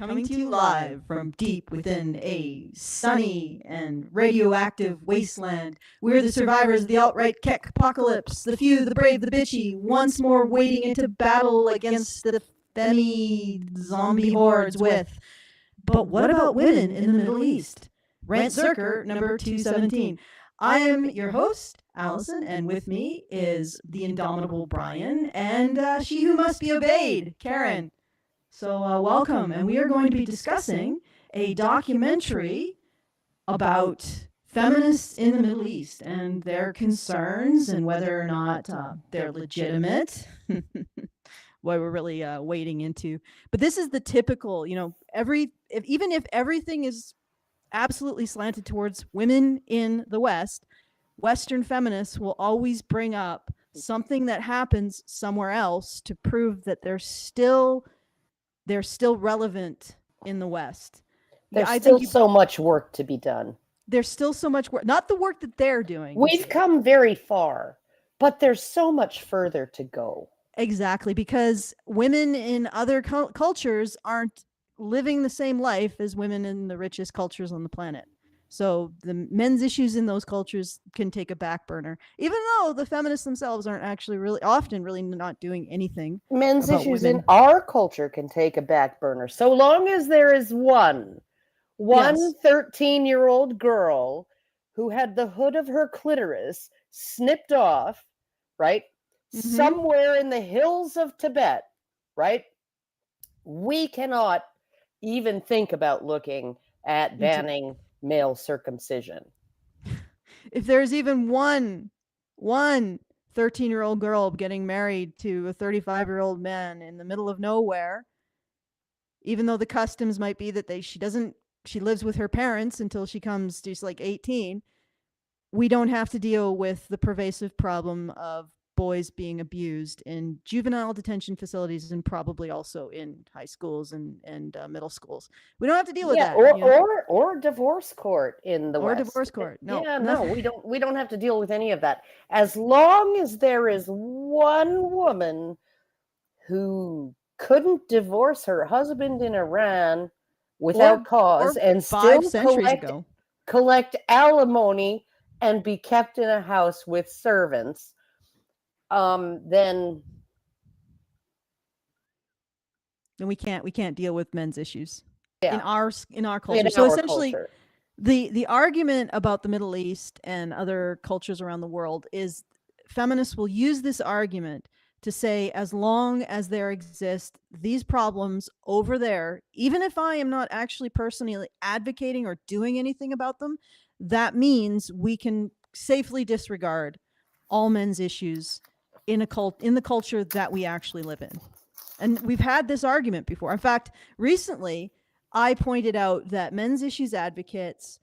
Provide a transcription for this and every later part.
Coming to you live from deep within a sunny and radioactive wasteland. We're the survivors of the alt-right Keck apocalypse, the few, the brave, the bitchy, once more wading into battle against the zombie hordes with. But what about women in the Middle East? Rantzerker number 217. I am your host, Alison, and with me is the indomitable Brian and she who must be obeyed, Karen. So welcome, and we are going to be discussing a documentary about feminists in the Middle East and their concerns and whether or not they're legitimate. What we're really wading into. But this is the typical, even if everything is absolutely slanted towards women in the West, Western feminists will always bring up something that happens somewhere else to prove that they're still relevant in the West. There's still so much work to be done. There's still so much work, not the work that they're doing. We've come very far, but there's so much further to go. Exactly, because women in other cultures aren't living the same life as women in the richest cultures on the planet. So the men's issues in those cultures can take a back burner, even though the feminists themselves aren't actually really not doing anything. Men's issues in our culture can take a back burner, so long as there is one 13-year-old girl who had the hood of her clitoris snipped off, right? Mm-hmm. Somewhere in the hills of Tibet, right? We cannot even think about looking at banning male circumcision. If there's even one 13-year-old girl getting married to a 35-year-old man in the middle of nowhere, even though the customs might be that she lives with her parents until she's like 18, we don't have to deal with the pervasive problem of boys being abused in juvenile detention facilities and probably also in high schools and middle schools. We don't have to deal with that. Or divorce court in the West. Or divorce court. No. Yeah, no, we don't have to deal with any of that. As long as there is one woman who couldn't divorce her husband in Iran without cause and still collect alimony and be kept in a house with servants, then we can't deal with men's issues in our culture. So essentially, the argument about the Middle East and other cultures around the world is feminists will use this argument to say, as long as there exist these problems over there, even if I am not actually personally advocating or doing anything about them, that means we can safely disregard all men's issues in the culture that we actually live in. And we've had this argument before. In fact, recently I pointed out that men's issues advocates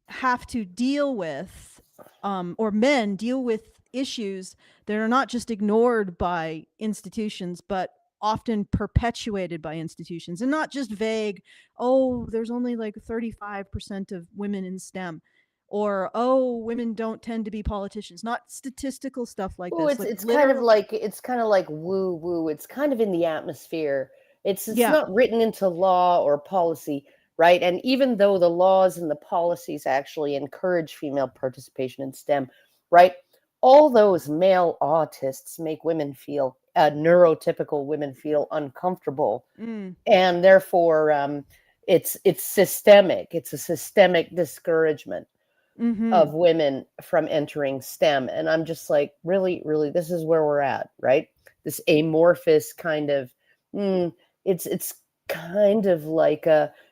have to deal with, or men deal with issues that are not just ignored by institutions, but often perpetuated by institutions, and not just vague, there's only like 35% of women in STEM. Or women don't tend to be politicians. Not statistical stuff like this. It's kind of like woo woo. It's kind of in the atmosphere. It's not written into law or policy, right? And even though the laws and the policies actually encourage female participation in STEM, right? All those male autists make women feel neurotypical women feel uncomfortable, and therefore it's systemic. It's a systemic discouragement. Mm-hmm. Of women from entering STEM. And I'm just like, really, this is where we're at, right? This amorphous kind of, it's kind of like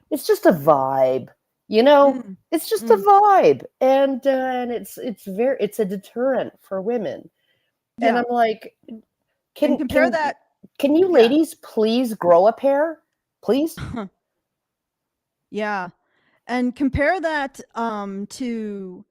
it's just a vibe, it's just a vibe. And it's a deterrent for women. Yeah. And I'm like, can you ladies please grow a pair, please? Yeah. And compare that to,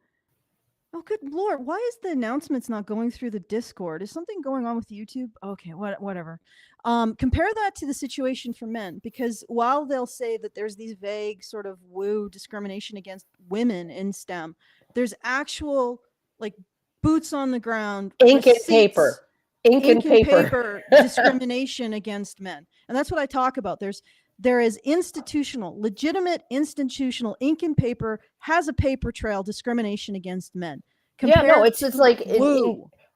good Lord, why is the announcements not going through the Discord? Is something going on with YouTube? Okay, whatever. Compare that to the situation for men, because while they'll say that there's these vague sort of woo discrimination against women in STEM, there's actual like boots on the ground, ink and paper discrimination against men. And that's what I talk about. There's there is legitimate institutional ink and paper, has a paper trail discrimination against men. It's like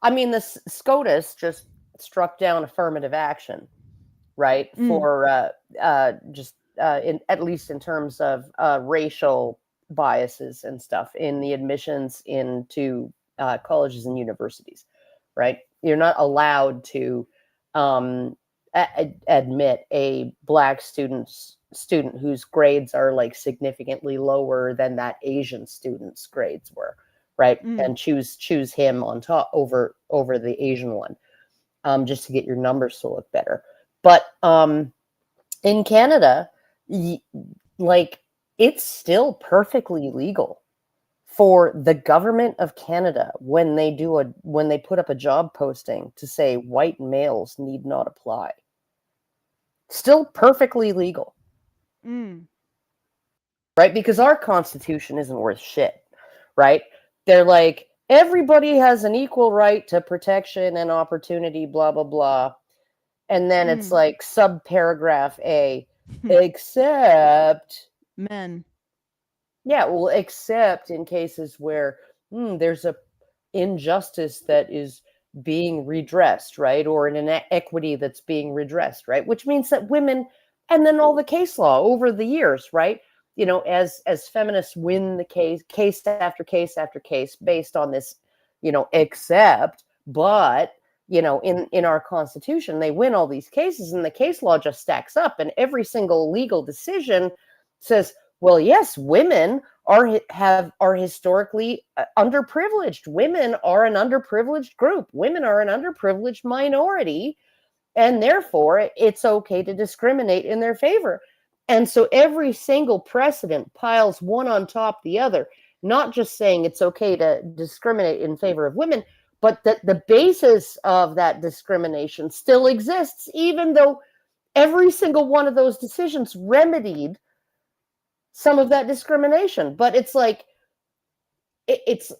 I mean, the SCOTUS just struck down affirmative action, right? For at least in terms of racial biases and stuff in the admissions into colleges and universities, right? You're not allowed to admit a Black student whose grades are like significantly lower than that Asian student's grades were, right? And choose him on top over the Asian one, just to get your numbers to look better. But in Canada, like, it's still perfectly legal for the government of Canada when they put up a job posting to say white males need not apply. Still perfectly legal. Right? Because our Constitution isn't worth shit, right? They're like, everybody has an equal right to protection and opportunity, blah, blah, blah. And then it's like subparagraph A, except men. Yeah, well, except in cases where there's a injustice that is being redressed, right? Or an inequity that's being redressed, right? Which means that women, and then all the case law over the years, right? You know, as feminists win the case after case after case based on this, except, but, in our Constitution, they win all these cases and the case law just stacks up, and every single legal decision says, well, yes, women are historically underprivileged. Women are an underprivileged group. Women are an underprivileged minority, and therefore it's okay to discriminate in their favor. And so every single precedent piles one on top of the other, not just saying it's okay to discriminate in favor of women, but that the basis of that discrimination still exists, even though every single one of those decisions remedied some of that discrimination. But it's like it's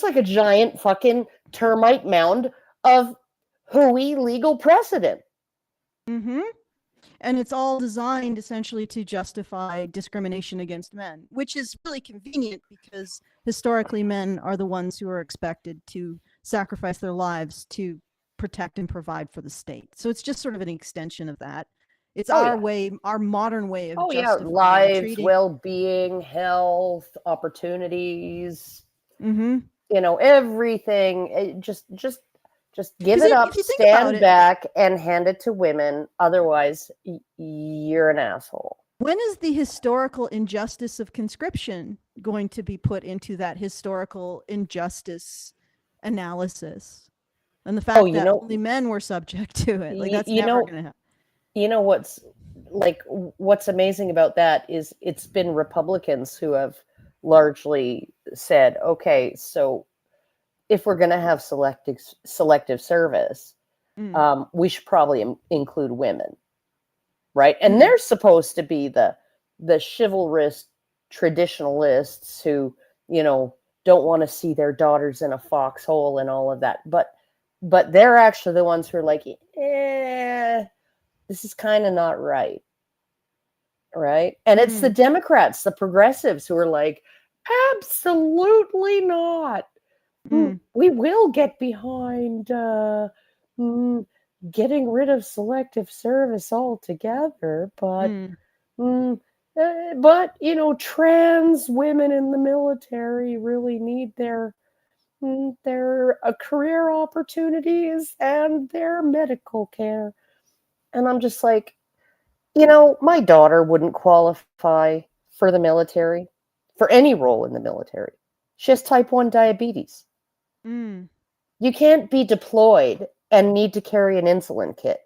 like a giant fucking termite mound of hooey legal precedent. And it's all designed essentially to justify discrimination against men, which is really convenient because historically men are the ones who are expected to sacrifice their lives to protect and provide for the state. So it's just sort of an extension of that. It's our modern way of justifying lives, well-being, health, opportunities, everything. Just give it up, stand back, and hand it to women. Otherwise, you're an asshole. When is the historical injustice of conscription going to be put into that historical injustice analysis? And the fact that only men were subject to it. Like, that's never going to happen. You know what's amazing about that is it's been Republicans who have largely said, okay, so if we're going to have selective service, we should probably include women, right? And they're supposed to be the chivalrous traditionalists who, don't want to see their daughters in a foxhole and all of that. But they're actually the ones who are like, this is kind of not right. Right? And it's the Democrats, the progressives, who are like, absolutely not. We will get behind getting rid of selective service altogether, but trans women in the military really need their career opportunities and their medical care. And I'm just like, my daughter wouldn't qualify for the military, for any role in the military. She has type 1 diabetes. You can't be deployed and need to carry an insulin kit.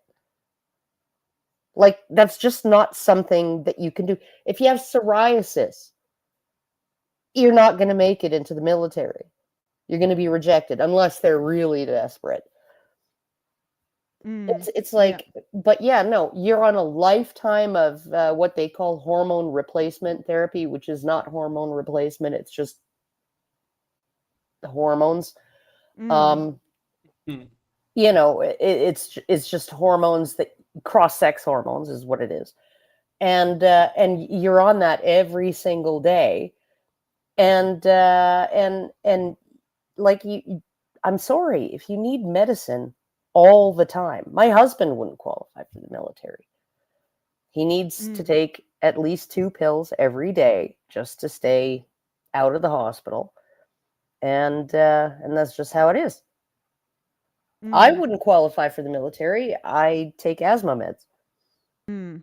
Like, that's just not something that you can do. If you have psoriasis, you're not going to make it into the military. You're going to be rejected unless they're really desperate. It's like, but no, you're on a lifetime of what they call hormone replacement therapy, which is not hormone replacement. It's just the hormones. It's just hormones, that cross-sex hormones is what it is. and you're on that every single day, and like I'm sorry if you need medicine all the time. My husband wouldn't qualify for the military. He needs to take at least 2 pills every day just to stay out of the hospital, and that's just how it is. I wouldn't qualify for the military. I take asthma meds. And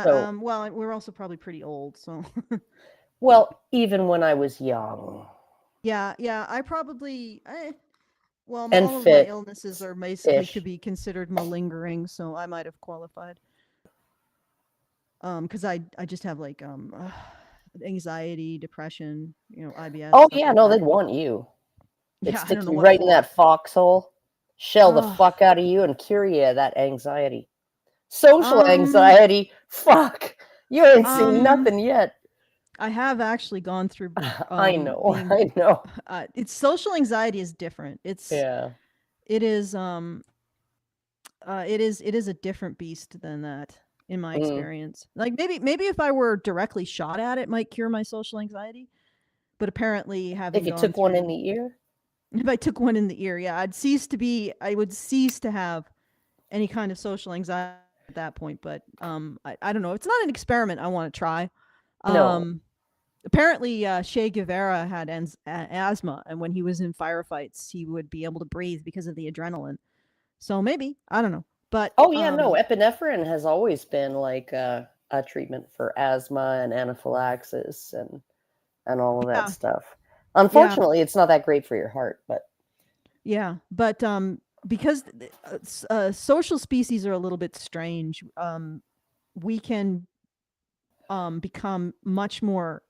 So, well, we're also probably pretty old, so. well, even when I was young Yeah, I probably, well, and all of my fit illnesses are basically ish. could be considered malingering, so I might have qualified. Because I just have like anxiety, depression, IBS, Oh stuff yeah, like no, that. they'd want you. They'd Yeah, I stick don't know you what right in for. that foxhole, shell the Ugh. fuck out of you, and cure you of that anxiety. Social Um, anxiety. Fuck. You ain't seen nothing yet. I have actually gone through I know. being I know. it's social anxiety is different. Yeah. It is it is a different beast than that in my experience. Like maybe if I were directly shot at, it might cure my social anxiety. But apparently having If you gone took one in through the ear. if I took one in the ear, yeah, I would cease to have any kind of social anxiety at that point. But I don't know. It's not an experiment I want to try. No. Apparently, Che Guevara had asthma, and when he was in firefights, he would be able to breathe because of the adrenaline. So maybe, I don't know. But Oh yeah, no. Epinephrine has always been like a treatment for asthma and anaphylaxis and all of that yeah, stuff. yeah, Unfortunately, it's not that great for your heart, but yeah. But because social species are a little bit strange, we can become much more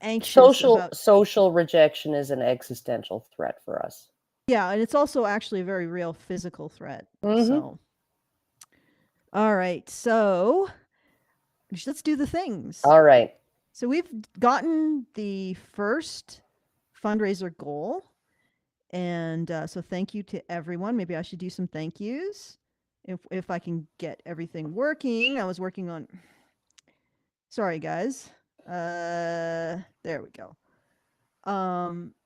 anxious about. social rejection is an existential threat for us. Yeah, and it's also actually a very real physical threat. Mm-hmm. So, all right. So, let's do the things. All right. So, we've gotten the first fundraiser goal. And so, thank you to everyone. Maybe I should do some thank yous if I can get everything working. I was working on. Sorry, guys. There we go.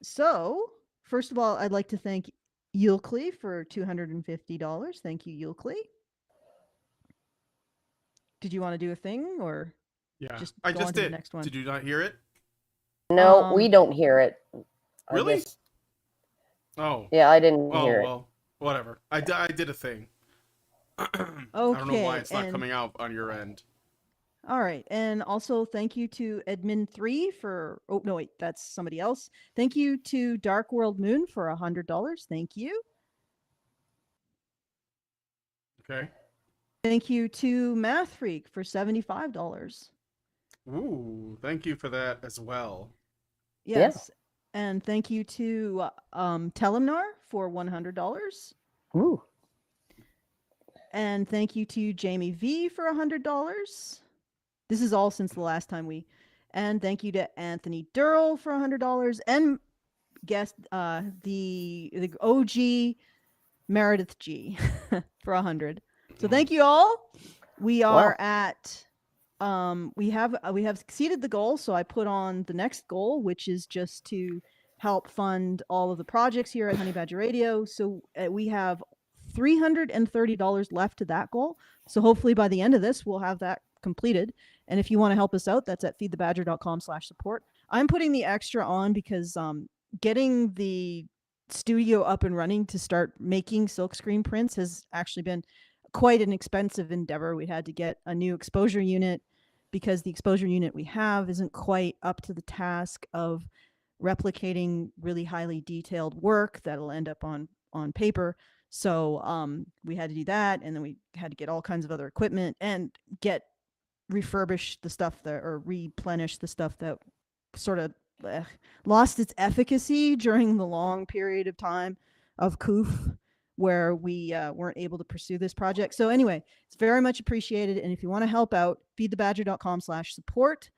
So, first of all, I'd like to thank Yulkley for $250. Thank you, Yulkley. Did you want to do a thing or just I go on just to the did. next one? Did you not hear it? No, we don't hear it. Really? Oh. Yeah, I didn't Oh, hear it. well, whatever. I did a thing. I Okay. don't know why it's not coming out on your end. All right. And also thank you to Admin3 for, oh, no, wait, that's somebody else. Thank you to Dark World Moon for $100. Thank you. Okay. Thank you to Math Freak for $75. Ooh, thank you for that as well. Yes. Yeah. And thank you to Telemnar for $100. Ooh. And thank you to Jamie V for $100. This is all since the last time we. And thank you to Anthony Durrell for $100 and guest the OG Meredith G for $100. So thank you all. We are at we have exceeded the goal, so I put on the next goal, which is just to help fund all of the projects here at Honey Badger Radio. So we have $330 left to that goal. So hopefully by the end of this, we'll have that completed. And if you want to help us out, that's at feedthebadger.com/support. I'm putting the extra on because getting the studio up and running to start making silkscreen prints has actually been quite an expensive endeavor. We had to get a new exposure unit because the exposure unit we have isn't quite up to the task of replicating really highly detailed work that'll end up on paper. So we had to do that, and then we had to get all kinds of other equipment and refurbish the stuff that, or replenish the stuff that sort of lost its efficacy during the long period of time of COOF where we weren't able to pursue this project. So anyway, it's very much appreciated. And if you want to help out, feedthebadger.com/support.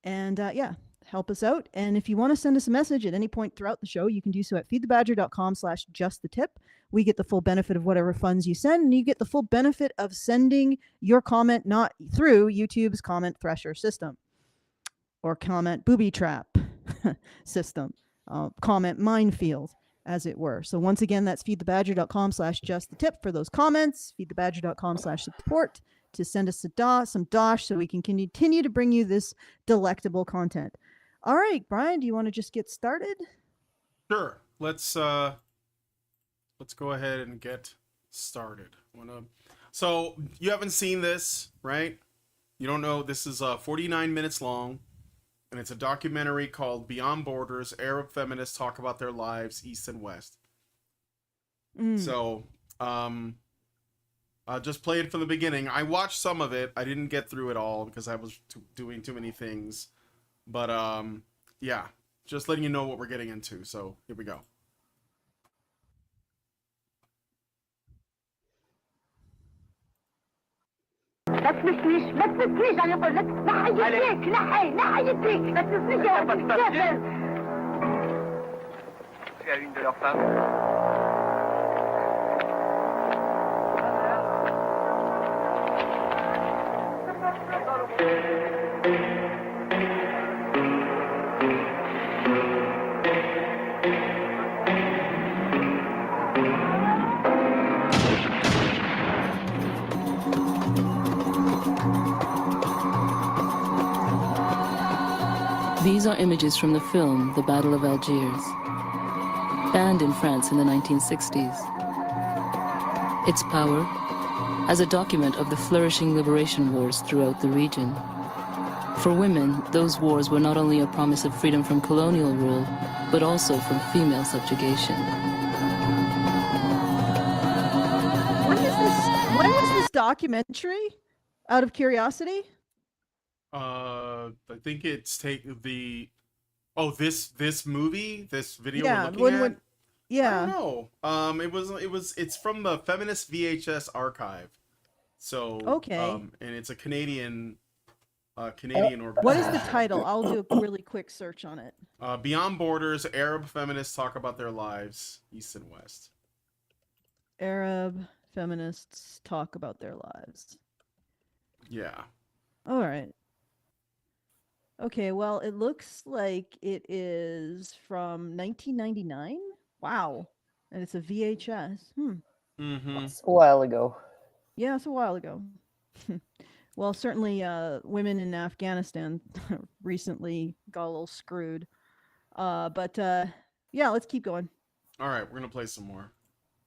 And yeah, help us out. And if you want to send us a message at any point throughout the show, you can do so at feedthebadger.com/justthetip. we get the full benefit of whatever funds you send, and you get the full benefit of sending your comment not through YouTube's comment thresher system or comment booby trap system, comment minefield, as it were. So once again, that's feedthebadger.com/justthetip for those comments, feedthebadger.com/support to send us some dosh so we can continue to bring you this delectable content. All right, Brian, do you want to just get started? Sure. Let's go ahead and get started. So you haven't seen this, right? You don't know. This is 49 minutes long, and it's a documentary called Beyond Borders: Arab Feminists Talk About Their Lives, East and West. So I'll just play it from the beginning. I watched some of it. I didn't get through it all because I was doing too many things. But yeah, just letting you know what we're getting into. So here we go. ما تمسنيش انا بقول لك نحي يديك ما تمسنيش يا ولد الكافر. À une de leurs femmes. These are images from the film The Battle of Algiers, banned in France in the 1960s. Its power as a document of the flourishing liberation wars throughout the region. For women, those wars were not only a promise of freedom from colonial rule, but also from female subjugation. When was this documentary? Out of curiosity? I think it's this movie, this video Yeah, we're looking at. Yeah. I don't know. It's from the Feminist VHS archive. So okay. And it's a Canadian organization. What is the title? I'll do a really quick search on it. Beyond Borders: Arab Feminists Talk About Their Lives, East and West. Arab Feminists Talk About Their Lives. Yeah. All right. Okay, well, it looks like it is from 1999. Wow. And it's a VHS. That's a while ago. Yeah, it's a while ago. Well, certainly women in Afghanistan recently got a little screwed. But yeah, let's keep going. All right, we're going to play some more.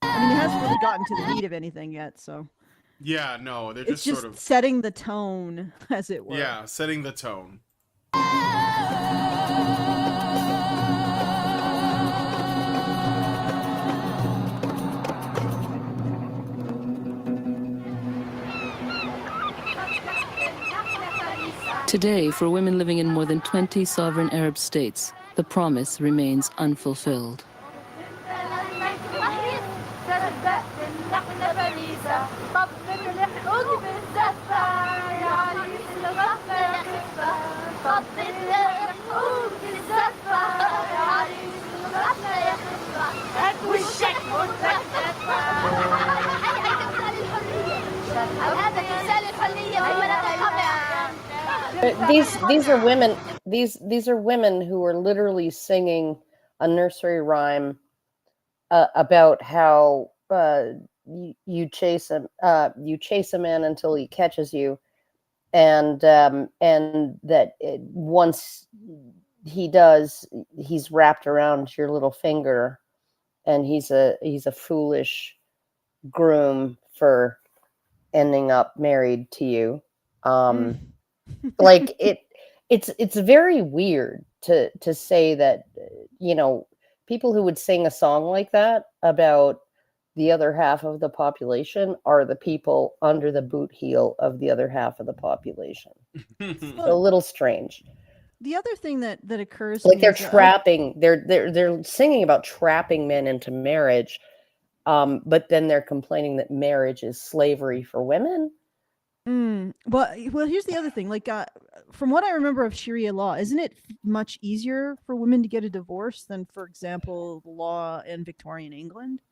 I mean, it hasn't really gotten to the meat of anything yet, so. Yeah, no, they're it's just sort of setting the tone, as it were. Yeah, setting the tone. Today, for women living in more than 20 sovereign Arab states, the promise remains unfulfilled. These are women. These are women who are literally singing a nursery rhyme about how you chase a man until he catches you, and that once he does, he's wrapped around your little finger, and he's a foolish groom for ending up married to you. Like it's very weird to say that, you know, people who would sing a song like that about the other half of the population are the people under the boot heel of the other half of the population. A little strange. The other thing that occurs, like they're trapping, they're singing about trapping men into marriage, but then they're complaining that marriage is slavery for women. Well, here's the other thing. Like, from what I remember of Sharia law, isn't it much easier for women to get a divorce than, for example, the law in Victorian England?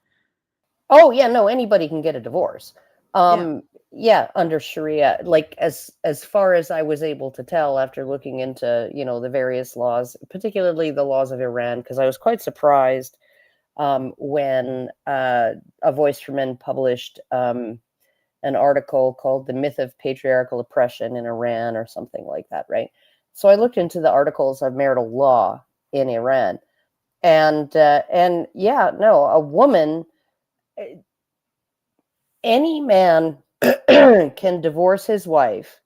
Oh yeah, no, anybody can get a divorce. Yeah, under Sharia, like as far as I was able to tell after looking into, the various laws, particularly the laws of Iran, because I was quite surprised when A Voice for Men published an article called "The Myth of Patriarchal Oppression in Iran" or something like that, right? So I looked into the articles of marital law in Iran, and yeah, no, a woman, any man can divorce his wife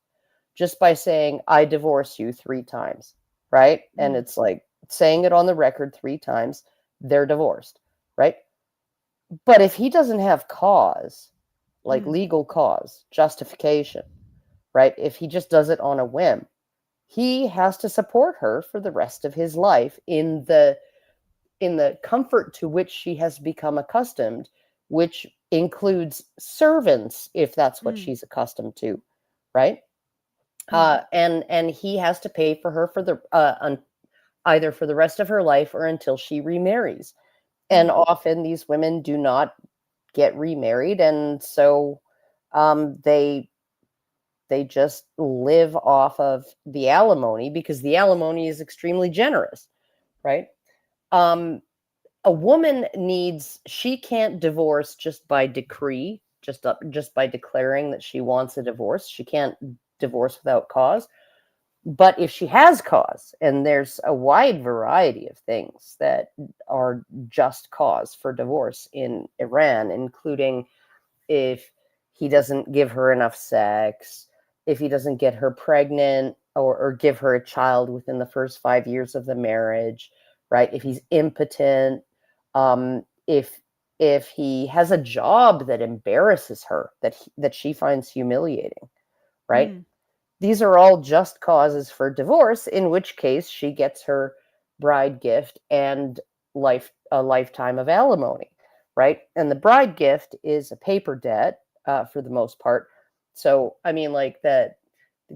just by saying, "I divorce you" 3 times, right? And it's like saying it on the record 3 times, they're divorced, right? But if he doesn't have cause, like legal cause, justification, right? If he just does it on a whim, he has to support her for the rest of his life in the comfort to which she has become accustomed, which includes servants, if that's what she's accustomed to, right? And he has to pay for her for the either for the rest of her life or until she remarries. And often these women do not get remarried, and so they just live off of the alimony because the alimony is extremely generous, right? A woman she can't divorce just by decree, just by declaring that she wants a divorce. She can't divorce without cause. But if she has cause, and there's a wide variety of things that are just cause for divorce in Iran, including if he doesn't give her enough sex, if he doesn't get her pregnant or give her a child within the first 5 years of the marriage, right? If he's impotent, if he has a job that embarrasses her, that she finds humiliating, right? These are all just causes for divorce, in which case she gets her bride gift and a lifetime of alimony, right? And the bride gift is a paper debt for the most part. So, I mean, like the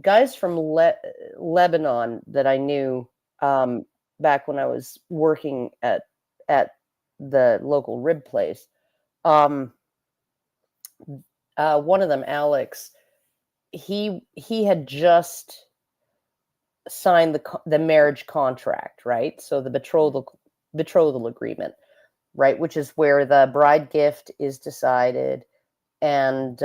guys from Lebanon that I knew back when I was working at the local rib place, one of them, Alex, he had just signed the marriage contract, right? So the betrothal agreement, right, which is where the bride gift is decided, and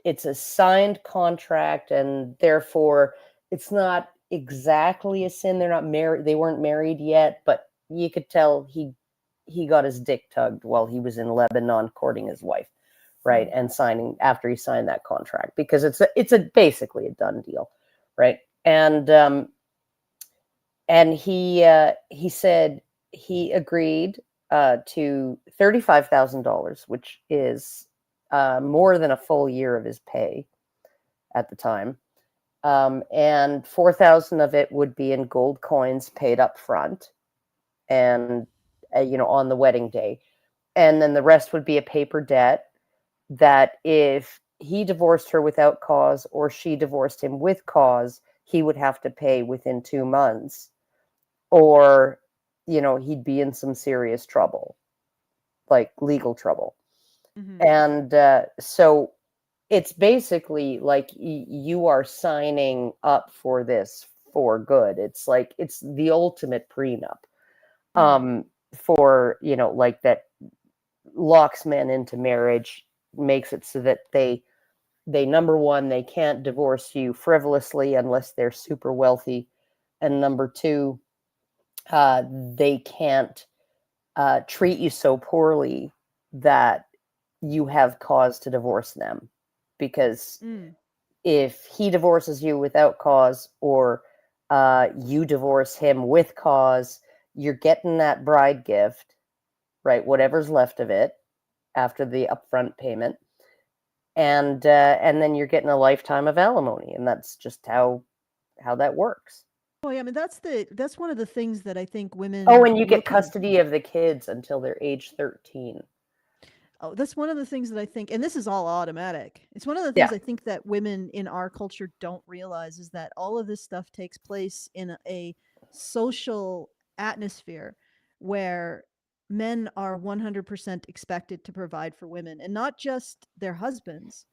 it's a signed contract, and therefore it's not exactly a sin. They're not married. They weren't married yet, but you could tell he got his dick tugged while he was in Lebanon courting his wife, right? And signing after he signed that contract, because it's basically a done deal, right? And he said he agreed to $35,000, which is more than a full year of his pay at the time, and 4,000 of it would be in gold coins paid up front, and on the wedding day, and then the rest would be a paper debt that if he divorced her without cause or she divorced him with cause, he would have to pay within 2 months, or he'd be in some serious trouble, like legal trouble. And so it's basically like you are signing up for this for good. It's like it's the ultimate prenup, for like that locks men into marriage, makes it so that they number one, they can't divorce you frivolously unless they're super wealthy, and number two, they can't treat you so poorly that you have cause to divorce them, because if he divorces you without cause, or you divorce him with cause, you're getting that bride gift, right? Whatever's left of it after the upfront payment, and then you're getting a lifetime of alimony, and that's just how that works. Oh yeah, I mean that's one of the things that I think women. Oh, and you get custody of the kids until they're age 13. Oh, that's one of the things that I think, and this is all automatic. It's one of the things I think that women in our culture don't realize, is that all of this stuff takes place in a social atmosphere where men are 100% expected to provide for women, and not just their husbands.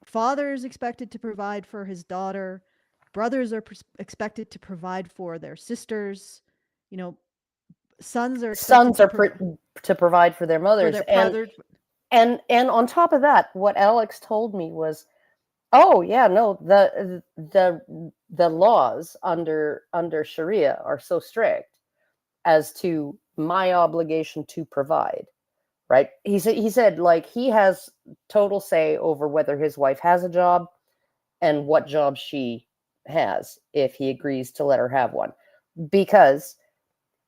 Father is expected to provide for his daughter. Brothers are expected to provide for their sisters. You know, sons are expected to provide for their mothers. And on top of that, what Alex told me was, oh yeah, no, the laws under Sharia are so strict as to my obligation to provide. Right? He said like he has total say over whether his wife has a job and what job she has if he agrees to let her have one, because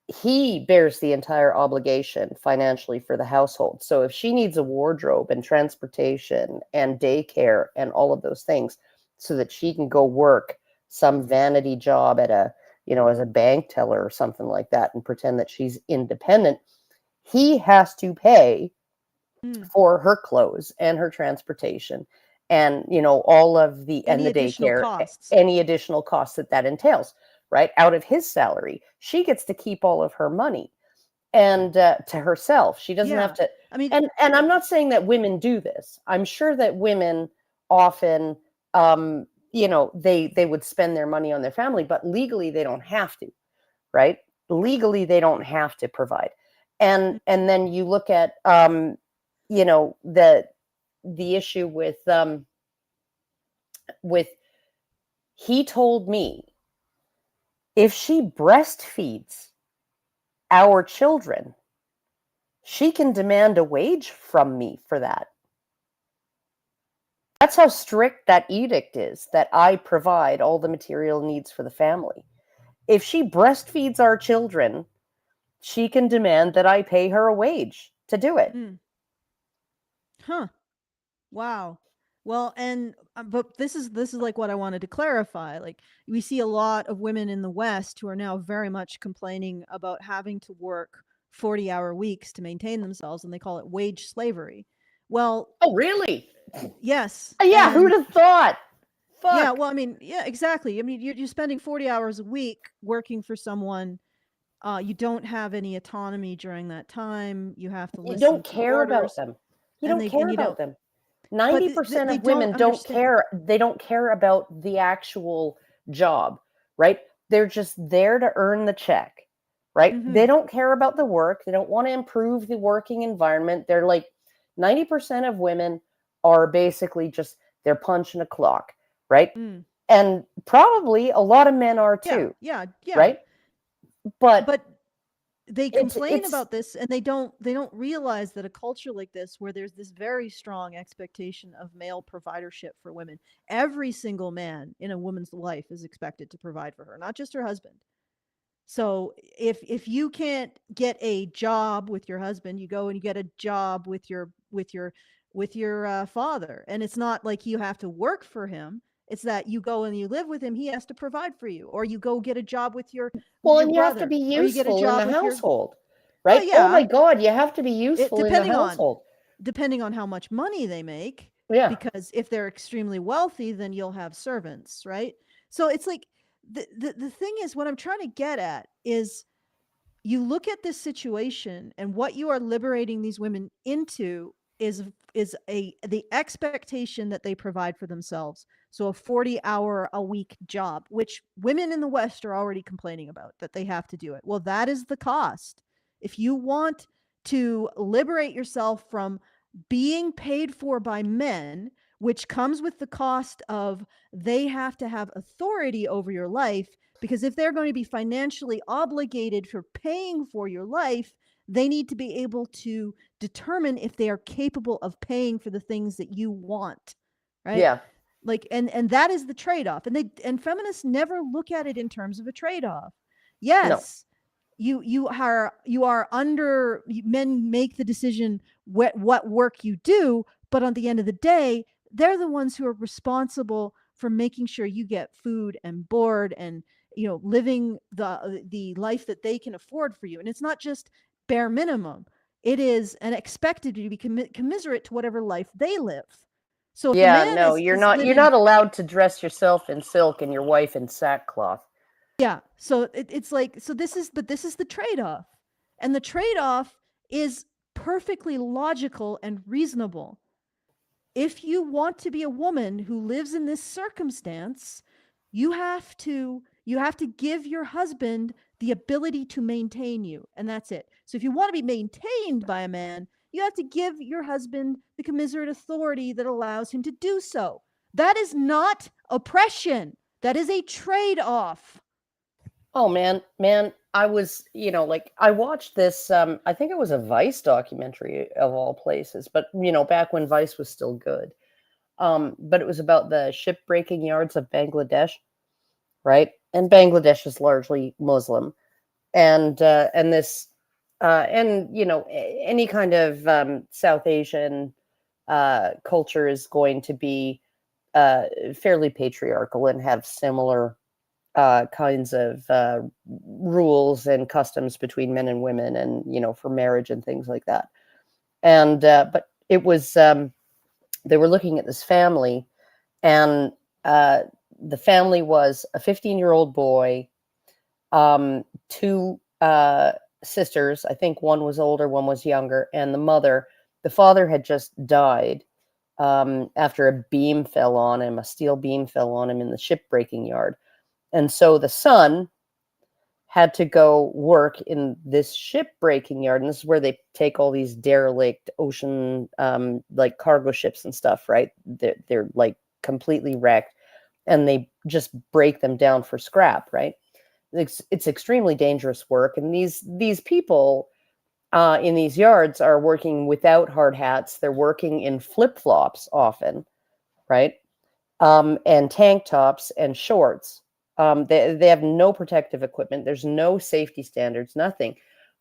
he bears the entire obligation financially for the household. So if she needs a wardrobe and transportation and daycare and all of those things so that she can go work some vanity job at a, as a bank teller or something like that and pretend that she's independent, he has to pay for her clothes and her transportation and, all of the daycare, costs. Any additional costs that entails. Right out of his salary, she gets to keep all of her money, and to herself, she doesn't have to. I mean, and I'm not saying that women do this. I'm sure that women often, they would spend their money on their family, but legally they don't have to, right? Legally they don't have to provide, and then you look at, the issue with he told me, if she breastfeeds our children, she can demand a wage from me for that. That's how strict that edict is, that I provide all the material needs for the family. If she breastfeeds our children, she can demand that I pay her a wage to do it. Huh. Wow. Well, and but this is like what I wanted to clarify. Like, we see a lot of women in the West who are now very much complaining about having to work 40-hour weeks to maintain themselves, and they call it wage slavery. Well, oh really? Yes. Yeah, who'd have thought? Fuck. Yeah, well, I mean, yeah, exactly. I mean, you're spending 40 hours a week working for someone. You don't have any autonomy during that time. You have to listen. You don't care about them. You don't care about them. 90% of women don't care. They don't care about the actual job, right? They're just there to earn the check, right? Mm-hmm. They don't care about the work. They don't want to improve the working environment. They're like, 90% of women are basically just, they're punching a clock, right? Mm. And probably a lot of men are too. Yeah. Right? But they complain about this, and they don't realize that a culture like this, where there's this very strong expectation of male providership for women, every single man in a woman's life is expected to provide for her, not just her husband. So if you can't get a job with your husband, you go and you get a job with your father, and it's not like you have to work for him. It's that you go and you live with him. He has to provide for you, or you go get a job with your and you brother, have to be useful in the household, right? Well, yeah. Oh my God, you have to be useful in the household. Depending on how much money they make, because if they're extremely wealthy, then you'll have servants, right? So it's like the thing is, what I'm trying to get at is, you look at this situation, and what you are liberating these women into is the expectation that they provide for themselves. So a 40-hour-a-week job, which women in the West are already complaining about, that they have to do it. Well, that is the cost. If you want to liberate yourself from being paid for by men, which comes with the cost of they have to have authority over your life, because if they're going to be financially obligated for paying for your life, they need to be able to determine if they are capable of paying for the things that you want, right? Yeah. Like, and that is the trade-off. And feminists never look at it in terms of a trade-off. Yes, no. you are under, men make the decision what work you do, but on the end of the day, they're the ones who are responsible for making sure you get food and board and, living the life that they can afford for you. And it's not just bare minimum. It is an expected to be commiserate to whatever life they live. So if you're not allowed to dress yourself in silk and your wife in sackcloth. Yeah. So it's like, this is the trade-off. And the trade-off is perfectly logical and reasonable. If you want to be a woman who lives in this circumstance, you have to give your husband the ability to maintain you, and that's it. So if you want to be maintained by a man, you have to give your husband the commiserate authority that allows him to do so. That is not oppression. That is a trade-off. Oh man, I was, like I watched this, I think it was a Vice documentary of all places, but back when Vice was still good. But it was about the shipbreaking yards of Bangladesh, right? And Bangladesh is largely Muslim. And this and any kind of South Asian culture is going to be fairly patriarchal and have similar kinds of rules and customs between men and women, and for marriage and things like that. And but it was they were looking at this family, and the family was a 15-year-old boy, two sisters. I think one was older, one was younger, and the father had just died after a beam fell on him, a steel beam fell on him in the shipbreaking yard. And so the son had to go work in this shipbreaking yard. And this is where they take all these derelict ocean, like cargo ships and stuff, right? They're like completely wrecked, and they just break them down for scrap, right? It's extremely dangerous work. And these people in these yards are working without hard hats. They're working in flip-flops often, right? And tank tops and shorts. They have no protective equipment. There's no safety standards, nothing.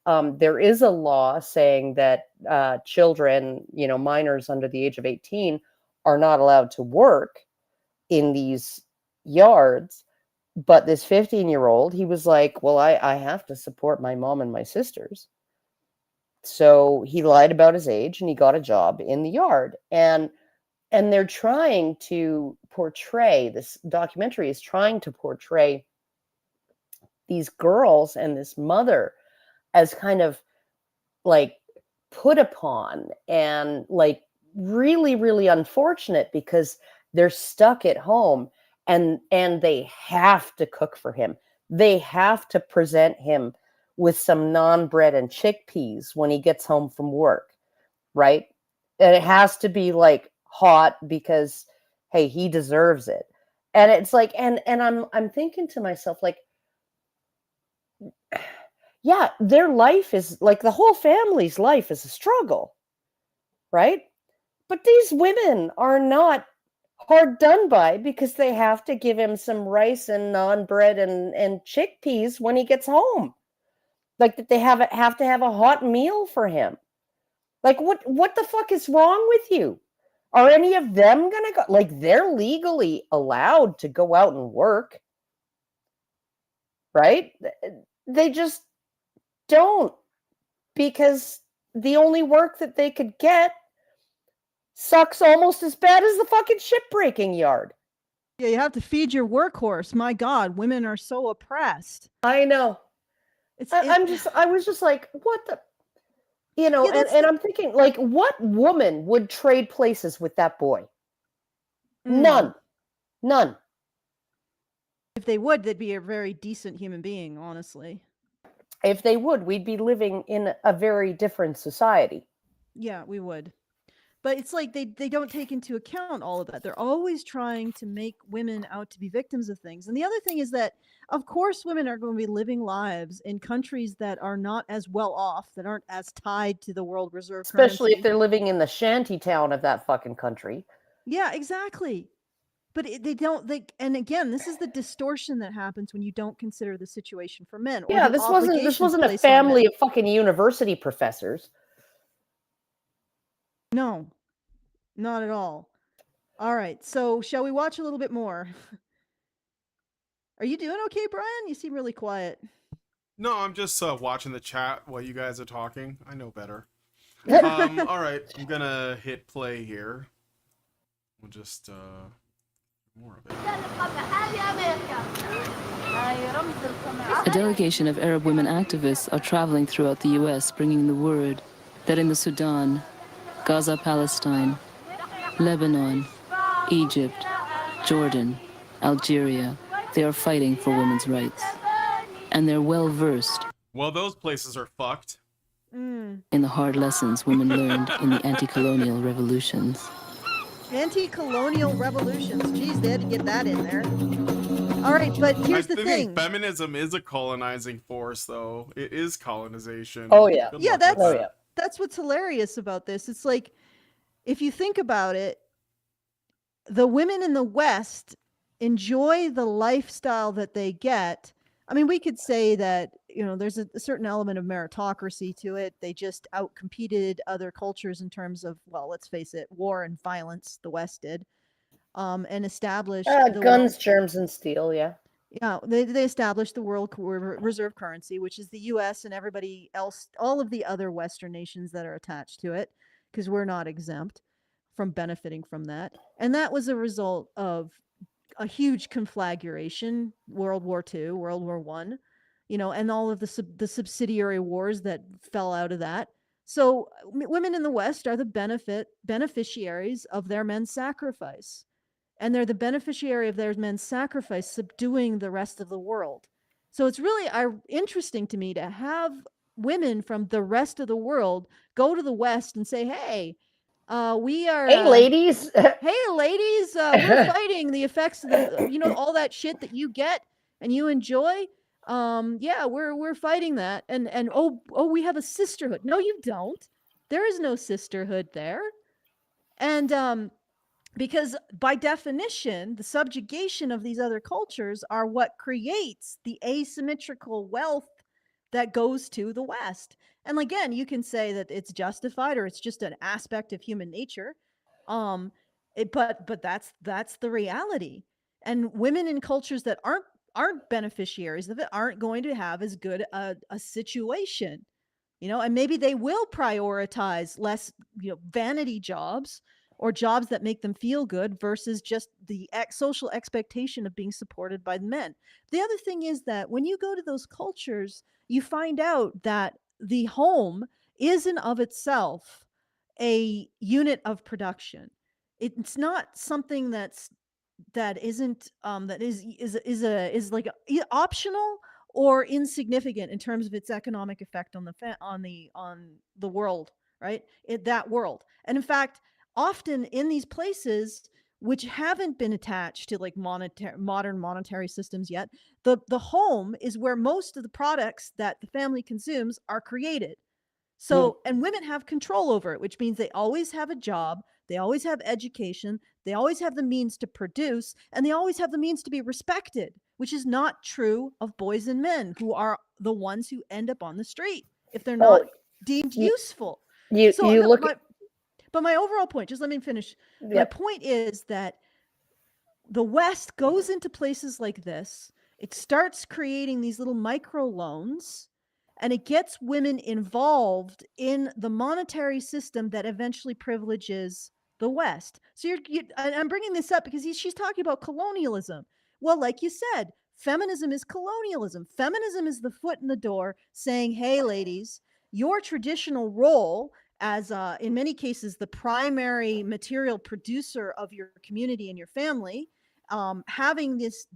There is a law saying that children, minors under the age of 18, are not allowed to work in these yards. But this 15-year-old, he was like, well, I have to support my mom and my sisters. So he lied about his age and he got a job in the yard. And they're trying to portray, this documentary is trying to portray these girls and this mother as kind of like put upon and like really, really unfortunate, because they're stuck at home and they have to cook for him. They have to present him with some naan bread and chickpeas when he gets home from work, right? And it has to be like hot because, hey, he deserves it. And it's like, and I'm thinking to myself, like, yeah, their life is like, the whole family's life is a struggle, right? But these women are not hard done by because they have to give him some rice and naan bread and chickpeas when he gets home. Like that they have to have a hot meal for him. Like what the fuck is wrong with you? Are any of them gonna go? Like, they're legally allowed to go out and work, right? They just don't, because the only work that they could get sucks almost as bad as the fucking shipbreaking yard. Yeah, you have to feed your workhorse. My God, women are so oppressed. I know. I was just like, what the, and I'm thinking, like, what woman would trade places with that boy? None. If they would, they'd be a very decent human being, honestly. If they would, we'd be living in a very different society. Yeah, we would. But it's like they don't take into account all of that. They're always trying to make women out to be victims of things. And the other thing is that, of course, women are going to be living lives in countries that are not as well off, that aren't as tied to the world reserve currency. Especially if they're living in the shanty town of that fucking country. Yeah, exactly. But and again, this is the distortion that happens when you don't consider the situation for men. Yeah, this wasn't a family of fucking university professors. No, not at all. All right, so shall we watch a little bit more? Are you doing okay, Brian? You seem really quiet. No, I'm just watching the chat while you guys are talking. I know better. All right, I'm gonna hit play here. We'll just more of it. A delegation of Arab women activists are traveling throughout the U.S. bringing the word that in the Sudan, Gaza, Palestine, Lebanon, Egypt, Jordan, Algeria, they are fighting for women's rights. And they're well versed Well, those places are fucked. in the hard lessons women learned in the anti-colonial revolutions. Anti-colonial revolutions. Geez, they had to get that in there. All right, but here's the I thing. think feminism is a colonizing force, though. It is colonization. Oh, yeah. Good Yeah, luck with that. that's what's hilarious about this. It's like, if you think about it, the women in the West enjoy the lifestyle that they get. I mean, we could say that, there's a certain element of meritocracy to it. They just outcompeted other cultures in terms of, well, let's face it, war and violence, the West did, and established the guns, germs, and steel, yeah. Yeah, they established the world reserve currency, which is the U.S. and everybody else, all of the other Western nations that are attached to it, because we're not exempt from benefiting from that. And that was a result of a huge conflagration, World War II, World War I, and all of the subsidiary wars that fell out of that. So women in the West are the beneficiaries of their men's sacrifice. And they're the beneficiary of their men's sacrifice, subduing the rest of the world. So it's really interesting to me to have women from the rest of the world go to the West and say, hey, we are... Hey, ladies. Hey, ladies, we're fighting the effects of all that shit that you get and you enjoy. Yeah, we're fighting that. And oh, we have a sisterhood. No, you don't. There is no sisterhood there. And because by definition, the subjugation of these other cultures are what creates the asymmetrical wealth that goes to the West. And again, you can say that it's justified or it's just an aspect of human nature. But that's the reality. And women in cultures that aren't beneficiaries of it aren't going to have as good a situation, and maybe they will prioritize less, vanity jobs or jobs that make them feel good versus just the social expectation of being supported by men. The other thing is that when you go to those cultures, you find out that the home is in of itself a unit of production. It's not something that isn't that is like optional or insignificant in terms of its economic effect on the world, right? That world. And in fact, often in these places which haven't been attached to like modern monetary systems yet, the home is where most of the products that the family consumes are created. So, and women have control over it, which means they always have a job, they always have education, they always have the means to produce, and they always have the means to be respected, which is not true of boys and men, who are the ones who end up on the street if they're not deemed useful. But my overall point, just let me finish. Yep. My point is that the West goes into places like this, it starts creating these little micro loans, and it gets women involved in the monetary system that eventually privileges the West. So I'm bringing this up because she's talking about colonialism. Well, like you said, feminism is colonialism. Feminism is the foot in the door saying, hey, ladies, your traditional role as, in many cases, the primary material producer of your community and your family, having this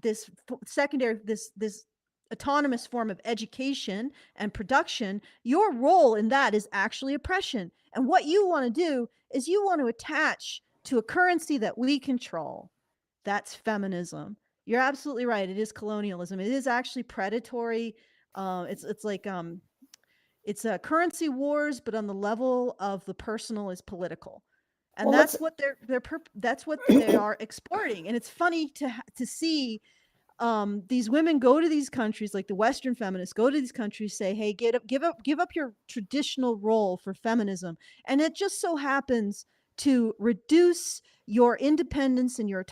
secondary, this autonomous form of education and production, your role in that is actually oppression. And what you want to do is you want to attach to a currency that we control. That's feminism. You're absolutely right. It is colonialism. It is actually predatory. It's like it's a currency wars, but on the level of the personal is political. And that's what that's what they are exporting. And it's funny to see these women go to these countries, like the Western feminists go to these countries, say, hey, give up your traditional role for feminism. And it just so happens to reduce your independence and your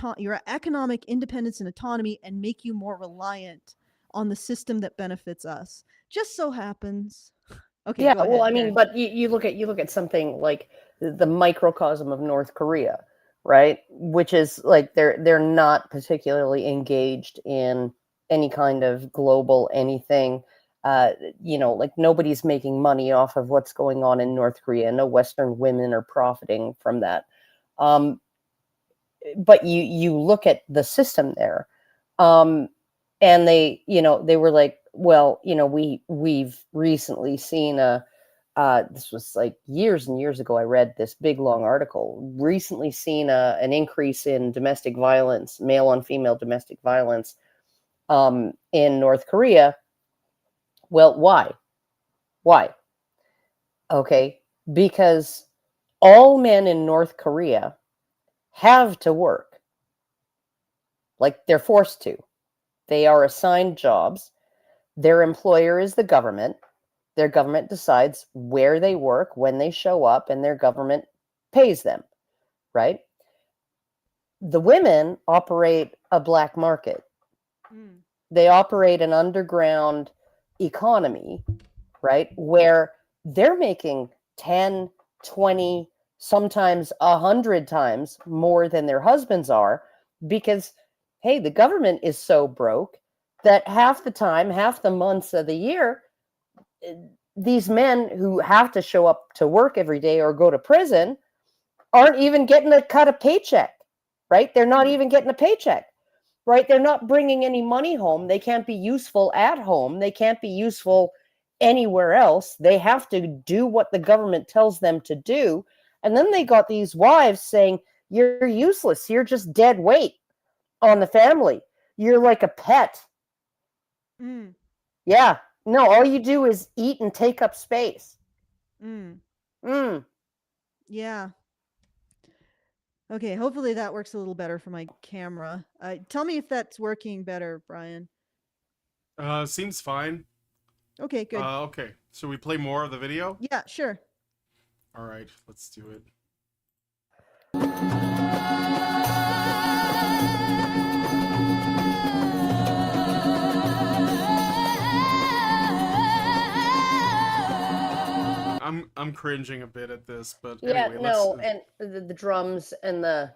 economic independence and autonomy and make you more reliant on the system that benefits us. Just so happens. Okay. Yeah. Well, I mean, but you look at something like the microcosm of North Korea, right? Which is like they're not particularly engaged in any kind of global anything. like nobody's making money off of what's going on in North Korea. No Western women are profiting from that. But you look at the system there, and they were like, well, we've recently seen this was like years and years ago. I read this big long article. Recently seen an increase in domestic violence, male on female domestic violence, in North Korea. Well, why? Why? Okay, because all men in North Korea have to work. Like they're forced to. They are assigned jobs. Their employer is the government. Their government decides where they work, when they show up, and their government pays them, right? The women operate a black market. They operate an underground economy, right? Where they're making 10, 20, sometimes 100 times more than their husbands are because, hey, the government is so broke that half the time, half the months of the year, these men who have to show up to work every day or go to prison aren't even getting a cut of paycheck, right? They're not even getting a paycheck, right? They're not bringing any money home. They can't be useful at home. They can't be useful anywhere else. They have to do what the government tells them to do. And then they got these wives saying, you're useless. You're just dead weight on the family. You're like a pet. Yeah. No, all you do is eat and take up space. Yeah. Okay, hopefully that works a little better for my camera. Tell me if that's working better, Brian. Seems fine. Okay, good. Okay, so we play more of the video? Yeah, sure. All right, let's do it. I'm cringing a bit at this, but yeah, anyway, no, and the drums and the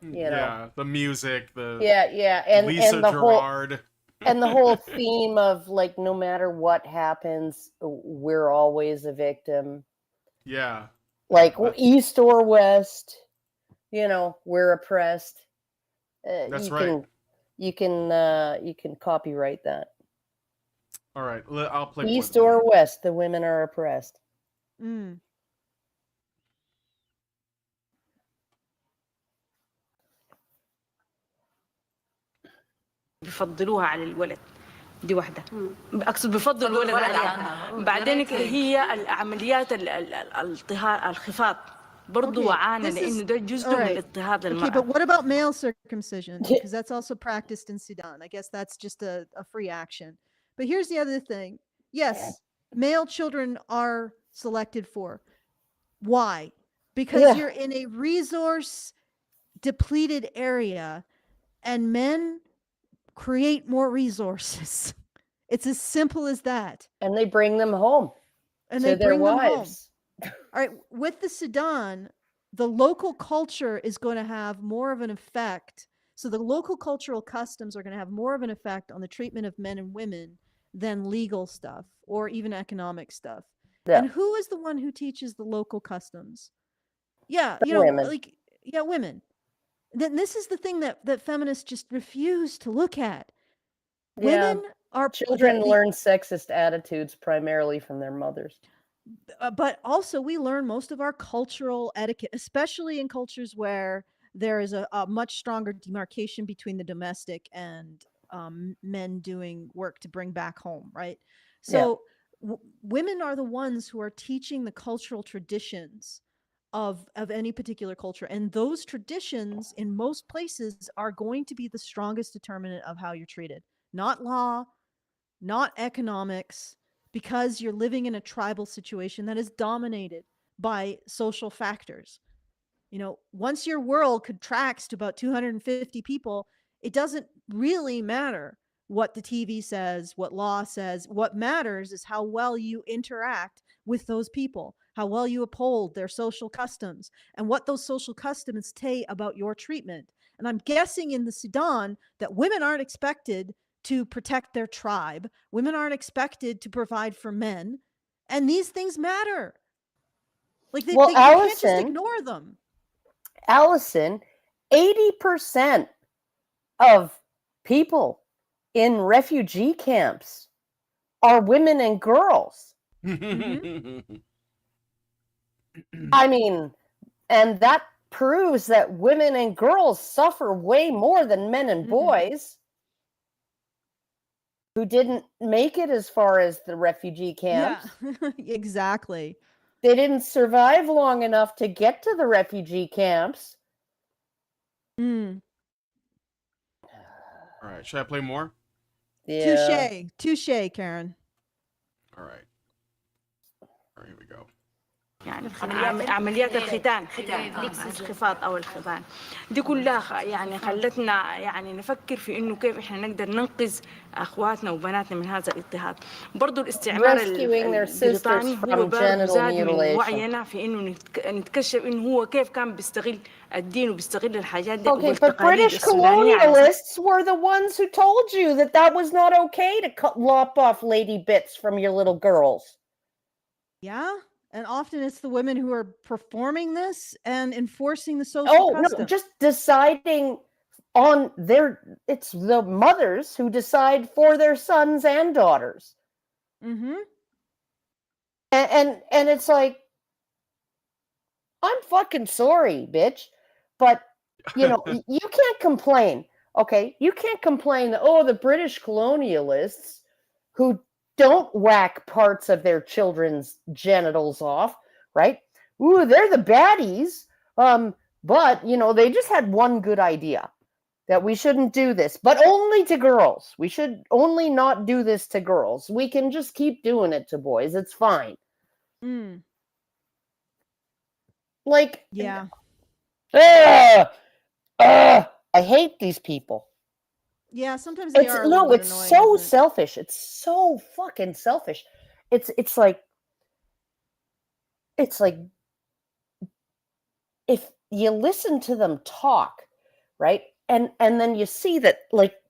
the music, and Lisa and the Gerard. And the whole theme of like, no matter what happens, we're always a victim. Yeah. Like East or West, we're oppressed. That's right. You can copyright that. All right, I'll play East or West, the women are oppressed. بيفضلوها على الولد دي واحدة أقصد بفضل الولد عنها بعدين هي العمليات الاضطهاد الخفاض برضو وعانا لأنه ده جزء من الاضطهاد للمرأة. Okay, but what about male circumcision? Because that's also practiced in Sudan. I guess that's just a free action. But here's the other thing. Yes, male children are selected for. Why? Because you're in a resource depleted area and men create more resources. It's as simple as that. And they bring them home to their wives. All right, with the Sudan, the local culture is going to have more of an effect. So the local cultural customs are going to have more of an effect on the treatment of men and women than legal stuff or even economic stuff. Yeah. And who is the one who teaches the local customs? Yeah, women. Women. Then this is the thing that feminists just refuse to look at. Yeah. Women are children learn sexist attitudes primarily from their mothers. But also we learn most of our cultural etiquette, especially in cultures where there is a much stronger demarcation between the domestic and men doing work to bring back home, right? So women are the ones who are teaching the cultural traditions of any particular culture. And those traditions in most places are going to be the strongest determinant of how you're treated. Not law, not economics, because you're living in a tribal situation that is dominated by social factors. Once your world contracts to about 250 people, it doesn't really matter what the TV says, what law says. What matters is how well you interact with those people, how well you uphold their social customs, and what those social customs say about your treatment. And I'm guessing in the Sudan that women aren't expected to protect their tribe. Women aren't expected to provide for men. And these things matter. Like you can't just ignore them. Alison, 80% of people in refugee camps are women and girls. Mm-hmm. I mean, and that proves that women and girls suffer way more than men and boys who didn't make it as far as the refugee camps. Yeah, exactly. They didn't survive long enough to get to the refugee camps. Mm. All right, should I play more? Yeah. Touche, Karen. All right. All right, here we go. يعني عمليات الختان الخفاض او الخضان دي كلها يعني خلتنا يعني نفكر في انه كيف احنا نقدر ننقذ اخواتنا وبناتنا من هذا الاضطهاد. برضو الاستعمار البريطاني هو برضو زاد من وعينا في انه نتكشف انه هو كيف كان بيستغل الدين وبيستغل الحاجات دي. Okay, but British colonialists were the ones who told you that that was not okay to lop off lady bits from your little girls. Yeah. And often it's the women who are performing this and enforcing the social custom. No, just deciding on it's the mothers who decide for their sons and daughters. Mm-hmm. And it's like, I'm fucking sorry, bitch. But, you can't complain, okay? You can't complain that, the British colonialists who don't whack parts of their children's genitals off, right? Ooh, they're the baddies. But, they just had one good idea, that we shouldn't do this, but only to girls. We should only not do this to girls. We can just keep doing it to boys. It's fine. Mm. Like, yeah. I hate these people. Yeah, sometimes they are. No, it's annoying, so selfish. It's so fucking selfish. It's like if you listen to them talk, right? And then you see that, like,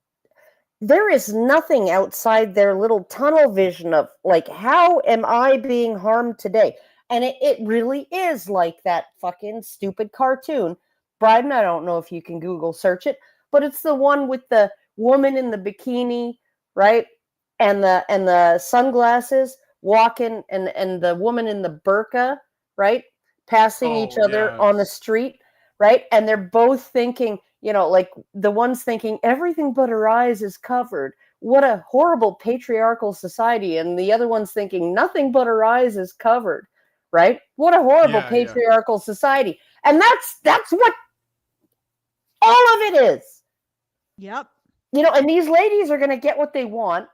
there is nothing outside their little tunnel vision of, like, how am I being harmed today? And it really is like that fucking stupid cartoon. Bryden, I don't know if you can Google search it, but it's the one with the woman in the bikini, right? And the sunglasses walking, and the woman in the burqa, right? Passing each other on the street, right? And they're both thinking, like, the one's thinking everything but her eyes is covered. What a horrible patriarchal society. And the other one's thinking nothing but her eyes is covered, right? What a horrible patriarchal society. And that's what all of it is. Yep. And these ladies are going to get what they want,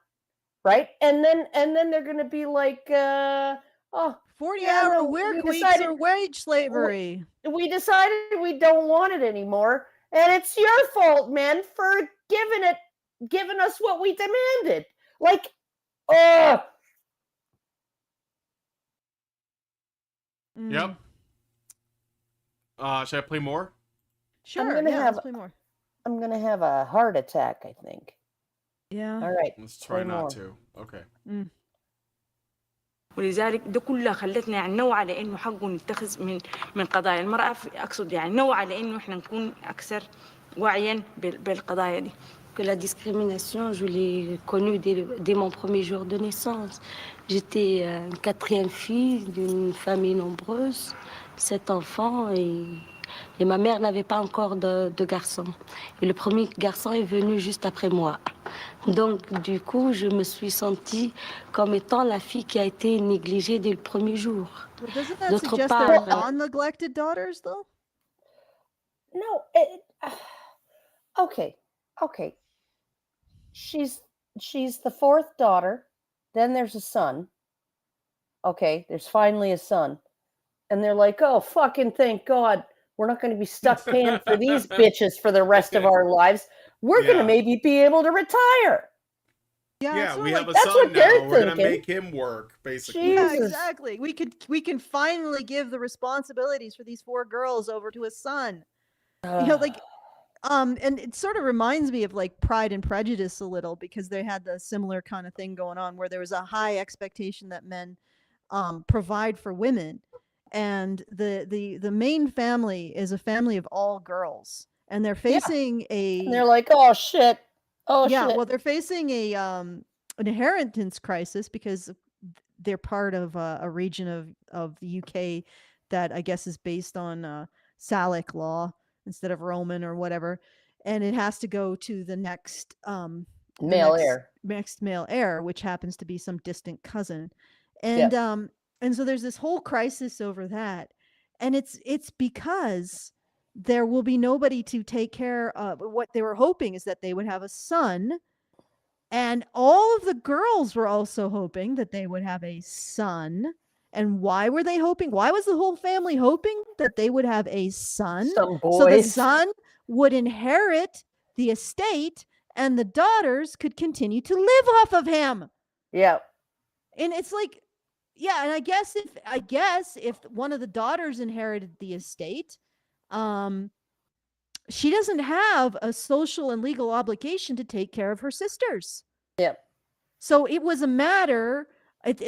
right? And then they're going to be like, 40-hour work weeks or wage slavery. We decided we don't want it anymore, and it's your fault, man, for giving us what we demanded. Like, Yep. Should I play more? Sure. Let's play more. I'm going to have a heart attack, I think. Yeah. All right. Let's try not to. Okay. ولذلك ده كلها خلتنا يعني نوعى لانه حقه نتخذ من قضايا المرأة، اقصد يعني نوعى لانه احنا نكون اكثر وعيا بالقضايا دي. Que la discrimination, je l'ai connue dès mon premier jour de naissance. J'étais une quatrième fille d'une famille nombreuse, 7 enfants, et ma mère n'avait pas encore de garçon. Et le premier garçon est venu juste après moi. Donc, du coup, je me suis sentie comme étant la fille qui a été négligée dès le premier jour. Doesn't that suggest they're non-neglected daughters, though? No. Okay. She's the fourth daughter. Then there's a son. Okay, there's finally a son. And they're like, oh, fucking thank God. We're not going to be stuck paying for these bitches for the rest of our lives. We're going to maybe be able to retire. Yeah, we have a son now. We're going to make him work, basically. Jesus. Yeah, exactly. We can finally give the responsibilities for these 4 girls over to a son. and it sort of reminds me of like Pride and Prejudice a little, because they had the similar kind of thing going on where there was a high expectation that men provide for women, and the main family is a family of all girls, and they're facing And they're like, oh shit, yeah, shit. well, they're facing a an inheritance crisis because they're part of a region of the UK that I guess is based on Salic law instead of Roman or whatever, and it has to go to the next next male heir, which happens to be some distant cousin, and so there's this whole crisis over that, and it's because there will be nobody to take care of. What they were hoping is that they would have a son, and all of the girls were also hoping that they would have a son. And why were they hoping? Why was the whole family hoping that they would have a son? Some boys. So the son would inherit the estate and the daughters could continue to live off of him. Yeah. And it's like, yeah, and I guess if one of the daughters inherited the estate, she doesn't have a social and legal obligation to take care of her sisters. Yep. So it was a matter,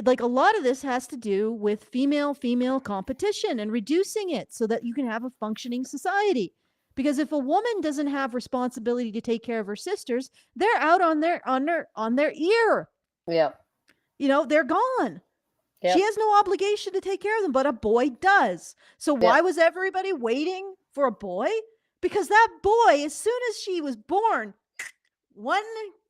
like a lot of this has to do with female competition and reducing it so that you can have a functioning society. Because if a woman doesn't have responsibility to take care of her sisters, they're out on their ear. Yeah. They're gone. Yep. She has no obligation to take care of them, but a boy does. So why was everybody waiting for a boy? Because that boy, as soon as she was born, 1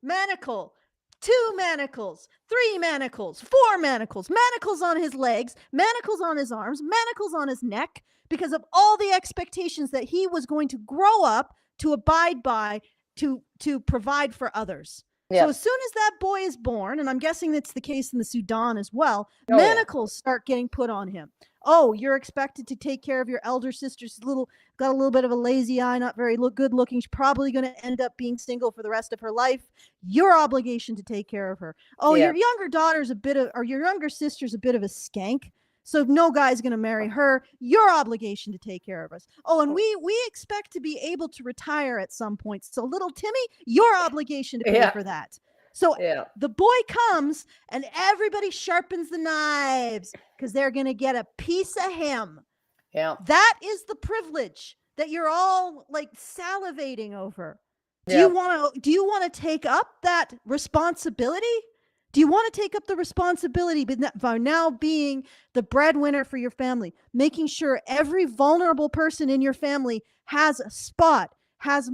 manacle, 2 manacles, 3 manacles, 4 manacles, manacles on his legs, manacles on his arms, manacles on his neck, because of all the expectations that he was going to grow up to abide by, to provide for others. Yep. So as soon as that boy is born, and I'm guessing that's the case in the Sudan as well, manacles start getting put on him. Oh, you're expected to take care of your elder sister's got a little bit of a lazy eye, not very good looking. She's probably going to end up being single for the rest of her life. Your obligation to take care of her. Oh, your younger daughter's or your younger sister's a bit of a skank, so no guy's going to marry her. Your obligation to take care of us. Oh, and we expect to be able to retire at some point. So little Timmy, your obligation to pay for that. So the boy comes and everybody sharpens the knives because they're going to get a piece of him. Yeah. That is the privilege that you're all like salivating over. Do you want to take up that responsibility? Do you want to take up the responsibility by now being the breadwinner for your family, making sure every vulnerable person in your family has a spot, has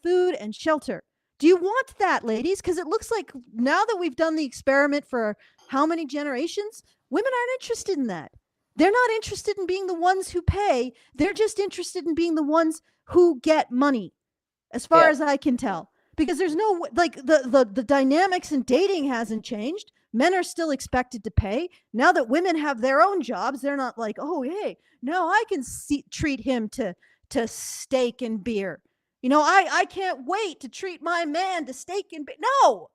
food and shelter? Do you want that, ladies? Because it looks like now that we've done the experiment for how many generations, women aren't interested in that. They're not interested in being the ones who pay. They're just interested in being the ones who get money, as far as I can tell. Because there's no, like, the dynamics in dating hasn't changed. Men are still expected to pay. Now that women have their own jobs, they're not like, oh, hey, no, I can treat him to steak and beer. I can't wait to treat my man to steak and beer. No,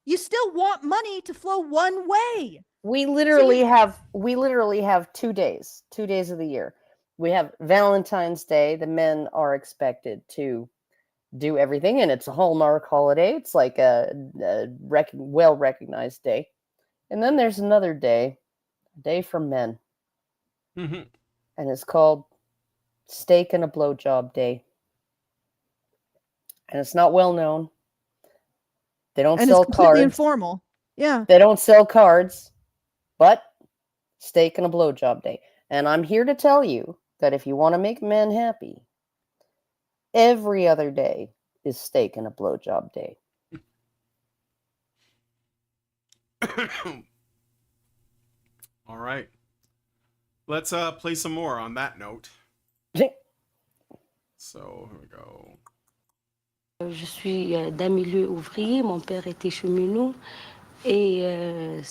you still want money to flow one way. We literally have 2 days of the year. We have Valentine's Day. The men are expected to do everything, and it's a Hallmark holiday. It's like a well-recognized day. And then there's another day, a day for men. Mm-hmm. And it's called Steak and a Blowjob Day. And it's not well known. They don't sell cards. It's completely informal. Yeah. They don't sell cards, but Steak and a Blowjob Day. And I'm here to tell you that if you want to make men happy, every other day is Steak and a Blowjob Day. All right. Let's play some more on that note. So, here we go. Je suis d'un milieu ouvrier, mon père était cheminot et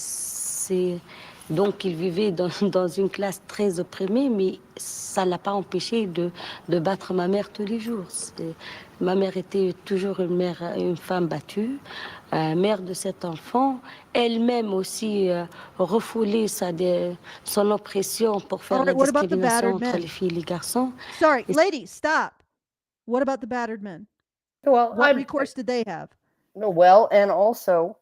donc il vivait dans une classe très opprimée, mais ça ne l'a pas empêché de battre ma mère tous les jours. Ma mère était toujours une femme battue, mère de 7 enfants, elle-même aussi refoulée son oppression pour faire la discrimination entre les filles et les garçons. Sorry, ladies, stop. What about the battered men? Well, what recourse did they have? Well, and also,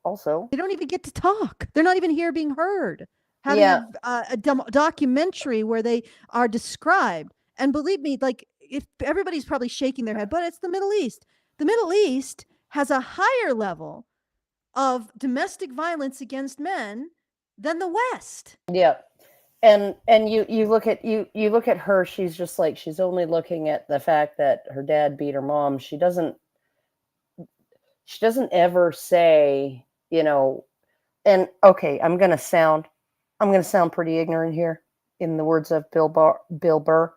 they don't even get to talk. They're not even here being heard. Having a documentary where they are described, and believe me, like if everybody's probably shaking their head, but it's the Middle East. The Middle East has a higher level of domestic violence against men than the West. Yeah. And you look at her, she's just like, she's only looking at the fact that her dad beat her mom. She doesn't ever say, you know, and okay, I'm going to sound pretty ignorant here, in the words of Bill Burr.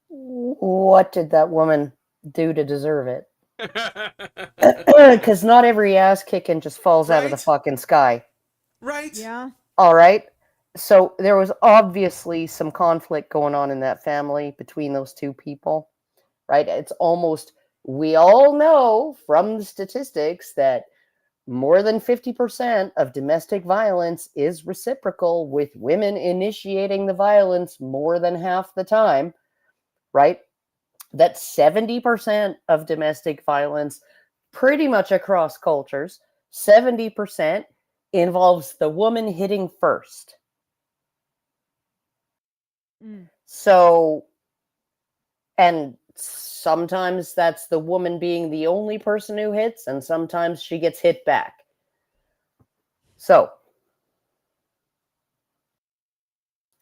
What did that woman do to deserve it? Because not every ass kicking just falls out of the fucking sky. Right. Yeah. All right. So there was obviously some conflict going on in that family between those two people, right? It's almost, we all know from the statistics that more than 50% of domestic violence is reciprocal, with women initiating the violence more than half the time, right? That 70% of domestic violence, pretty much across cultures, 70% involves the woman hitting first. So, and sometimes that's the woman being the only person who hits, and sometimes she gets hit back. So,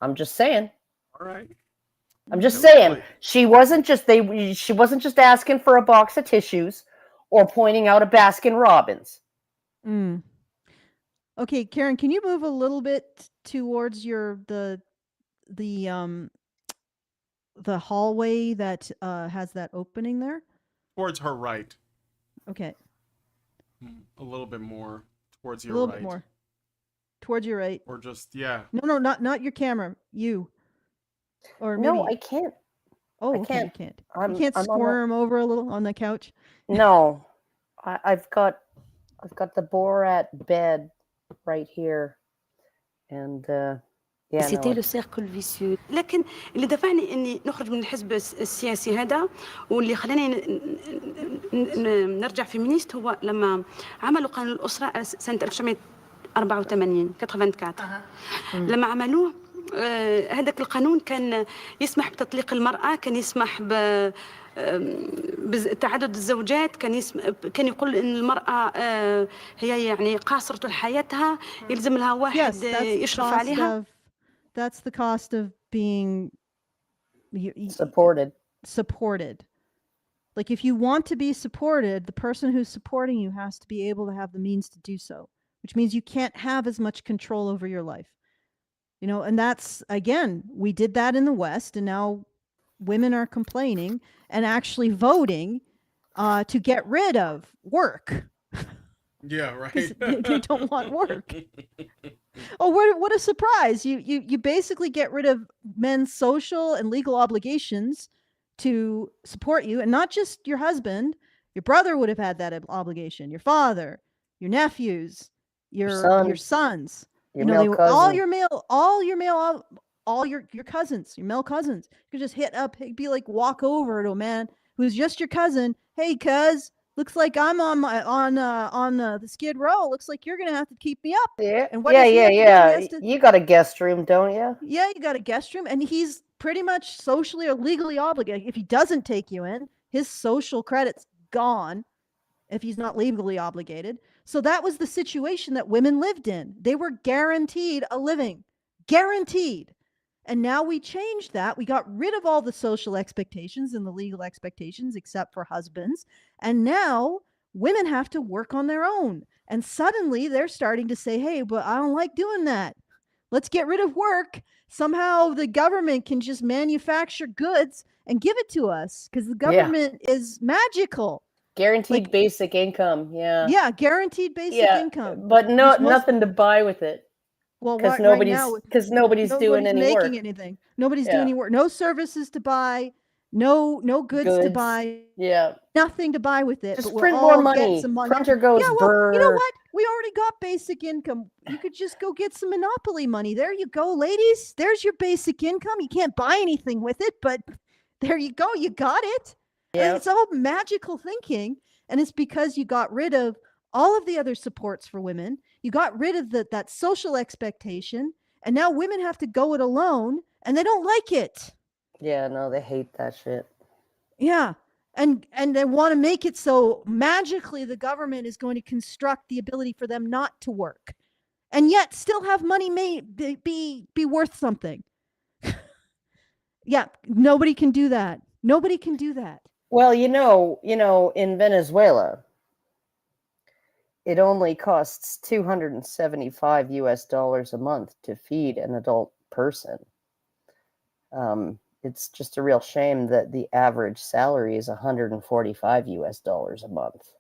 I'm just saying. All right. I'm just saying, she wasn't just asking for a box of tissues or pointing out a Baskin Robbins. Okay, Karen, can you move a little bit towards the hallway that has that opening there? Towards her right. Okay. A little bit more towards your right. A little right. bit more. Towards your right. Or just, yeah. No, not your camera. You. Or no, maybe... I can't. Oh, I can't. You can't. You can't squirm over a little on the couch? No. I've got the Borat bed right here. And C'était le cercle vicieux. لكن اللي دفعني اني نخرج من الحزب السياسي هذا واللي خلاني نرجع فيمينيست هو لما عملوا قانون الأسرة سنة 1984 84. لما عملوه هذاك القانون كان يسمح بتطليق المرأة، كان يسمح بتعدد الزوجات، كان يقول ان المرأة هي يعني قاصرة حياتها، يلزم لها واحد يشرف عليها. That's the cost of being supported. Like if you want to be supported, the person who's supporting you has to be able to have the means to do so, which means you can't have as much control over your life. You know, and that's, again, we did that in the West, and now women are complaining and actually voting to get rid of work. Yeah, right. They don't want work. Oh, what a surprise. You basically get rid of men's social and legal obligations to support you, and not just your husband. Your brother would have had that obligation, your father, your nephews, your sons. All your cousins, your male cousins. You could just hit up, be like, walk over to a man who's just your cousin. Hey, cuz, looks like I'm on the Skid Row. Looks like you're gonna have to keep me up. Yeah, and what You got a guest room, don't you? Yeah, you got a guest room, and he's pretty much socially or legally obligated. If he doesn't take you in, his social credit's gone. If he's not legally obligated. So that was the situation that women lived in. They were guaranteed a living. Guaranteed. And now we changed that. We got rid of all the social expectations and the legal expectations, except for husbands. And now women have to work on their own. And suddenly they're starting to say, hey, but I don't like doing that. Let's get rid of work. Somehow the government can just manufacture goods and give it to us because the government is magical. Guaranteed basic income, yeah. Yeah, guaranteed basic income. But nothing to buy with it. Well, because nobody's doing any work. Making anything. Nobody's doing any work. No services to buy. No goods to buy. Yeah. Nothing to buy with it. Just print more money. Printer goes burr. You know what? We already got basic income. You could just go get some Monopoly money. There you go, ladies. There's your basic income. You can't buy anything with it, but There you go. You got it. Yeah. It's all magical thinking. And it's because you got rid of all of the other supports for women. You got rid of that social expectation. And now women have to go it alone and they don't like it. Yeah, no, they hate that shit. Yeah. And they want to make it so magically the government is going to construct the ability for them not to work and yet still have money be worth something. Yeah, nobody can do that. Nobody can do that. Well, in Venezuela, it only costs $275 a month to feed an adult person. It's just a real shame that the average salary is $145 a month.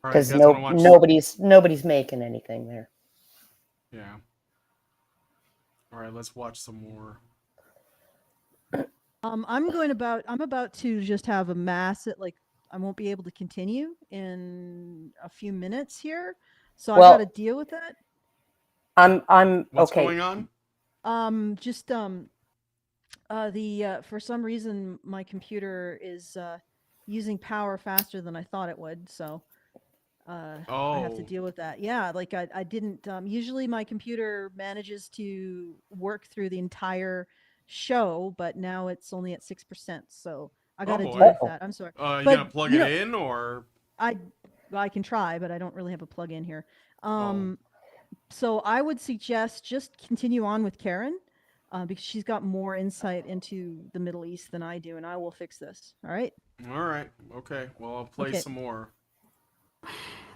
Because nobody's making anything there. Yeah. All right, let's watch some more. I'm about to just have a I won't be able to continue in a few minutes here, so I've got to deal with that. What's okay. going on? For some reason my computer is using power faster than I thought it would, so I have to deal with that. Yeah, like I didn't usually my computer manages to work through the entire show, but now it's only at 6%, so I got to deal with that. I'm sorry. You gonna plug it in, or I can try, but I don't really have a plug in here. So I would suggest just continue on with Karen, because she's got more insight into the Middle East than I do, and I will fix this. All right. All right. Okay. Well, I'll play some more.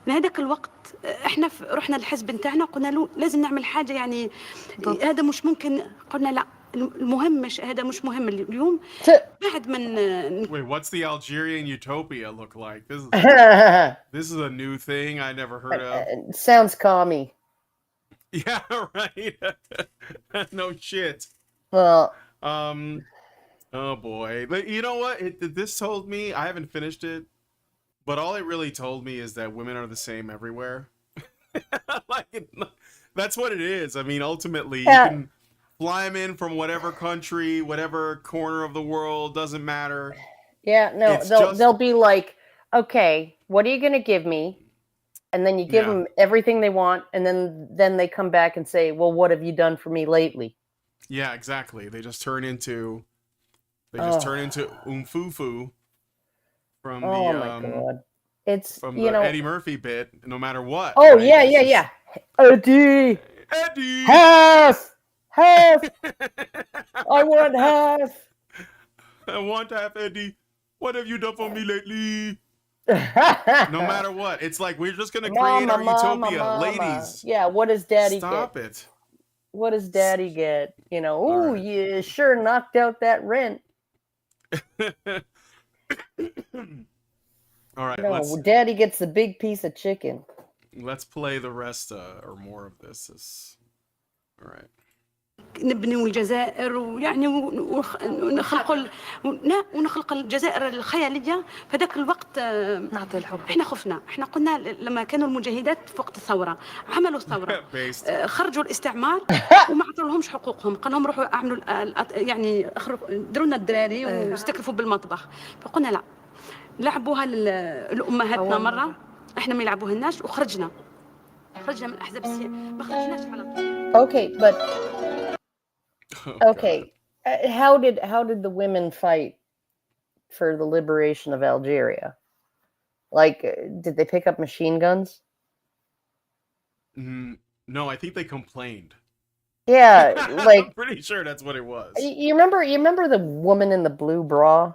هذاك الوقت احنا رحنا الحزب نتاعنا قلنا له لازم نعمل حاجه يعني هذا مش ممكن قلنا لا المهم مش هذا مش مهم اليوم بعد من Wait, what's the Algerian utopia look like? This is a new thing I never heard of. It sounds commie. Yeah, right. No shit. Well, oh boy. But you know what? This told me, I haven't finished it, but all it really told me is that women are the same everywhere. That's what it is. I mean, ultimately, you can fly them in from whatever country, whatever corner of the world, doesn't matter. Yeah, no, they'll be like, okay, what are you going to give me? And then you give them everything they want, and then they come back and say, well, what have you done for me lately? Yeah, exactly. They just turn into umfufu from my God. It's from the Eddie Murphy bit, no matter what. Oh, right? Yeah. Eddie! Half! I want half! I want half, Eddie. What have you done for me lately? No matter what. It's like we're just going to create our utopia. Ladies. Yeah, what does daddy Stop get? It. What does daddy get? You sure knocked out that rent. All right. No, daddy gets the big piece of chicken. Let's play the rest or more of this. All right. نبني الجزائر ويعني ونخلق الجزائر الخياليه في ذاك الوقت نعطي الحب احنا خفنا احنا قلنا لما كانوا المجاهدات في وقت الثوره عملوا الثوره خرجوا الاستعمار وما عطوا لهمش حقوقهم قال لهم روحوا اعملوا يعني دروا لنا الدراري واستكفوا بالمطبخ فقلنا لا لعبوها لامهاتنا مره احنا ما يلعبوهالناش وخرجنا من الاحزاب السياسيه ما خرجناش على طول. Okay, but how did the women fight for the liberation of Algeria? Like, did they pick up machine guns? No, I think they complained. Yeah, like I'm pretty sure that's what it was. You remember the woman in the blue bra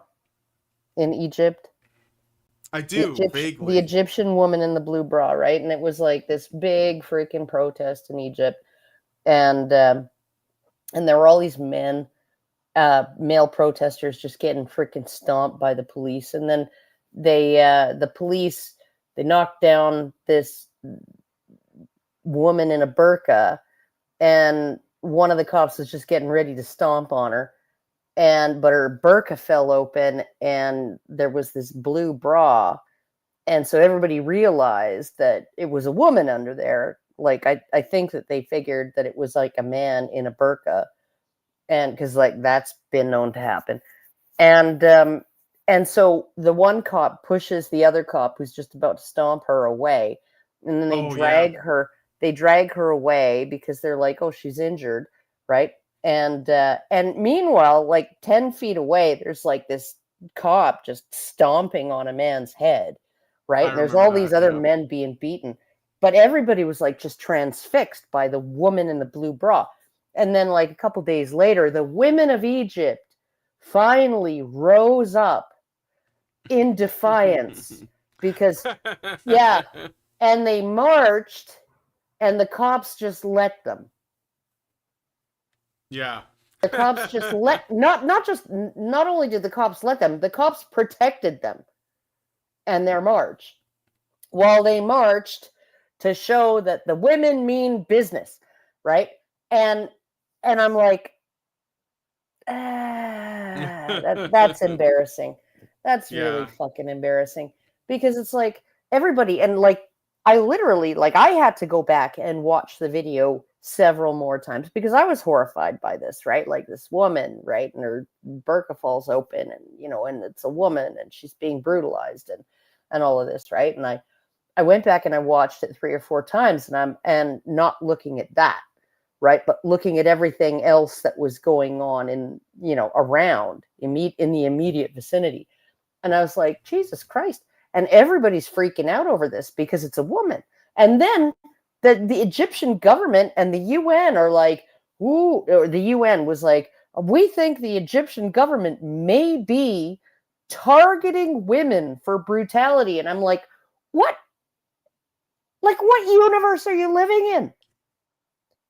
in Egypt? I do, vaguely. The Egyptian woman in the blue bra, right? And it was like this big freaking protest in Egypt. And there were all these male protesters just getting freaking stomped by the police. And then the police knocked down this woman in a burqa, and one of the cops was just getting ready to stomp on her. But her burqa fell open and there was this blue bra. And so everybody realized that it was a woman under there. Like, I think that they figured that it was like a man in a burqa. And because like that's been known to happen. And so the one cop pushes the other cop who's just about to stomp her away, and then they drag her away because they're like, oh, she's injured, right? And meanwhile, like 10 feet away, there's like this cop just stomping on a man's head, right? And there's all these other men being beaten, but everybody was like just transfixed by the woman in the blue bra. And then like a couple days later, the women of Egypt finally rose up in defiance because, yeah, and they marched, and the cops just let them. Yeah. The cops just not only did the cops let them, the cops protected them and their march while they marched to show that the women mean business, right? And I'm like, that's embarrassing. That's really fucking embarrassing, because it's like everybody, and like I literally, like, I had to go back and watch the video several more times because I was horrified by this, right? Like this woman, right? And her burqa falls open, and, you know, and it's a woman and she's being brutalized and all of this, right? And I went back and I watched it 3 or 4 times, and not looking at that, right? But looking at everything else that was going on in, you know, around in the immediate vicinity. And I was like, Jesus Christ. And everybody's freaking out over this because it's a woman. And then the Egyptian government and the UN are like, ooh, or the UN was like, we think the Egyptian government may be targeting women for brutality. And I'm like, what? Like, what universe are you living in?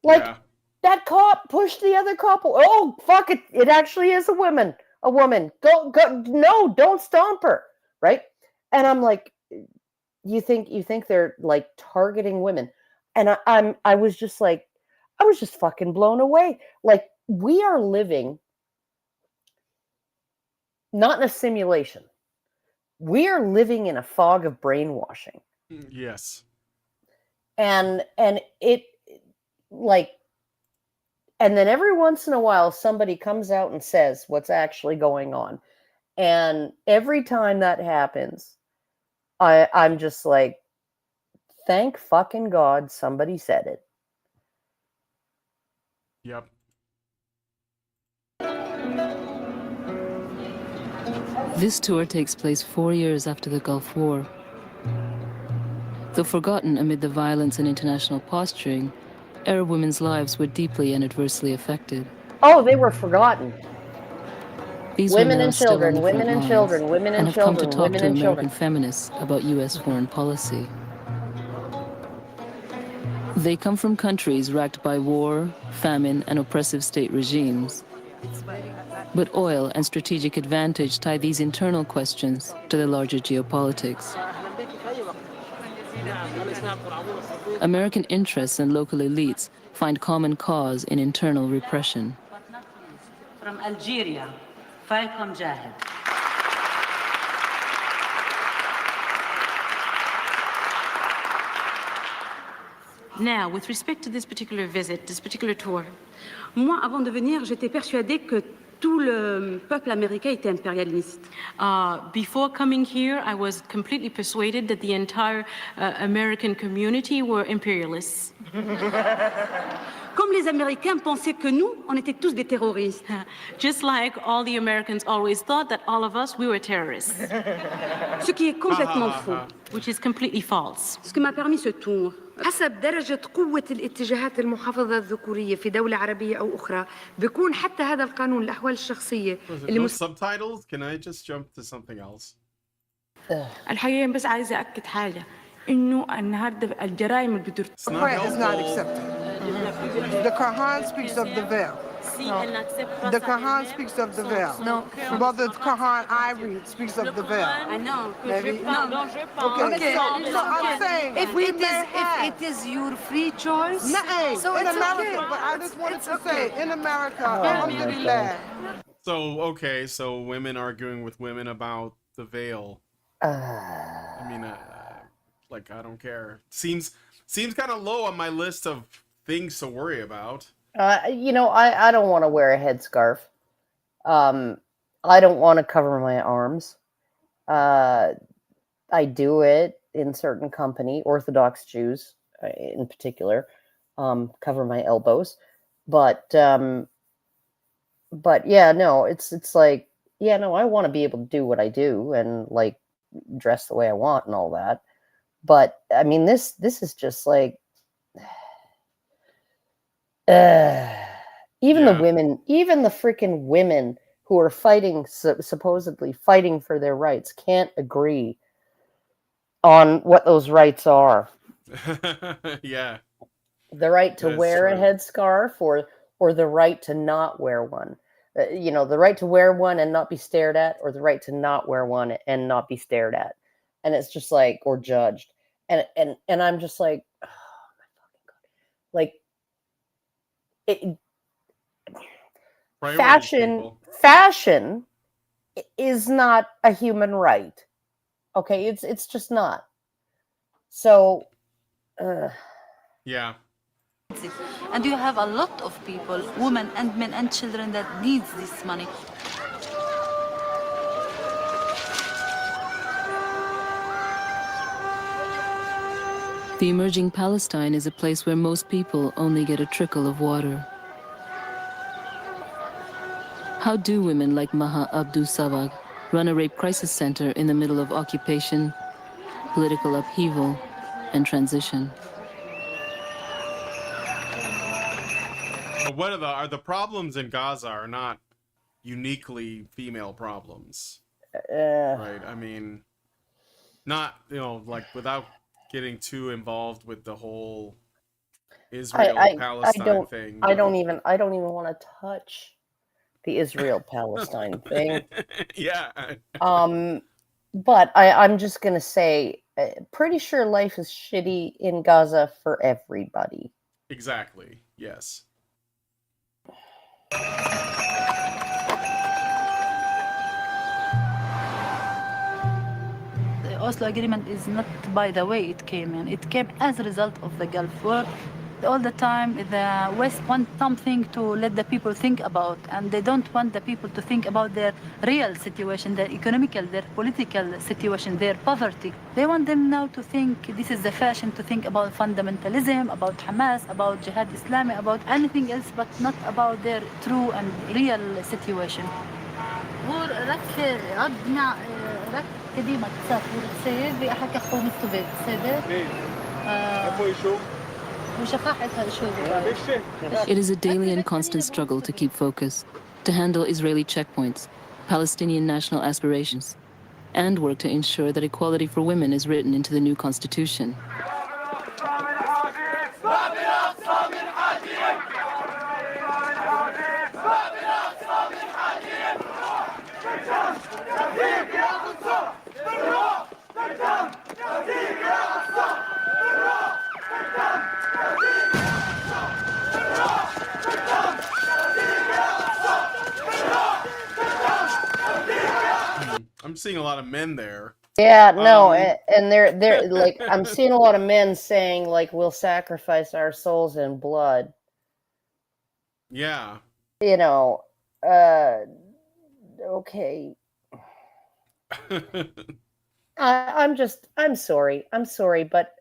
Like, that cop pushed the other cop. Oh, fuck it. It actually is a woman. A woman. Go. No, don't stomp her. Right? And I'm like, you think they're like targeting women? And I was just fucking blown away. Like, we are living not in a simulation. We are living in a fog of brainwashing. Yes. And it, like, and then every once in a while somebody comes out and says what's actually going on. And every time that happens, I'm just like, thank fucking God somebody said it. Yep. This tour takes place 4 years after the Gulf War. Though forgotten amid the violence and international posturing, Arab women's lives were deeply and adversely affected. Oh, they were forgotten. These women women and are still on children, the women front and lines children, women and and have come to children, talk women to and American children. feminists about U.S. foreign policy. They come from countries racked by war, famine, and oppressive state regimes. But oil and strategic advantage tie these internal questions to the larger geopolitics. American interests and local elites find common cause in internal repression. From Algeria, Falcon Jahid. Now, with respect to this particular visit, this particular tour, moi, avant de venir, j'étais persuadée que tout le peuple américain était impérialiste. Before coming here, I was completely persuaded that the entire American community were imperialists. Comme les Américains pensaient que nous, on était tous des terroristes. Just like all the Americans always thought that all of us, we were terrorists. Ce qui est complètement faux. Which is completely false. Ce qui m'a permis ce tour. حسب درجة قوة الاتجاهات المحافظة الذكورية في دولة عربية أو أخرى بيكون حتى هذا القانون الأحوال الشخصية No subtitles? Can I just jump to something else? الحقيقة بس عايزة أكد حاجة إنه النهاردة الجرائم اللي بترتكب. Prayer is not accepted. The Quran speaks of the veil. The Quran speaks of the veil. No. But the Quran I read speaks of the veil. I know. Maybe. Okay. So I'm saying, if it is your free choice, so in America, but I just wanted to say, in America, alhamdulillah. So, okay, so women arguing with women about the veil. I mean, like, I don't care. Seems kind of low on my list of things to worry about. I don't want to wear a headscarf. I don't want to cover my arms. I do it in certain company, Orthodox Jews in particular, cover my elbows. But yeah, no, it's like, yeah, no, I want to be able to do what I do and like dress the way I want and all that. But I mean, this is just like, even the women, even the freaking women who are fighting, supposedly fighting for their rights, can't agree on what those rights are. Yeah. The right to wear a headscarf or the right to not wear one. The right to wear one and not be stared at, or the right to not wear one and not be stared at. And it's just like, or judged. And I'm just like, oh my fucking God. Like, fashion is not a human right. Okay, it's just not. So yeah. And you have a lot of people, women and men and children, that needs this money. The emerging Palestine is a place where most people only get a trickle of water. How do women like Maha Abdu Savag run a rape crisis center in the middle of occupation, political upheaval, and transition? What are the problems in Gaza are not uniquely female problems, right? I mean, not, like, without getting too involved with the whole Israel-Palestine thing. I don't even want to touch the Israel-Palestine thing. Yeah. But I'm just gonna say, pretty sure life is shitty in Gaza for everybody. Exactly. Yes. The Oslo Agreement is not by the way it came in. It came as a result of the Gulf War. All the time, the West wants something to let the people think about, and they don't want the people to think about their real situation, their economical, their political situation, their poverty. They want them now to think, this is the fashion, to think about fundamentalism, about Hamas, about Jihad Islami, about anything else, but not about their true and real situation. It is a daily and constant struggle to keep focus, to handle Israeli checkpoints, Palestinian national aspirations, and work to ensure that equality for women is written into the new constitution. I'm seeing a lot of men there. Yeah, no, and they're like, I'm seeing a lot of men saying, like, we'll sacrifice our souls in blood. Yeah. Okay. I'm sorry, but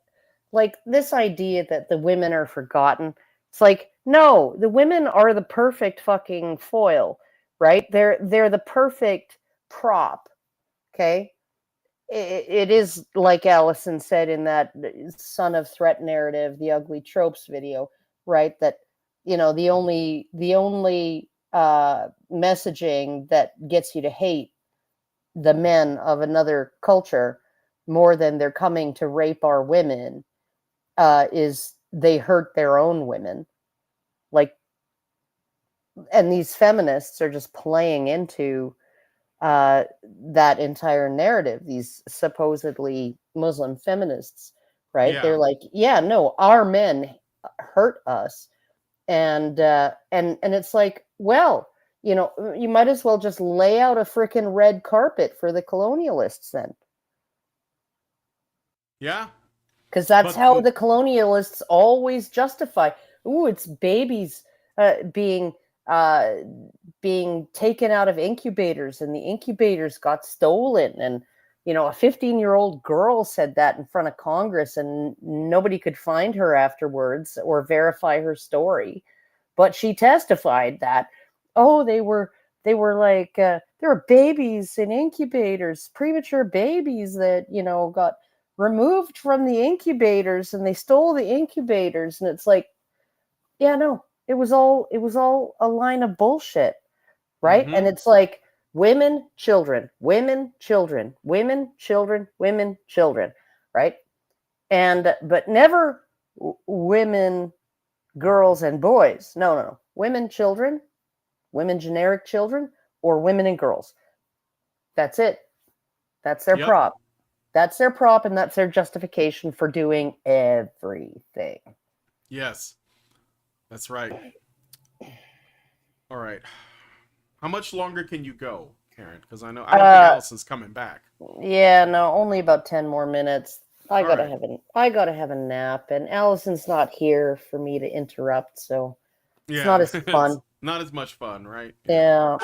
like, this idea that the women are forgotten, it's like, no, the women are the perfect fucking foil, right? They're the perfect prop. Okay. It is like Alison said in that Son of Threat narrative, the Ugly Tropes video, right? That, the only messaging that gets you to hate the men of another culture more than they're coming to rape our women is they hurt their own women. Like, and these feminists are just playing into that entire narrative, these supposedly Muslim feminists, right? Yeah. They're like, yeah, no, our men hurt us. And it's like, well, you might as well just lay out a freaking red carpet for the colonialists then. Yeah. Because that's how the colonialists always justify, ooh, it's babies being taken out of incubators, and the incubators got stolen. And a 15-year-old girl said that in front of Congress, and nobody could find her afterwards or verify her story. But she testified that, they were like, there were babies in incubators, premature babies that, got removed from the incubators, and they stole the incubators. And it's like, yeah, no, it was all a line of bullshit, right? And it's like women, children, women, children, women, children, women, children, right? And but never women, girls, and boys. No. Women, children, women, generic children, or women and girls. That's it. That's their prop. That's their prop, and that's their justification for doing everything. Yes. That's right. All right. How much longer can you go, Karen? Because I don't think Alison's coming back. Yeah, no, only about 10 more minutes. I gotta have a nap, and Alison's not here for me to interrupt, so it's not as fun. It's not as much fun, right? Yeah.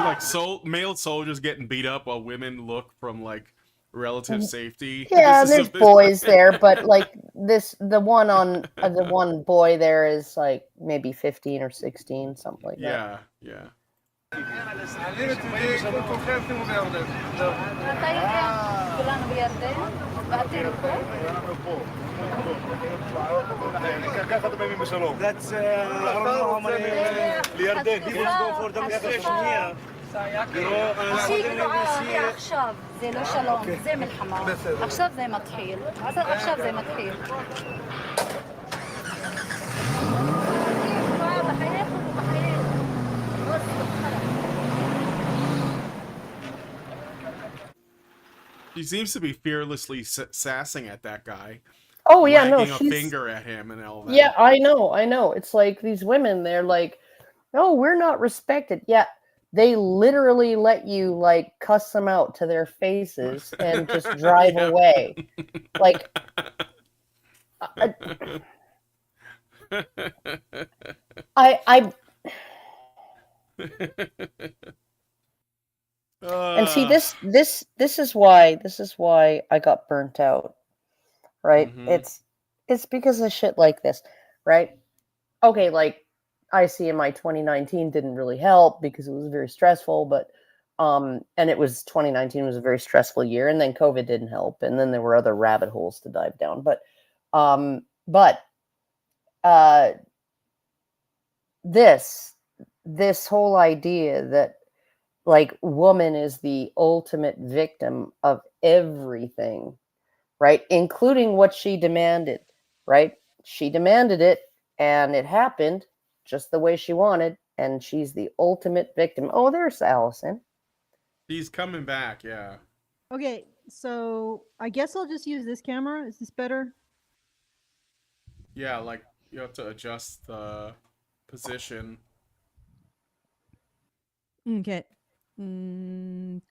Like male soldiers getting beat up while women look from like relative safety. Yeah, there's boys there, but like the one boy there is like maybe 15 or 16, something like that. Yeah. That's for demonstration here. עכשיו זה לא שלום, זה מלחמה. עכשיו זה מתחיל. עכשיו זה מתחיל. She seems to be fearlessly sassing at that guy. Oh yeah, no, she's a finger at him and all that. Yeah, I know. It's like these women, they're like, "Oh, we're not respected." Yeah, they literally let you like cuss them out to their faces and just drive away. Like, and see this is why I got burnt out, right? It's because of shit like this, right? Okay, like ICMI 2019 didn't really help because it was very stressful, but and it was 2019 was a very stressful year, and then COVID didn't help, and then there were other rabbit holes to dive down, but this whole idea that like woman is the ultimate victim of everything, right? Including what she demanded, right? She demanded it and it happened just the way she wanted, and she's the ultimate victim. Oh, there's Alison. She's coming back, yeah. Okay, so I guess I'll just use this camera. Is this better? Yeah, like you have to adjust the position. Okay.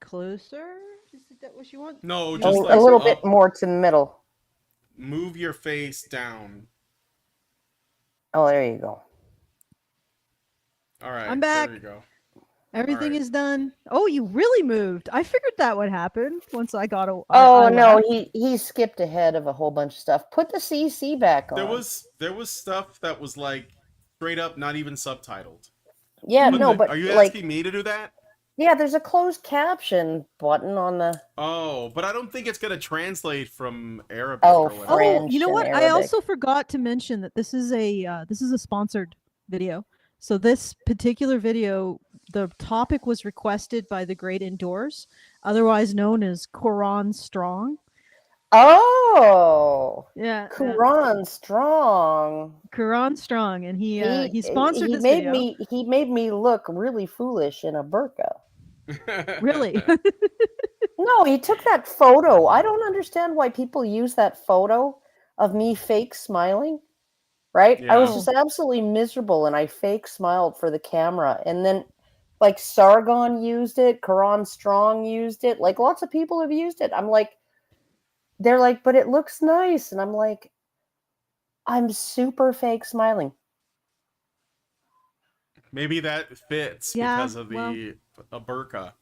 Closer? Is that what you want? No, just a little bit more to the middle. Move your face down. Oh, there you go. All right, I'm back. There you go. Everything is done. Oh, you really moved. I figured that would happen once I got a. No, he skipped ahead of a whole bunch of stuff. Put the CC back on. There was stuff that was like straight up not even subtitled. Yeah, but are you like, asking me to do that? Yeah, there's a closed caption button on the. Oh, but I don't think it's gonna translate from Arabic. Oh, you know what? I also forgot to mention that this is a sponsored video. So this particular video, the topic was requested by the Great Indoors, otherwise known as Quran Strong. Oh, yeah, Quran Strong. Quran Strong, and he sponsored this video. He made me look really foolish in a burqa. Really? No, he took that photo. I don't understand why people use that photo of me fake smiling. Right? Yeah. I was just absolutely miserable, and I fake smiled for the camera, and then Like Sargon used it, Quran Strong used it, like lots of people have used it. I'm like, they're like, but it looks nice. And I'm like, I'm super fake smiling. Maybe that fits because of the a burqa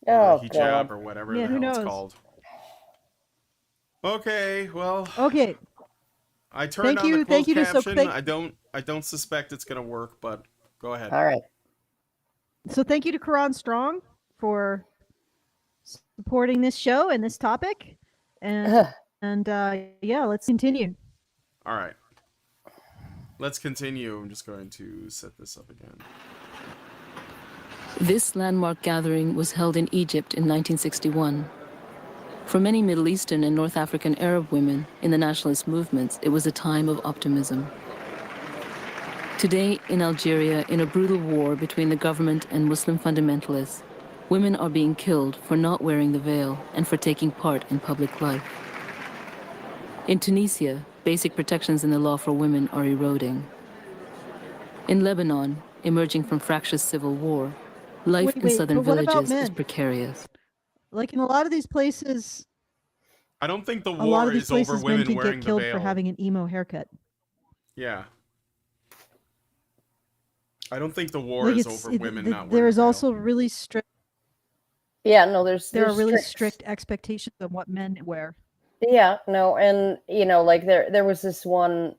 or hijab God. or whatever Yeah, the who hell it's knows? called. Okay, well. Okay. I turned on the Thank closed you to caption. I don't suspect it's gonna work, but go ahead. All right. So thank you to Quran Strong for supporting this show and this topic. And yeah, let's continue. All right. Let's continue. I'm just going to set this up again. This landmark gathering was held in Egypt in 1961. For many Middle Eastern and North African Arab women in the nationalist movements, it was a time of optimism. Today, in Algeria, in a brutal war between the government and Muslim fundamentalists, women are being killed for not wearing the veil and for taking part in public life. In Tunisia, basic protections in the law for women are eroding. In Lebanon, emerging from fractious civil war, life in southern villages is precarious. Like in a lot of these places, I don't think the a lot war of these is over places men women can wearing get the killed veil. for having an emo haircut. Yeah. I don't think the war is over women not wearing There is the veil. also really strict. Yeah, no, there are really strict expectations on what men wear. Yeah, no, and you know, like there was this one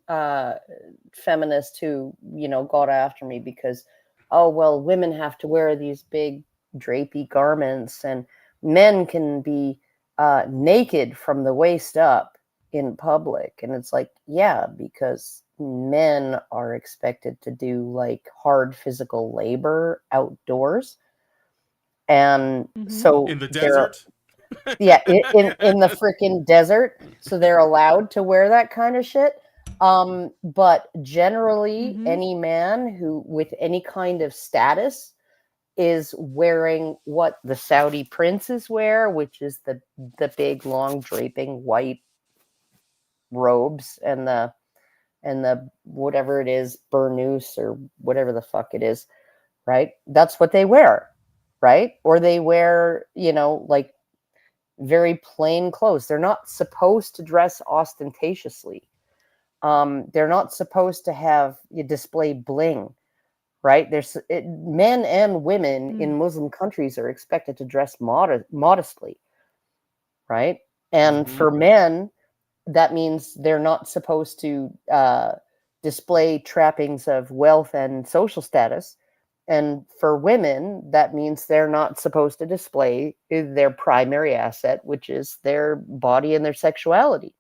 feminist who, you know, got after me because, oh well, women have to wear these big drapey garments and men can be naked from the waist up in public. And it's like, yeah, because men are expected to do like hard physical labor outdoors. And so in the desert? Yeah, in the freaking desert. So they're allowed to wear that kind of shit. But generally, any man who with any kind of status is wearing what the Saudi princes wear, which is the big long draping white robes and the whatever it is, burnous or whatever the fuck it is, right? That's what they wear, right? Or they wear, you know, like very plain clothes. They're not supposed to dress ostentatiously. They're not supposed to have you display bling, right? Men and women in Muslim countries are expected to dress modestly, right? And for men, that means they're not supposed to display trappings of wealth and social status. And for women, that means they're not supposed to display their primary asset, which is their body and their sexuality.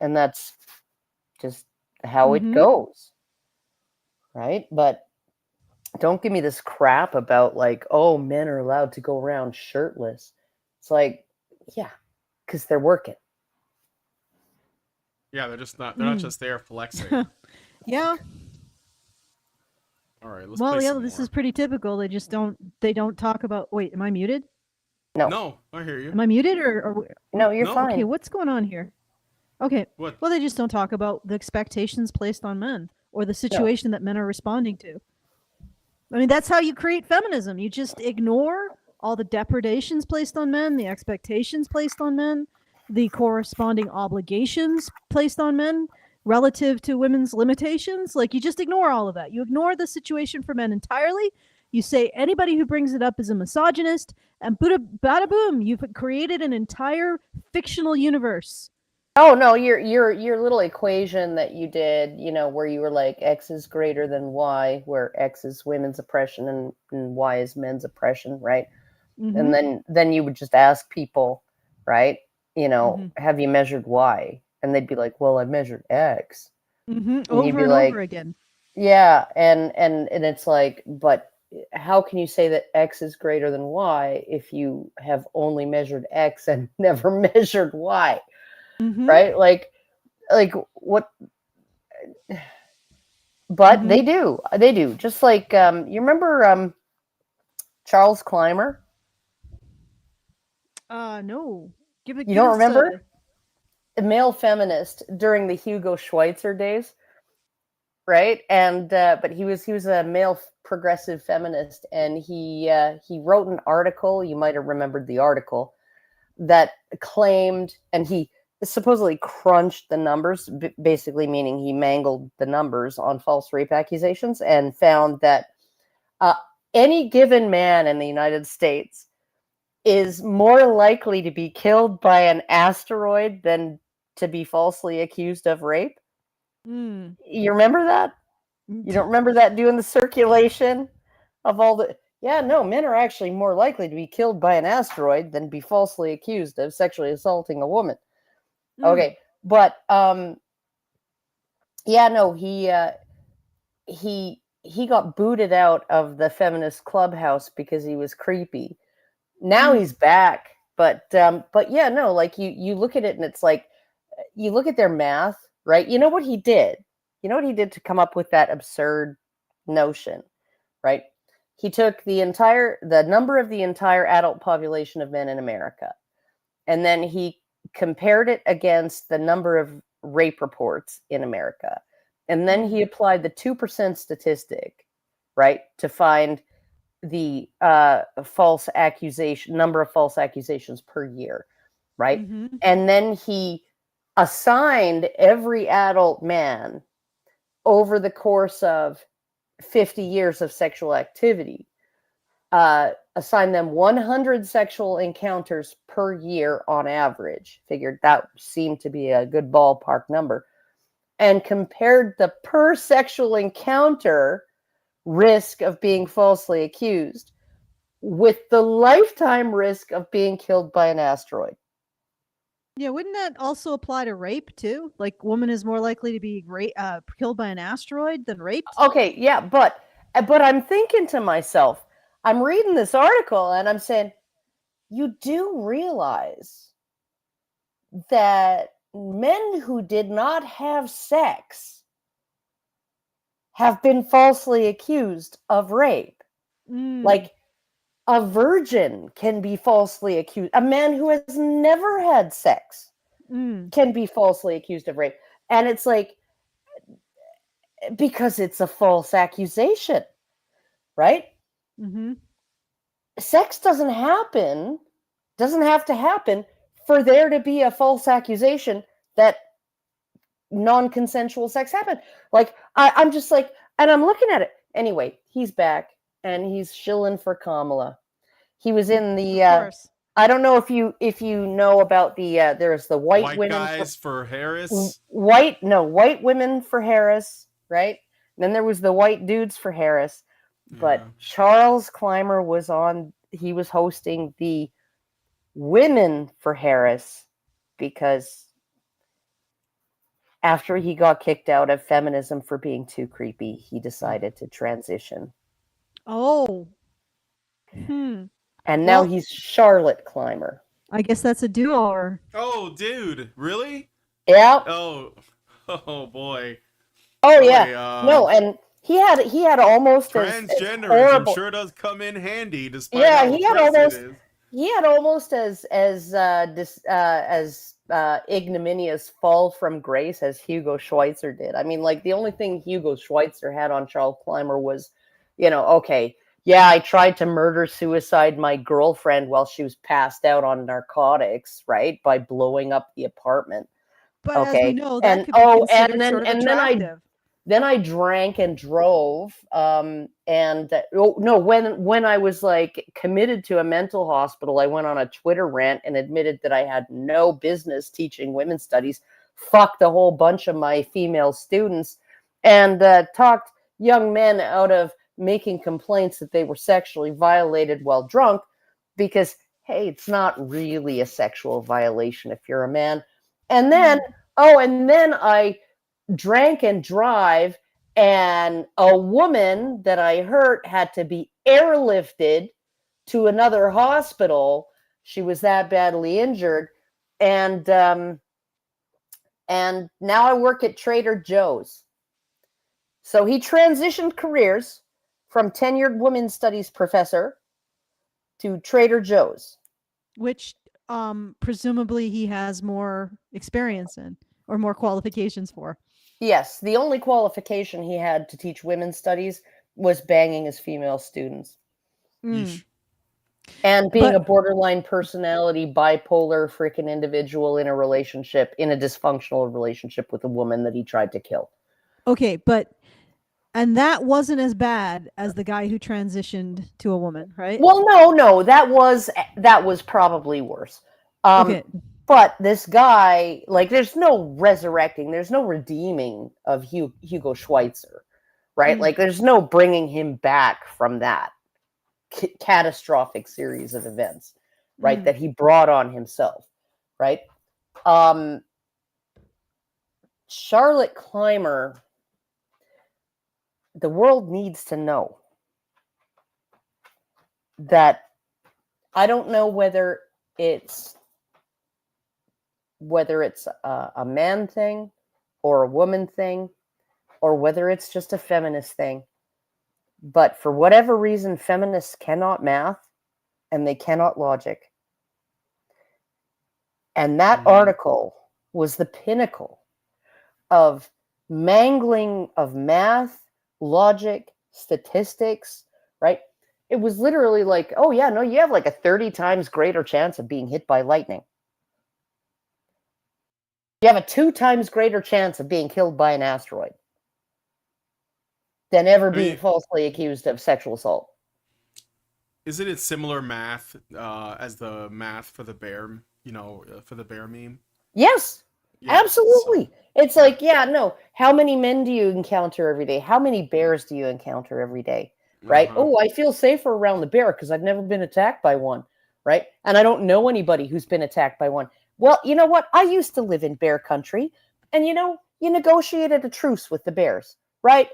And that's just how it goes. Right? But don't give me this crap about like, oh, men are allowed to go around shirtless. It's like, yeah, because they're working. Yeah, they're not just there flexing. Yeah. All right, let's play some this more. is pretty typical. They don't talk about. Wait, am I muted? No, I hear you. Am I muted or no? You're fine. Okay, what's going on here? Okay. What? Well, they just don't talk about the expectations placed on men or the situation that men are responding to. I mean, that's how you create feminism. You just ignore all the depredations placed on men, the expectations placed on men, the corresponding obligations placed on men relative to women's limitations. Like, you just ignore all of that. You ignore the situation for men entirely. You say anybody who brings it up is a misogynist, and bada boom, you've created an entire fictional universe. Oh no, your little equation that you did, you know, where you were like X is greater than Y, where X is women's oppression and Y is men's oppression, right? And then you would just ask people, right? You know, have you measured Y? And they'd be like, well, I measured X. And over you'd be and like, over again. Yeah, and it's like, but how can you say that X is greater than Y if you have only measured X and never measured Y? Right? Like what? But they do. Just like you remember Charles Clymer? No. You don't remember? A male feminist during the Hugo Schweitzer days, right? And but he was a male progressive feminist, and he wrote an article. You might have remembered the article that claimed, and he supposedly crunched the numbers, basically meaning he mangled the numbers on false rape accusations, and found that any given man in the United States is more likely to be killed by an asteroid than to be falsely accused of rape. Mm. You remember that? You don't remember that doing the circulation of all the... Yeah, no, men are actually more likely to be killed by an asteroid than be falsely accused of sexually assaulting a woman. Okay, but yeah, no, he got booted out of the feminist clubhouse because he was creepy. Now he's back, but yeah, no, like you look at it and it's like, you look at their math, right? You know what he did? You know what he did to come up with that absurd notion, right? He took the number of the entire adult population of men in America, and then he compared it against the number of rape reports in America. And then he applied the 2% statistic, right, to find the number of false accusations per year, right? And then he assigned every adult man over the course of 50 years of sexual activity, assigned them 100 sexual encounters per year on average. Figured that seemed to be a good ballpark number. And compared the per sexual encounter risk of being falsely accused with the lifetime risk of being killed by an asteroid. Yeah, wouldn't that also apply to rape too? Like, woman is more likely to be killed by an asteroid than raped? Okay, yeah, but I'm thinking to myself, I'm reading this article and I'm saying, you do realize that men who did not have sex have been falsely accused of rape. Like, a virgin can be falsely accused. A man who has never had sex can be falsely accused of rape. And it's like, because it's a false accusation, right? Sex doesn't have to happen for there to be a false accusation that non-consensual sex happened. Like, I'm just like, and I'm looking at it. Anyway, he's back and he's shilling for Kamala. He was in the I don't know if you know about the there's the white women guys for Harris. White women for Harris, right? And then there was the white dudes for Harris. But Charles Clymer was hosting the women for Harris, because after he got kicked out of feminism for being too creepy, he decided to transition. Oh. And now he's Charlotte Clymer. I guess that's a do-over. Oh, dude, really? Yeah. Oh boy. Oh yeah. No, and he had almost transgenderism sure does come in handy, despite how he had almost as ignominious fall from grace as Hugo Schweitzer did. I mean, like, the only thing Hugo Schweitzer had on Charles Clymer was, okay, yeah, I tried to murder-suicide my girlfriend while she was passed out on narcotics, right, by blowing up the apartment. But as we know, that could be considered sort of attractive. Then I drank and drove, when I was like committed to a mental hospital, I went on a Twitter rant and admitted that I had no business teaching women's studies, fucked a whole bunch of my female students, and talked young men out of making complaints that they were sexually violated while drunk, because, hey, it's not really a sexual violation if you're a man. And then, I drank and drive, and a woman that I hurt had to be airlifted to another hospital. She was that badly injured, and now I work at Trader Joe's. So he transitioned careers from tenured women's studies professor to Trader Joe's, which presumably he has more experience in, or more qualifications for. Yes, the only qualification he had to teach women's studies was banging his female students. Mm. And being a borderline personality, bipolar freaking individual in a relationship, in a dysfunctional relationship with a woman that he tried to kill. Okay, and that wasn't as bad as the guy who transitioned to a woman, right? Well, no, that was probably worse. Okay. But this guy, like, there's no resurrecting, there's no redeeming of Hugo Schweitzer, right? Like, there's no bringing him back from that catastrophic series of events, right? That he brought on himself, right? Charlotte Clymer, the world needs to know that I don't know whether it's a man thing or a woman thing or whether it's just a feminist thing. But for whatever reason, feminists cannot math and they cannot logic. And that article was the pinnacle of mangling of math, logic, statistics, right? It was literally like, oh yeah, no, you have like a 30 times greater chance of being hit by lightning. You have a 2 times greater chance of being killed by an asteroid than ever being falsely accused of sexual assault. Isn't it similar math as the math for the bear, for the bear meme? Yes, absolutely. So. It's like, yeah, no. How many men do you encounter every day? How many bears do you encounter every day? Right? Oh, I feel safer around the bear because I've never been attacked by one. Right? And I don't know anybody who's been attacked by one. Well, you know what? I used to live in bear country. And, you negotiated a truce with the bears. Right?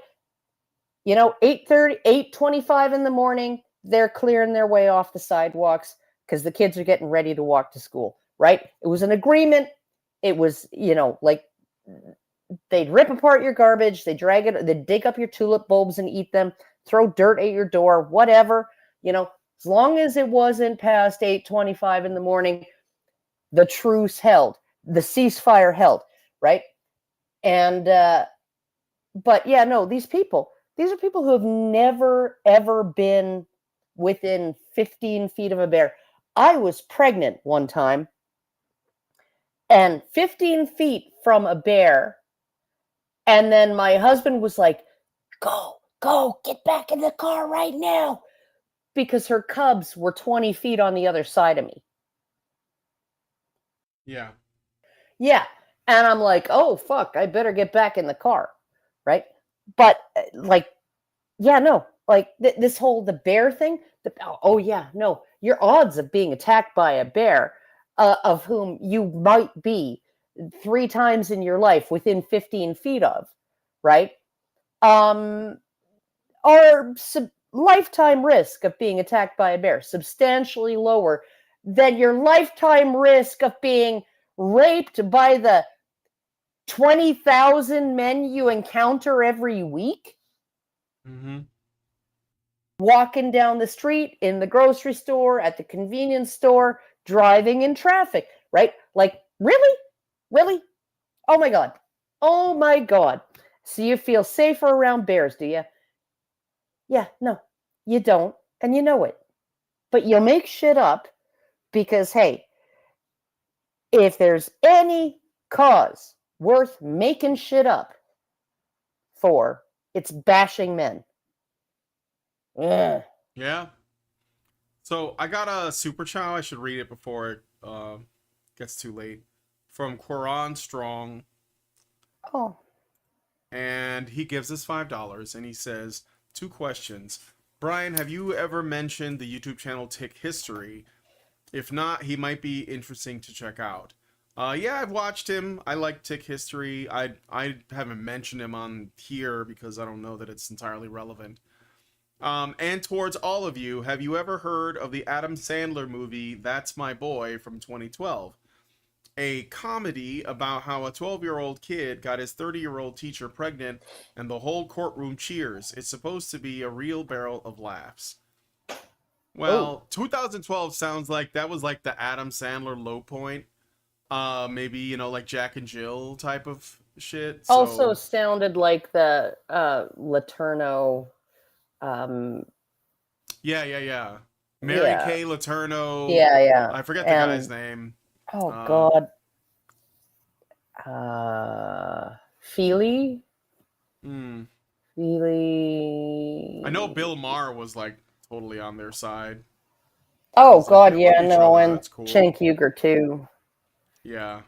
8:30, 8:25 in the morning, they're clearing their way off the sidewalks because the kids are getting ready to walk to school. Right? It was an agreement. It was, like they'd rip apart your garbage, they'd dig up your tulip bulbs and eat them, throw dirt at your door, whatever, as long as it wasn't past 8:25 in the morning, the truce held, the ceasefire held, right? And, but yeah, no, these are people who have never, ever been within 15 feet of a bear. I was pregnant one time, and 15 feet from a bear. And then my husband was like, go, get back in the car right now. Because her cubs were 20 feet on the other side of me. Yeah. Yeah. And I'm like, oh, fuck, I better get back in the car. Right. But this whole, the bear thing. Oh, yeah, no, your odds of being attacked by a bear, of whom you might be 3 times in your life within 15 feet of, right, are lifetime risk of being attacked by a bear substantially lower than your lifetime risk of being raped by the 20,000 men you encounter every week. Walking down the street, in the grocery store, at the convenience store, driving in traffic, right? Like, really? Really? Oh my God. Oh my God. So you feel safer around bears, do you? Yeah, no, you don't. And you know it. But you'll make shit up because, hey, if there's any cause worth making shit up for, it's bashing men. Ugh. Yeah. So I got a Super Chow. I should read it before it gets too late. From Quran Strong. Oh. And he gives us $5 and he says, 2 questions. Brian, have you ever mentioned the YouTube channel Tick History? If not, he might be interesting to check out. Yeah, I've watched him. I like Tick History. I haven't mentioned him on here because I don't know that it's entirely relevant. And towards all of you, have you ever heard of the Adam Sandler movie That's My Boy from 2012? A comedy about how a 12-year-old kid got his 30-year-old teacher pregnant and the whole courtroom cheers. It's supposed to be a real barrel of laughs. Well, 2012 sounds like that was like the Adam Sandler low point. Maybe, like Jack and Jill type of shit. Also sounded like the Laterno Yeah. Mary Kay Letourneau. Yeah. I forget the guy's name. Oh God. Feely. Feely. I know Bill Maher was like totally on their side. Oh God, yeah, no, and cool. Cenk Uygur too. Yeah.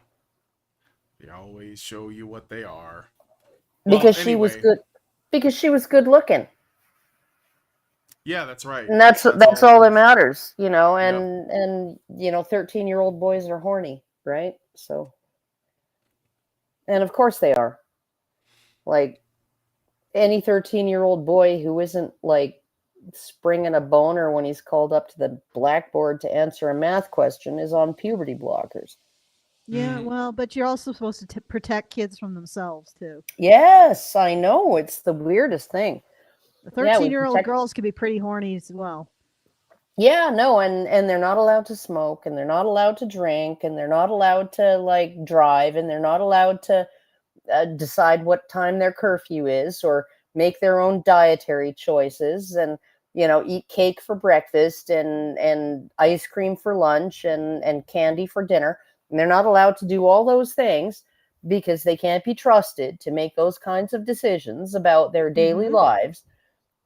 They always show you what they are. Because she was good. Because she was good looking. Yeah, that's right. And that's all that matters, you know. And you know, 13-year-old boys are horny, right? So, and of course they are. Like any 13-year-old boy who isn't like springing a boner when he's called up to the blackboard to answer a math question is on puberty blockers. Yeah, well, but you're also supposed to protect kids from themselves too. Yes, I know. It's the weirdest thing. The 13-year-old girls can be pretty horny as well. Yeah, no, and they're not allowed to smoke, and they're not allowed to drink, and they're not allowed to like drive, and they're not allowed to decide what time their curfew is or make their own dietary choices, and you know, eat cake for breakfast and ice cream for lunch and candy for dinner. And they're not allowed to do all those things because they can't be trusted to make those kinds of decisions about their daily lives,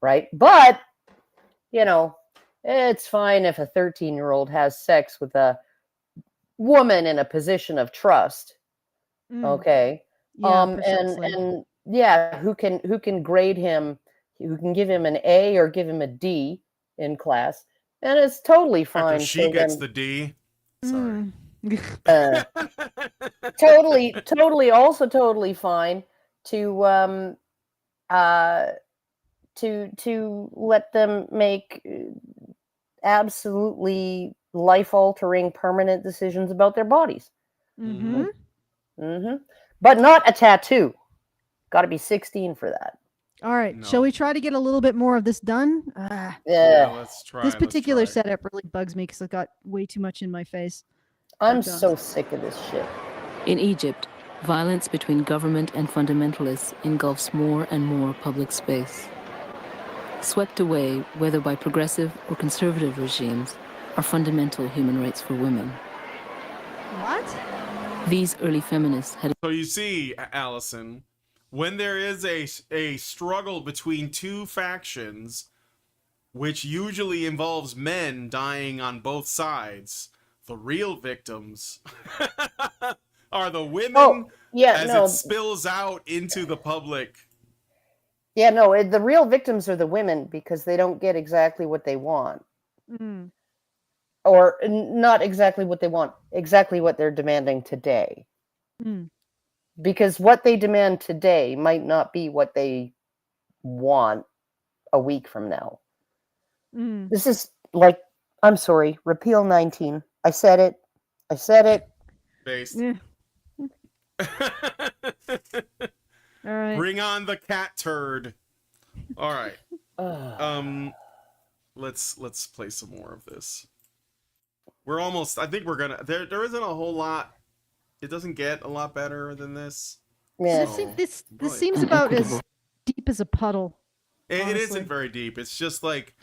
right? But, you know, it's fine if a 13-year-old has sex with a woman in a position of trust. Okay. Yeah, and yeah, who can grade him, who can give him an A or give him a D in class, and it's totally fine. After she gets the D. Sorry. Totally fine to let them make absolutely life-altering permanent decisions about their bodies. But not a tattoo. Got to be 16 for that. All right. No. Shall we try to get a little bit more of this done? Yeah, let's try. This particular setup really bugs me because I got way too much in my face. I'm so sick of this shit. In Egypt, violence between government and fundamentalists engulfs more and more public space. Swept away, whether by progressive or conservative regimes, are fundamental human rights for women. What? These early feminists had... So you see, Alison, when there is a struggle between two factions, which usually involves men dying on both sides, the real victims are the women it spills out into the public. Yeah, no, the real victims are the women because they don't get exactly what they want. Or not exactly what they want, exactly what they're demanding today. Because what they demand today might not be what they want a week from now. This is like, I'm sorry, repeal 19. I said it. Based. Yeah. All right. Bring on the cat turd. All right. Let's play some more of this. We're almost. I think we're gonna. There isn't a whole lot. It doesn't get a lot better than this. Yeah. So, this seems about as deep as a puddle. It isn't very deep. It's just like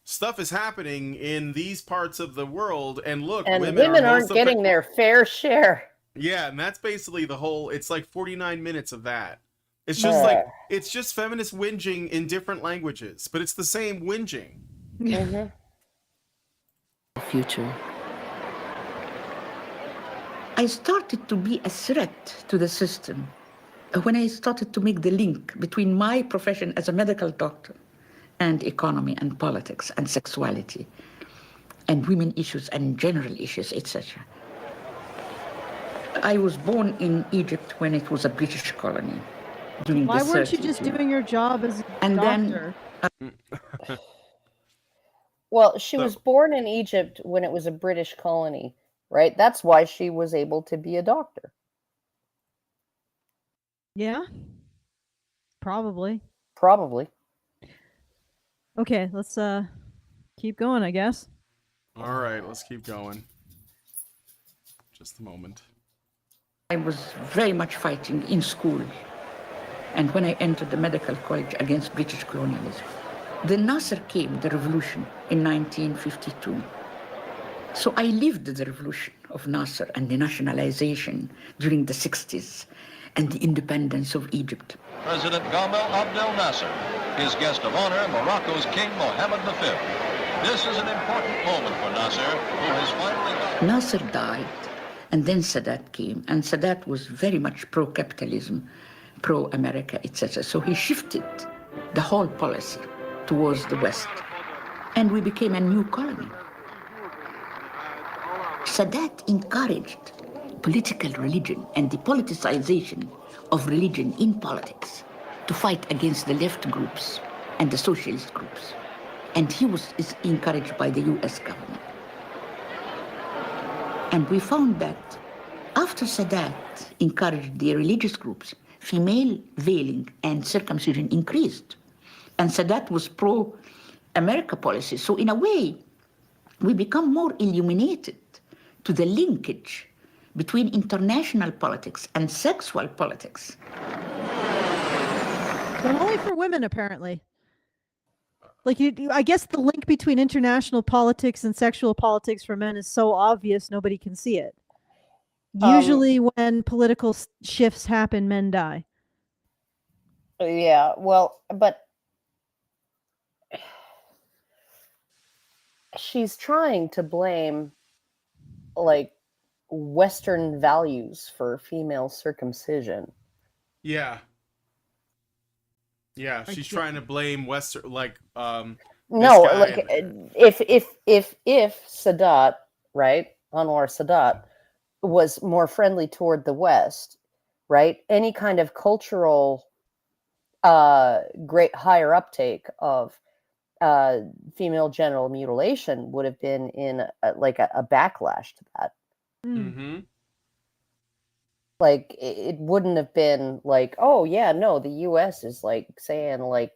stuff is happening in these parts of the world, and look, and women aren't getting their fair share. Yeah, and that's basically the whole. It's like 49 minutes of that. It's just like it's just feminist whinging in different languages, but it's the same whinging. Future. I started to be a threat to the system when I started to make the link between my profession as a medical doctor and economy and politics and sexuality and women issues and general issues, etc. I was born in Egypt when it was a British colony. Why weren't you just doing your job as a doctor? Well, she was born in Egypt when it was a British colony, right? That's why she was able to be a doctor. Yeah. Probably. Okay, let's keep going, I guess. All right, let's keep going. Just a moment. I was very much fighting in school and when I entered the medical college against British colonialism. Then Nasser came, the revolution, in 1952. So I lived the revolution of Nasser and the nationalization during the 60s and the independence of Egypt. President Gamal Abdel Nasser, his guest of honor, Morocco's King Mohammed V. This is an important moment for Nasser, who has finally got... Nasser died, and then Sadat came, and Sadat was very much pro-capitalism, pro-America, etc. So he shifted the whole policy towards the West, and we became a new colony. Sadat encouraged political religion and the politicization of religion in politics to fight against the left groups and the socialist groups. And he is encouraged by the US government. And we found that after Sadat encouraged the religious groups, female veiling and circumcision increased. And Sadat was pro-America policy. So in a way, we become more illuminated to the linkage between international politics and sexual politics. But only for women, apparently. Like, I guess the link between international politics and sexual politics for men is so obvious, nobody can see it. Usually when political shifts happen, men die. Yeah, well, but she's trying to blame, like, Western values for female circumcision. Yeah. Yeah, she's trying to blame Western, like, no, like, if Sadat, right, Anwar Sadat, was more friendly toward the West, right, any kind of cultural great higher uptake of female genital mutilation would have been in a backlash to that. Mm-hmm. Like, it wouldn't have been like, oh yeah, no, the US is like saying, like,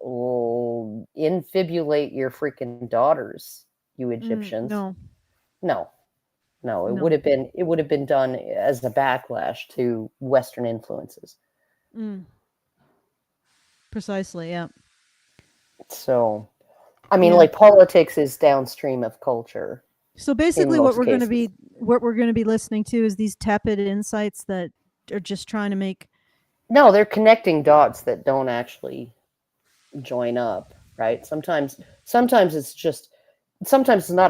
oh, infibulate your freaking daughters, you Egyptians. No, it would have been done as a backlash to Western influences. Precisely, yeah. So, I mean, like, politics is downstream of culture. So basically what we're going to be listening to is these tepid insights that are just trying to make... No, they're connecting dots that don't actually join up, right? Sometimes it's not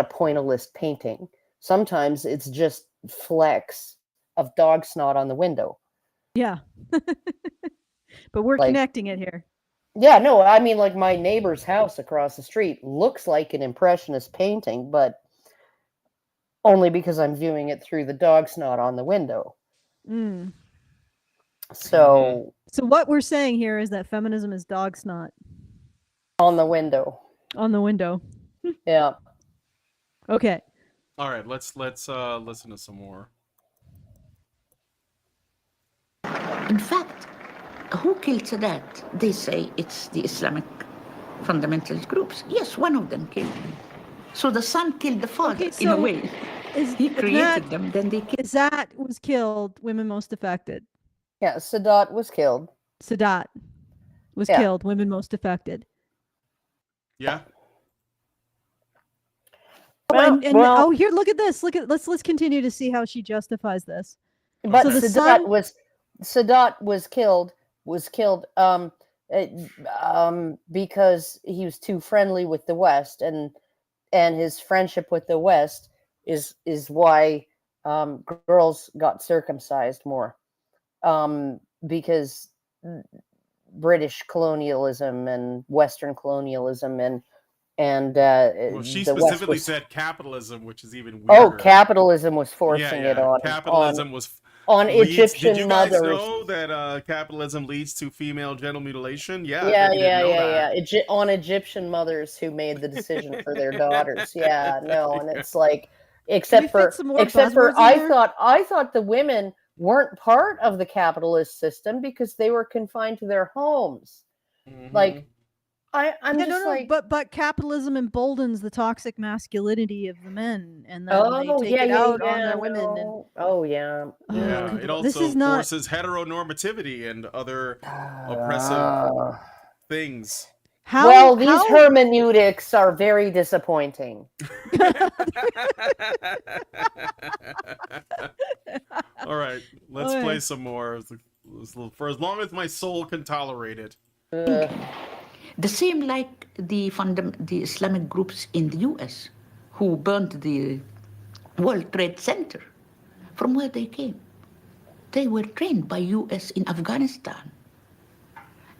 a pointillist painting. Sometimes it's just flecks of dog snot on the window. Yeah. But we're connecting it here. Yeah, no, I mean, like, my neighbor's house across the street looks like an Impressionist painting, but only because I'm viewing it through the dog snot on the window. So what we're saying here is that feminism is dog snot. On the window. On the window. Yeah. Okay. All right, let's listen to some more. In fact, who killed Sadat? They say it's the Islamic fundamentalist groups. Yes, one of them killed him. So the son killed the father, in a way. He created them, then they killed. Sadat was killed, women most affected. Yeah, Sadat was killed. Killed, women most affected. Yeah. Here, look at this. Let's continue to see how she justifies this. But so Sadat was killed because he was too friendly with the West, and his friendship with the West is why girls got circumcised more, because British colonialism and Western colonialism and well, she specifically said capitalism, which is even weirder. Oh, capitalism was forcing it on. Capitalism was on Egyptian Did you mothers. guys know that capitalism leads to female genital mutilation? Yeah. On Egyptian mothers who made the decision for their daughters. Yeah, no, and it's like, except for I thought the women weren't part of the capitalist system because they were confined to their homes. Mm-hmm. Like, but capitalism emboldens the toxic masculinity of the men, and then they take it out on their women. It also forces heteronormativity and other oppressive things. These hermeneutics are very disappointing. All right, let's play some more for as long as my soul can tolerate it. The same like the Islamic groups in the US who burned the World Trade Center. From where they came? They were trained by US in Afghanistan.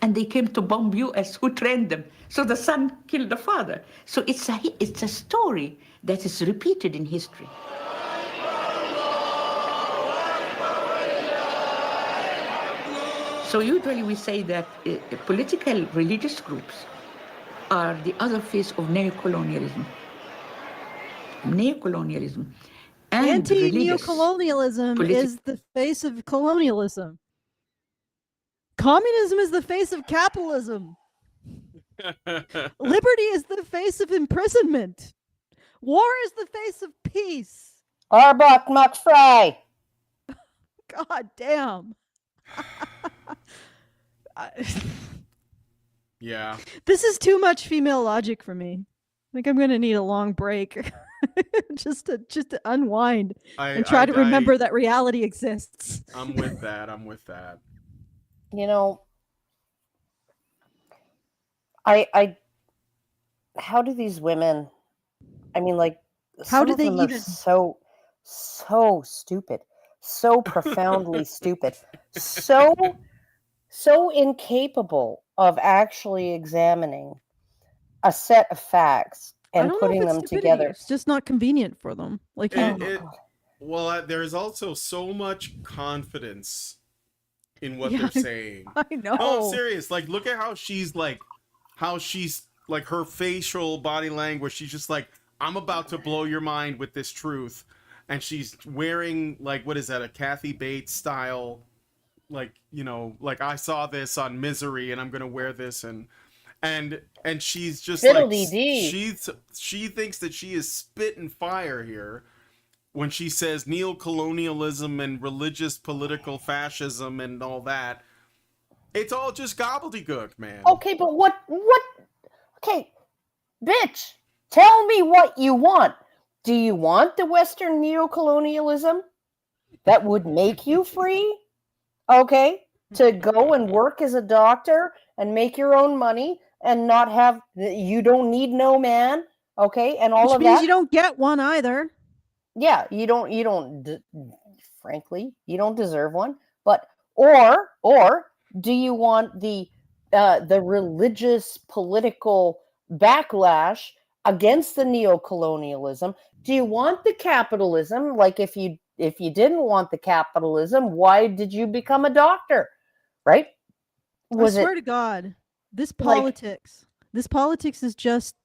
And they came to bomb US, who trained them. So the son killed the father. So it's a story that is repeated in history. So usually we say that political religious groups are the other face of neocolonialism. Neocolonialism and anti-neocolonialism is the face of colonialism. Communism is the face of capitalism. Liberty is the face of imprisonment. War is the face of peace. Arbok McFry. God damn. Yeah. This is too much female logic for me. I think I'm going to need a long break just to unwind and try to remember that reality exists. I'm with that. You know, I how do these women, I mean, like, how do they even so stupid, so profoundly stupid, so incapable of actually examining a set of facts and putting them together. It's just not convenient for them. Like, there's also so much confidence in what they're saying. I know. No, I'm serious. Like, look at how she's like her facial body language. She's just like, I'm about to blow your mind with this truth. And she's wearing, like, what is that? A Kathy Bates style, like, you know, like, I saw this on Misery and I'm going to wear this. And she's just like, she thinks that she is spitting fire here when she says neocolonialism and religious political fascism and all that. It's all just gobbledygook, man. Okay, but what? Okay, bitch, tell me what you want. Do you want the Western neocolonialism that would make you free? Okay, to go and work as a doctor and make your own money and not have, you don't need no man. Okay, and all which of means that. You don't get one either. Yeah, you don't. Frankly, you don't deserve one. But or do you want the religious political backlash against the neocolonialism? Do you want the capitalism? Like, if you didn't want the capitalism, why did you become a doctor? Right? I swear to God, this politics is just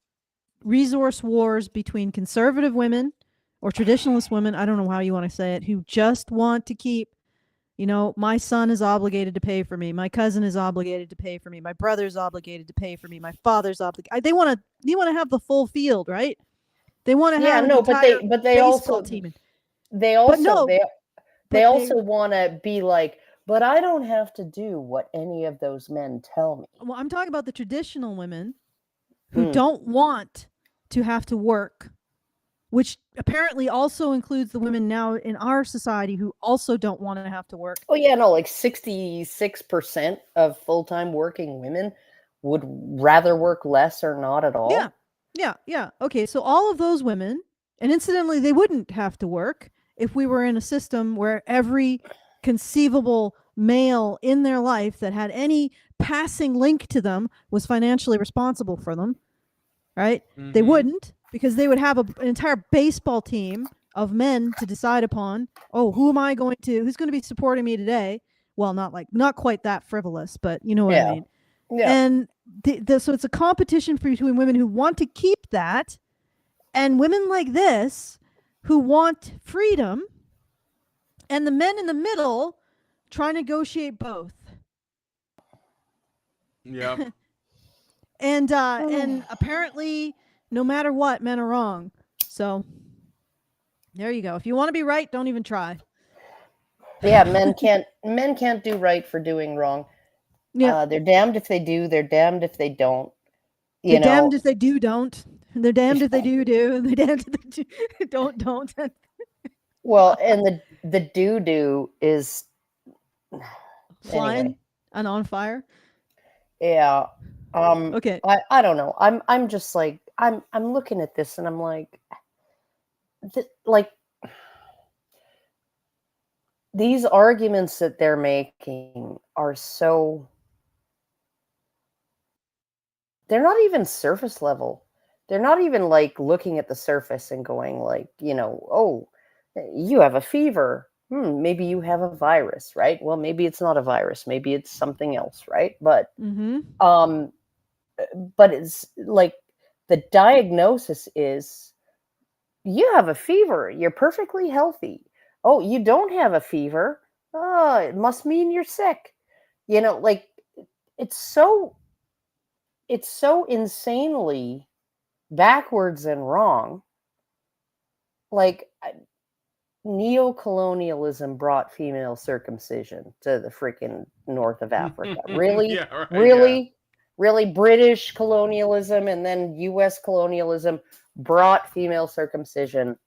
resource wars between conservative women or traditionalist women, I don't know how you want to say it, who just want to keep, you know, my son is obligated to pay for me, my cousin is obligated to pay for me, my brother's obligated to pay for me, my father's obligated. They want to have the full field, right? They want to have but they also team. They also want to be like, but I don't have to do what any of those men tell me. Well, I'm talking about the traditional women who don't want to have to work, which apparently also includes the women now in our society who also don't want to have to work. Oh yeah, no, like 66% of full-time working women would rather work less or not at all. Yeah. Okay, so all of those women, and incidentally, they wouldn't have to work if we were in a system where every conceivable male in their life that had any passing link to them was financially responsible for them, right? Mm-hmm. They wouldn't, because they would have an entire baseball team of men to decide upon. Oh, who's going to be supporting me today? Well, not quite that frivolous, but you know what I mean. Yeah. And so it's a competition between women who want to keep that and women like this who want freedom, and the men in the middle try to negotiate both. Yeah. And apparently, no matter what, men are wrong. So there you go. If you want to be right, don't even try. Yeah, men can't do right for doing wrong. Yeah. They're damned if they do, they're damned if they don't. You They're damned know, if they do, don't. They're damned if they do, and they're damned if they do, don't. well, and the do is Flying anyway. and on fire. Yeah. Okay. I don't know. I'm just like I'm looking at this and I'm like like these arguments that they're making are so they're not even surface level. They're not even like looking at the surface and going like, oh, you have a fever. Maybe you have a virus, right? Well, maybe it's not a virus. Maybe it's something else, right? But but it's like the diagnosis is you have a fever. You're perfectly healthy. Oh, you don't have a fever. Oh, it must mean you're sick. Like it's so insanely backwards and wrong. Like neo-colonialism brought female circumcision to the freaking north of Africa. Really? Yeah, right, really? yeah. Really British colonialism and then US colonialism brought female circumcision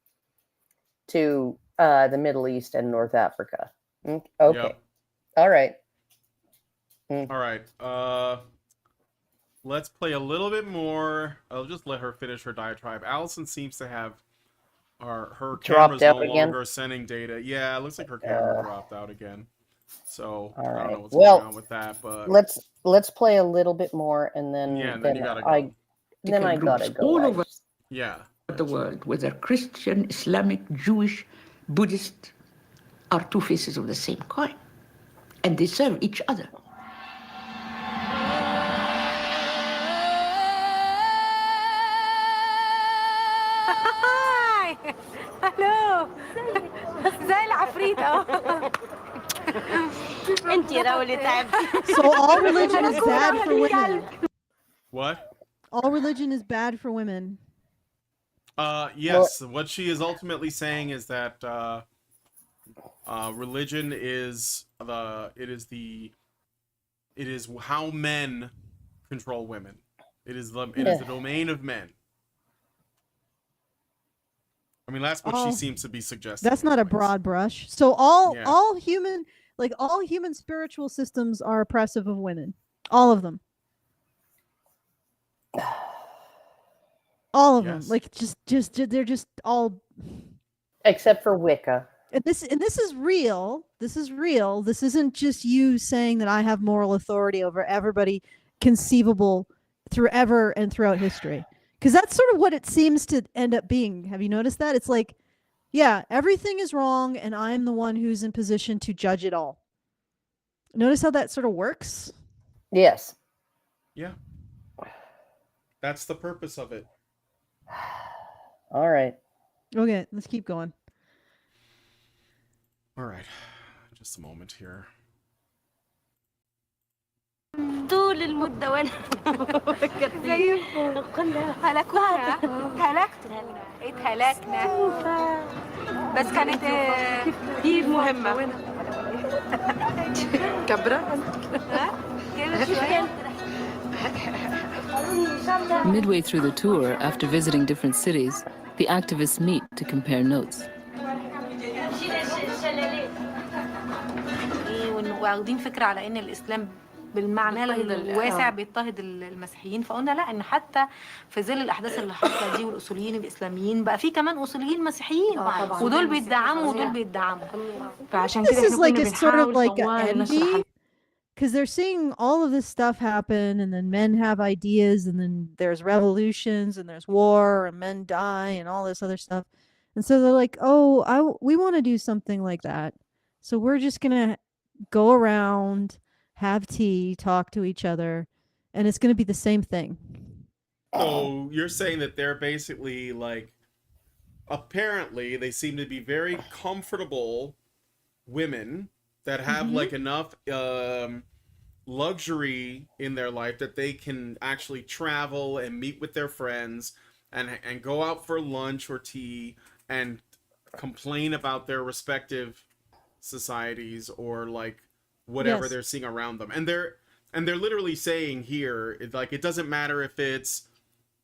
to the Middle East and North Africa. Okay. Yep. All right. All right. Let's play a little bit more. I'll just let her finish her diatribe. Allison seems to have her Dropped camera's out no again? longer sending data. Yeah, it looks like her camera dropped out again. So All I right. don't know what's Well, going on with that, but let's play a little bit more and then yeah, and then you gotta go. I gotta go. all over Yeah. the world, whether Christian, Islamic, Jewish, Buddhist, are two faces of the same coin, and they serve each other. هاي الو زي العفريتة انت يا راولي تعبتي. So all religion is bad for women. What? All religion is bad for women. Yes. What she is ultimately saying is that religion is how men control women. It is the domain of men. I mean, that's what she seems to be suggesting. That's not a broad brush. So all human spiritual systems are oppressive of women. All of them. All of them. Like just they're just all except for Wicca. And this is real. This is real. This isn't just you saying that I have moral authority over everybody conceivable throughout history. Because that's sort of what it seems to end up being. Have you noticed that? It's like, yeah, everything is wrong, and I'm the one who's in position to judge it all. Notice how that sort of works? Yes. Yeah. That's the purpose of it. All right. Okay, let's keep going. All right. Just a moment here. طول المدة وانا زيكم هلكونا اتهلكنا بس كانت دي مهمة كبرة Midway through the tour, after visiting different cities, the activists meet to compare notes. واخدين فكرة على ان الاسلام بالمعنى الواسع بيضطهد المسيحيين، فقلنا لا، ان حتى في ظل الاحداث اللي حصلت دي والاصوليين الاسلاميين بقى في كمان اصوليين مسيحيين ودول بيدعموا ودول بيدعموا. فعشان كده احنا كنا بنحاول because they're seeing all of this stuff happen, and then men have ideas, and then there's revolutions, and there's war, and men die, and all this other stuff. And so they're like, oh, we want to do something like that. So we're just going to go around, have tea, talk to each other, and it's going to be the same thing. So you're saying that they're basically like, apparently they seem to be very comfortable women that have like enough luxury in their life that they can actually travel and meet with their friends and go out for lunch or tea and complain about their respective societies or like whatever they're seeing around them. And And they're literally saying here, like, it doesn't matter if it's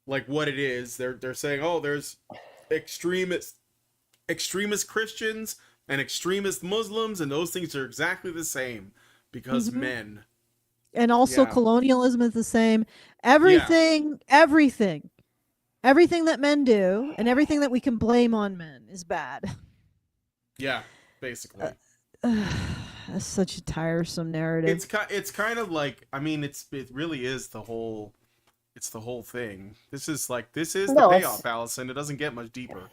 like what it is. They're saying, oh, there's extremist Christians and extremist Muslims, and those things are exactly the same because men. And also colonialism is the same. Everything that men do and everything that we can blame on men is bad. Yeah, basically. That's such a tiresome narrative. It's kind of like, I mean, it really is the whole thing. This is the payoff, Alison. It doesn't get much deeper.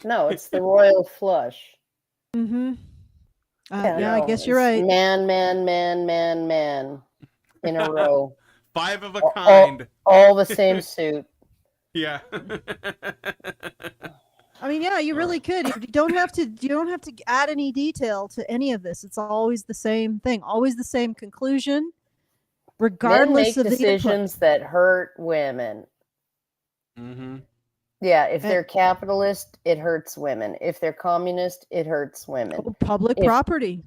No, it's the royal flush. I guess you're right. Man in a row. 5 of a kind. All the same suit. Yeah. I mean, yeah, you really could. You don't have to add any detail to any of this. It's always the same thing, always the same conclusion, regardless Men make of decisions that hurt women. Mm-hmm. Yeah, if they're capitalist, it hurts women. If they're communist, it hurts women. Public property.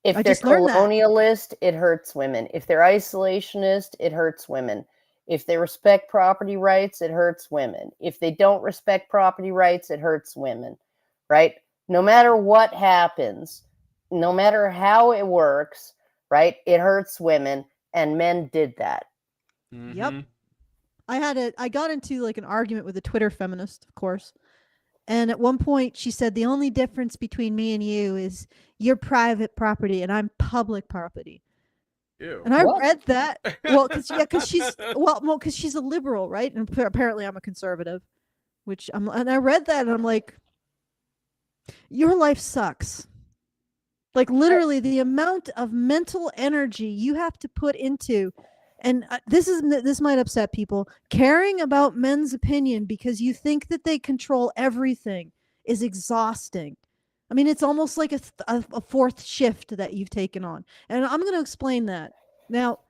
If they're colonialist, it hurts women. If they're isolationist, it hurts women. If they respect property rights, it hurts women. If they don't respect property rights, it hurts women, right? No matter what happens, no matter how it works, right? It hurts women, and men did that. Mm-hmm. Yep. I got into like an argument with a Twitter feminist, of course. And at one point she said, the only difference between me and you is you're private property and I'm public property. Ew. And I read that. Well, because she's a liberal, right? And apparently I'm a conservative, and I read that and I'm like, your life sucks. Like literally the amount of mental energy you have to put into, and this might upset people, caring about men's opinion because you think that they control everything is exhausting. I mean, it's almost like a fourth shift that you've taken on. And I'm going to explain that. Now,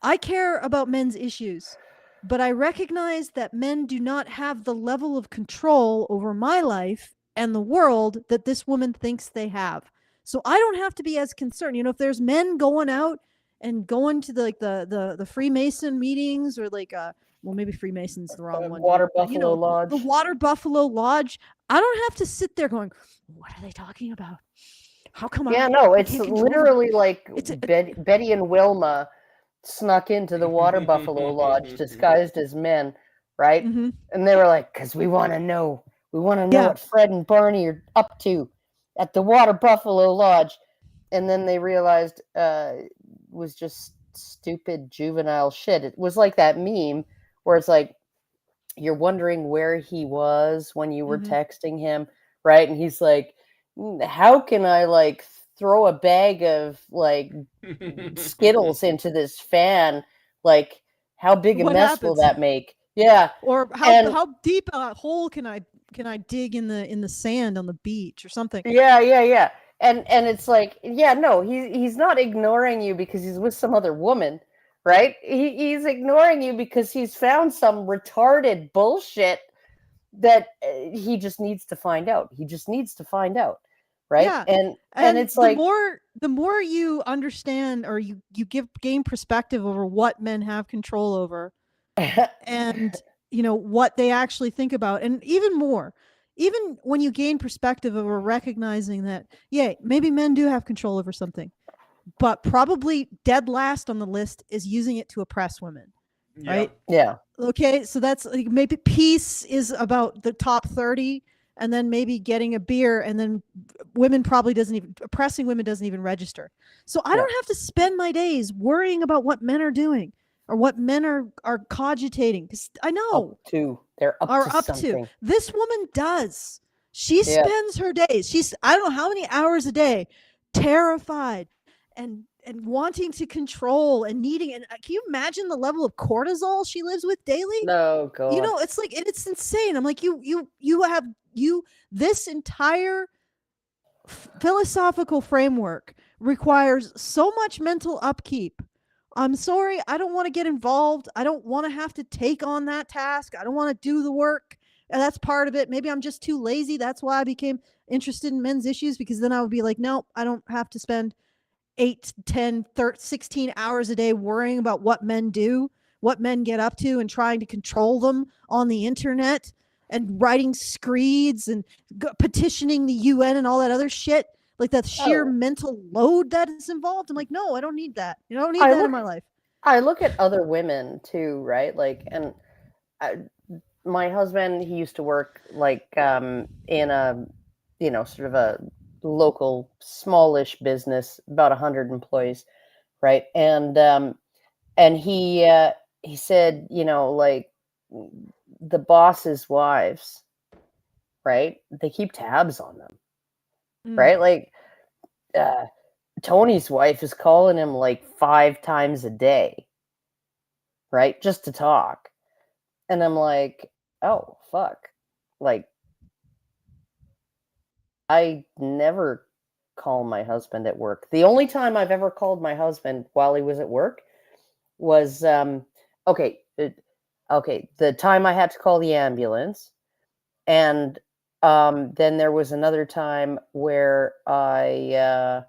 I care about men's issues, but I recognize that men do not have the level of control over my life and the world that this woman thinks they have. So I don't have to be as concerned. You know, if there's men going out and going to the Freemason meetings or maybe Freemason's the wrong one. Water Buffalo Lodge. The Water Buffalo Lodge. I don't have to sit there going, what are they talking about? How come? Yeah, it's literally like Betty and Wilma snuck into the Water Buffalo Lodge disguised as men, right? Mm-hmm. And they were like, because we want to know what Fred and Barney are up to at the Water Buffalo Lodge. And then they realized it was just stupid juvenile shit. It was like that meme where it's like, you're wondering where he was when you were texting him, right? And he's like, how can I like throw a bag of like Skittles into this fan? Like, how big a mess will that make? Yeah. Or how deep a hole can I dig in the sand on the beach or something? Yeah. And it's like, he's not ignoring you because he's with some other woman, right? He's ignoring you because he's found some retarded bullshit that he just needs to find out. Right? Yeah. And it's like the more you understand or you gain perspective over what men have control over and what they actually think about, and even when you gain perspective over recognizing that maybe men do have control over something, but probably dead last on the list is using it to oppress women. Right? Yeah. Okay, so that's like maybe peace is about the top 30, and then maybe getting a beer, and then oppressing women doesn't even register. So I don't have to spend my days worrying about what men are doing or what men are cogitating, because I know they're up to. This woman does. She spends her days. I don't know how many hours a day, terrified and wanting to control and needing. And can you imagine the level of cortisol she lives with daily? No, God. It's like it's insane. I'm like, this entire philosophical framework requires so much mental upkeep. I'm sorry, I don't want to get involved. I don't want to have to take on that task. I don't want to do the work. And that's part of it. Maybe I'm just too lazy. That's why I became interested in men's issues, because then I would be like, no, I don't have to spend 8, 10, 13, 16 hours a day worrying about what men do, what men get up to, and trying to control them on the internet and writing screeds and petitioning the UN and all that other shit. Like the sheer mental load that is involved. I'm like, no, I don't need that. I don't need that in my life. I look at other women too, right? Like, and my husband, he used to work like in a, sort of a local smallish business, about 100 employees, right? And he said, like the boss's wives, right? They keep tabs on them, right? Like Tony's wife is calling him like 5 times a day, right? Just to talk. And I'm like, oh, fuck. Like, I never call my husband at work. The only time I've ever called my husband while he was at work was, the time I had to call the ambulance. And then there was another time where I,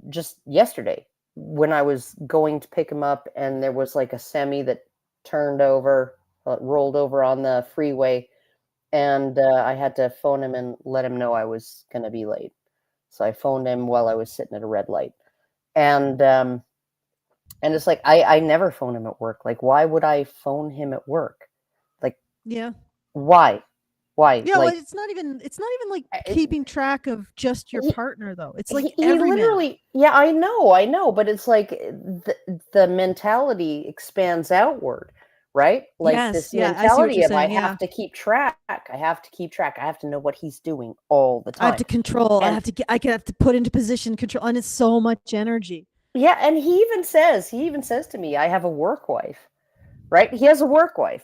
just yesterday, when I was going to pick him up and there was like a semi that rolled over on the freeway, and I had to phone him and let him know I was going to be late. So I phoned him while I was sitting at a red light. And it's like, I never phone him at work. Like, why would I phone him at work? Like, yeah. Why? Yeah, like, well, it's not even like keeping track of just your partner, though. It's like he every literally, yeah, I know, but it's like the mentality expands outward, right? Like Yes, this yeah, I see what mentality you're of I saying, have to keep track. I have to know what he's doing all the time. I have to control. And I have to put into position control, and it's so much energy. yeah, and he even says to me, I have a work wife, right? He has a work wife.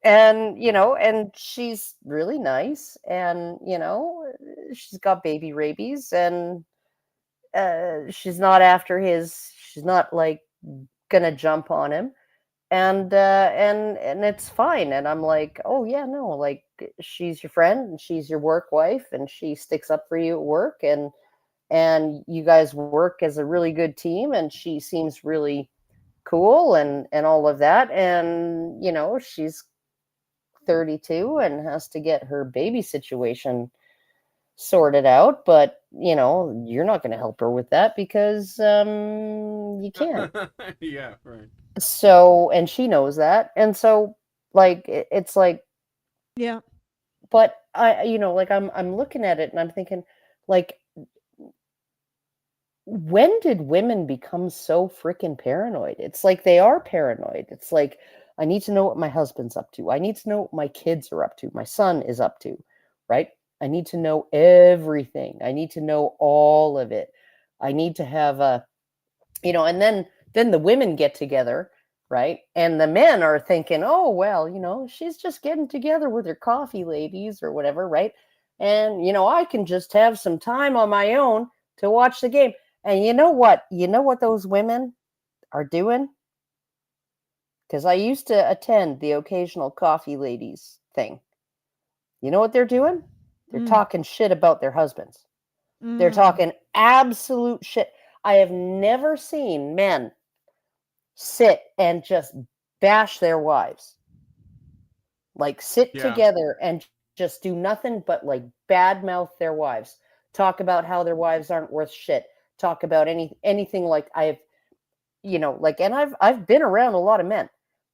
And, and she's really nice, and, she's got baby rabies, and she's not like gonna jump on him, and it's fine. And I'm like, oh yeah, no, like she's your friend and she's your work wife and she sticks up for you at work, and you guys work as a really good team, and she seems really cool and all of that. And she's 32 and has to get her baby situation sorted out, but you're not going to help her with that because you can't. Yeah, right. So, and she knows that, and so like it's like, yeah. But I, like I'm looking at it and I'm thinking, like, when did women become so freaking paranoid? It's like they are paranoid. It's like, I need to know what my husband's up to. I need to know what my kids are up to. My son is up to, right? I need to know everything. I need to know all of it. I need to have and then the women get together, right? And the men are thinking, oh, well, she's just getting together with her coffee ladies or whatever, right? And, I can just have some time on my own to watch the game. And you know what? You know what those women are doing? Because I used to attend the occasional coffee ladies thing. You know what they're doing? They're talking shit about their husbands. They're talking absolute shit. I have never seen men sit and just bash their wives. Like sit together and just do nothing but like badmouth their wives. Talk about how their wives aren't worth shit. Talk about anything. Like I've, and I've been around a lot of men,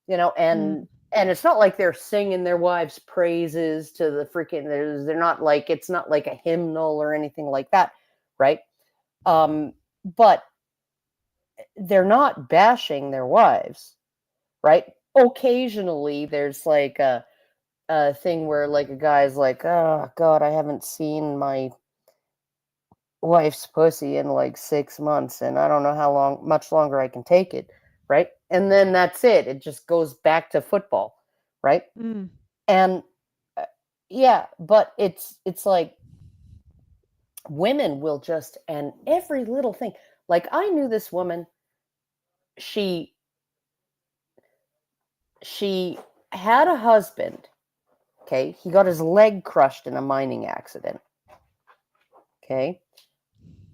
and it's not like they're singing their wives' praises to the freaking. They're not like, it's not like a hymnal or anything like that, right? But they're not bashing their wives, right? Occasionally, there's like a thing where like a guy's like, oh God, I haven't seen my wife's pussy in like 6 months, and I don't know how much longer I can take it, right? And then that's it. It just goes back to football, right? And yeah, but it's like women will just, and every little thing. Like I knew this woman, she had a husband, okay? He got his leg crushed in a mining accident, okay?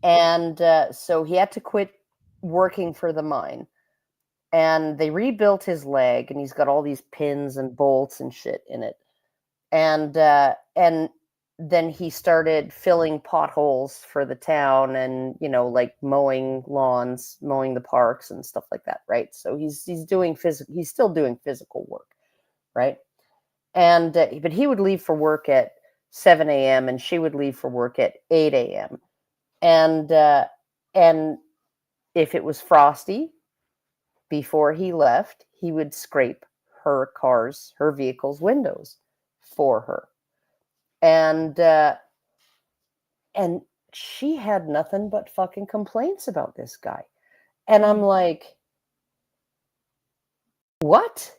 And so he had to quit working for the mine. And they rebuilt his leg, and he's got all these pins and bolts and shit in it. And then he started filling potholes for the town, and like mowing lawns, mowing the parks and stuff like that, right? So he's still doing physical work, right? And but he would leave for work at 7 a.m. and she would leave for work at 8 a.m. And if it was frosty before he left, he would scrape her vehicle's windows for her. And she had nothing but fucking complaints about this guy. And I'm like, what?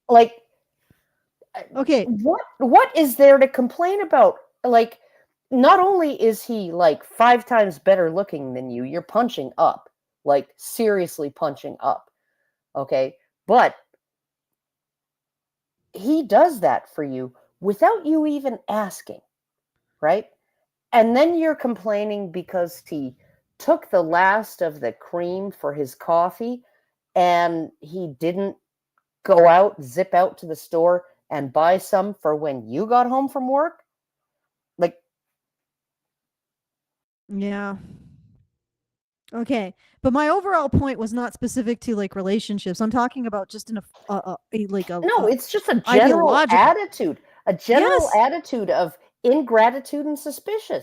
Like, okay, what is there to complain about? Like, not only is he like 5 times better looking than you, you're punching up, like seriously punching up. Okay. But he does that for you without you even asking, right? And then you're complaining because he took the last of the cream for his coffee and he didn't zip out to the store and buy some for when you got home from work. Like, yeah. Okay, but my overall point was not specific to like relationships. I'm talking about just in it's just a general attitude, attitude of ingratitude and suspicion.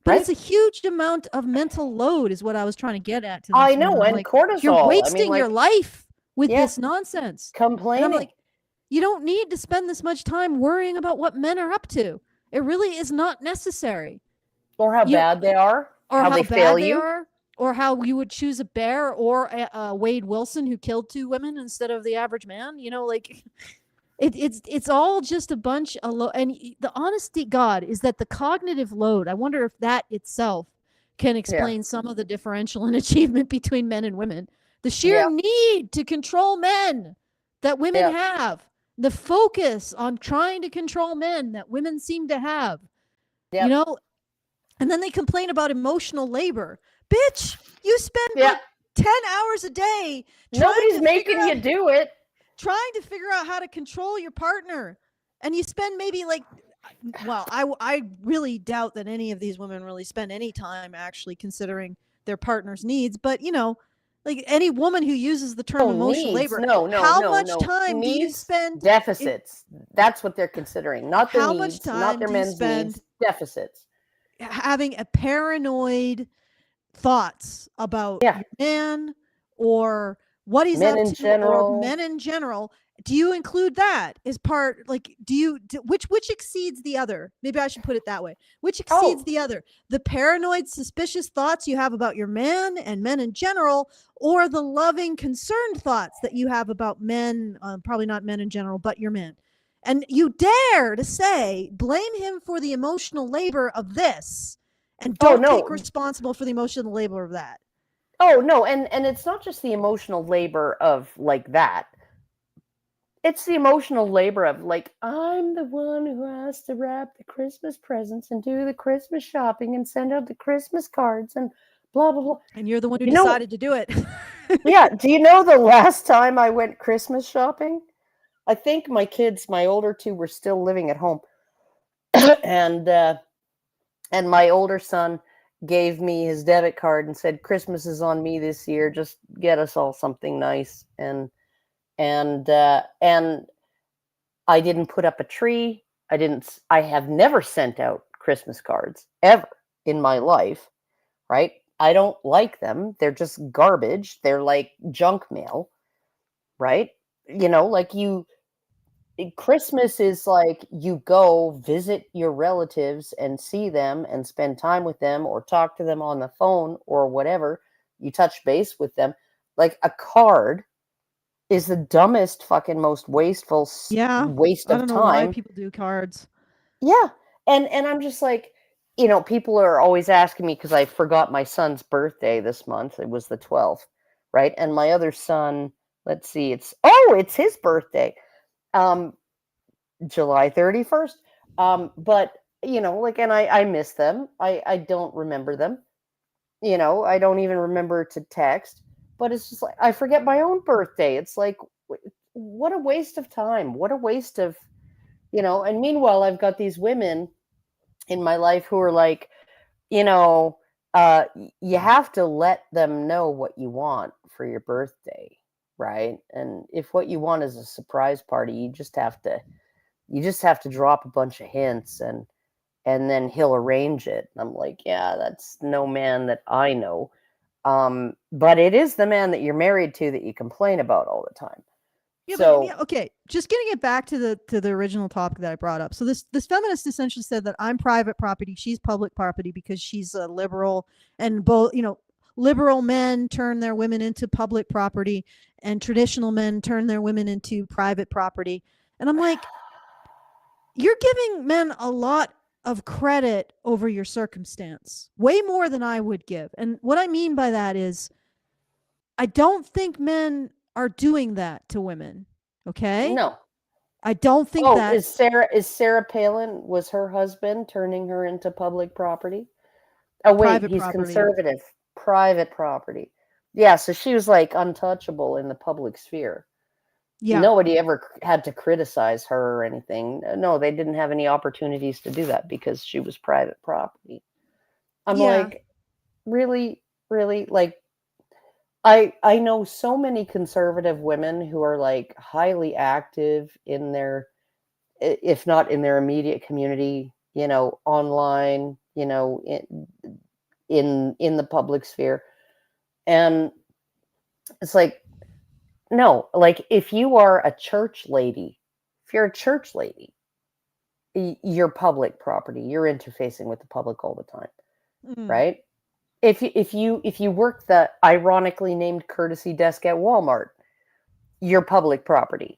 But right? it's a huge amount of mental load, is what I was trying to get at. I know, and like, cortisol. You're wasting your life with this nonsense. Complaining. And I'm like, you don't need to spend this much time worrying about what men are up to. It really is not necessary. Or how bad they are. Or how they bad fail they you. are. Or how you would choose a bear or a Wade Wilson who killed 2 women instead of the average man. Like... It's all just a bunch of and the honesty, God, is that the cognitive load, I wonder if that itself can explain some of the differential in achievement between men and women. The sheer need to control men that women have, the focus on trying to control men that women seem to have, and then they complain about emotional labor. Bitch, you spend like 10 hours a day. Nobody's making you do it. Trying to figure out how to control your partner, and you spend maybe I really doubt that any of these women really spend any time actually considering their partner's needs, but like any woman who uses the term emotional labor, how much time do you spend? Deficits. That's what they're considering, not their needs, not their men's needs. Deficits. Having a paranoid thoughts about your man or what he's up to, or men in general. Do you include that as part? Like, which exceeds the other? Maybe I should put it that way. Which exceeds the other? The paranoid, suspicious thoughts you have about your man and men in general, or the loving, concerned thoughts that you have about men? Probably not men in general, but your men. And you dare to say, blame him for the emotional labor of this, and don't take responsible for the emotional labor of that. Oh, no, and it's not just the emotional labor of like that. It's the emotional labor of like, I'm the one who has to wrap the Christmas presents and do the Christmas shopping and send out the Christmas cards and blah, blah, blah. And you're the one who decided to do it. Yeah. Do you know the last time I went Christmas shopping? I think my older 2 were still living at home. And my older son gave me his debit card and said, Christmas is on me this year. Just get us all something nice. And I didn't put up a tree. I have never sent out Christmas cards ever in my life, right? I don't like them. They're just garbage. They're like junk mail, right? Christmas is like you go visit your relatives and see them and spend time with them or talk to them on the phone or whatever. You touch base with them. Like a card is the dumbest, fucking most wasteful waste of time. I don't know why people do cards. Yeah. And I'm just like, people are always asking me because I forgot my son's birthday this month. It was the 12th, right? And my other son, let's see, it's his birthday. July 31st. But like, and I miss them. I don't remember them. I don't even remember to text, but it's just like, I forget my own birthday. It's like, what a waste of time. What a waste of, and meanwhile, I've got these women in my life who are like, you have to let them know what you want for your birthday, right? And if what you want is a surprise party, you just have to drop a bunch of hints, and then he'll arrange it. And I'm like, yeah, that's no man that I know. But it is the man that you're married to that you complain about all the time. Yeah, so, but okay, just getting it back to the original topic that I brought up. So this feminist essentially said that I'm private property, she's public property because she's a liberal, and both, liberal men turn their women into public property and traditional men turn their women into private property. And I'm like, you're giving men a lot of credit over your circumstance, way more than I would give. And what I mean by that is, I don't think men are doing that to women. Okay? No. I don't think that. Is Sarah Palin, was her husband turning her into public property? Oh, wait, Private he's property. conservative. Private property. Yeah, so she was like untouchable in the public sphere. Yeah. Nobody ever had to criticize her or anything. No, they didn't have any opportunities to do that because she was private property. I'm like, really, really? Like, I know so many conservative women who are like highly active in their, if not in their immediate community, online, in the public sphere. And it's like, no, like if you are a church lady, you're public property. You're interfacing with the public all the time, right? If you work the ironically named courtesy desk at Walmart, you're public property.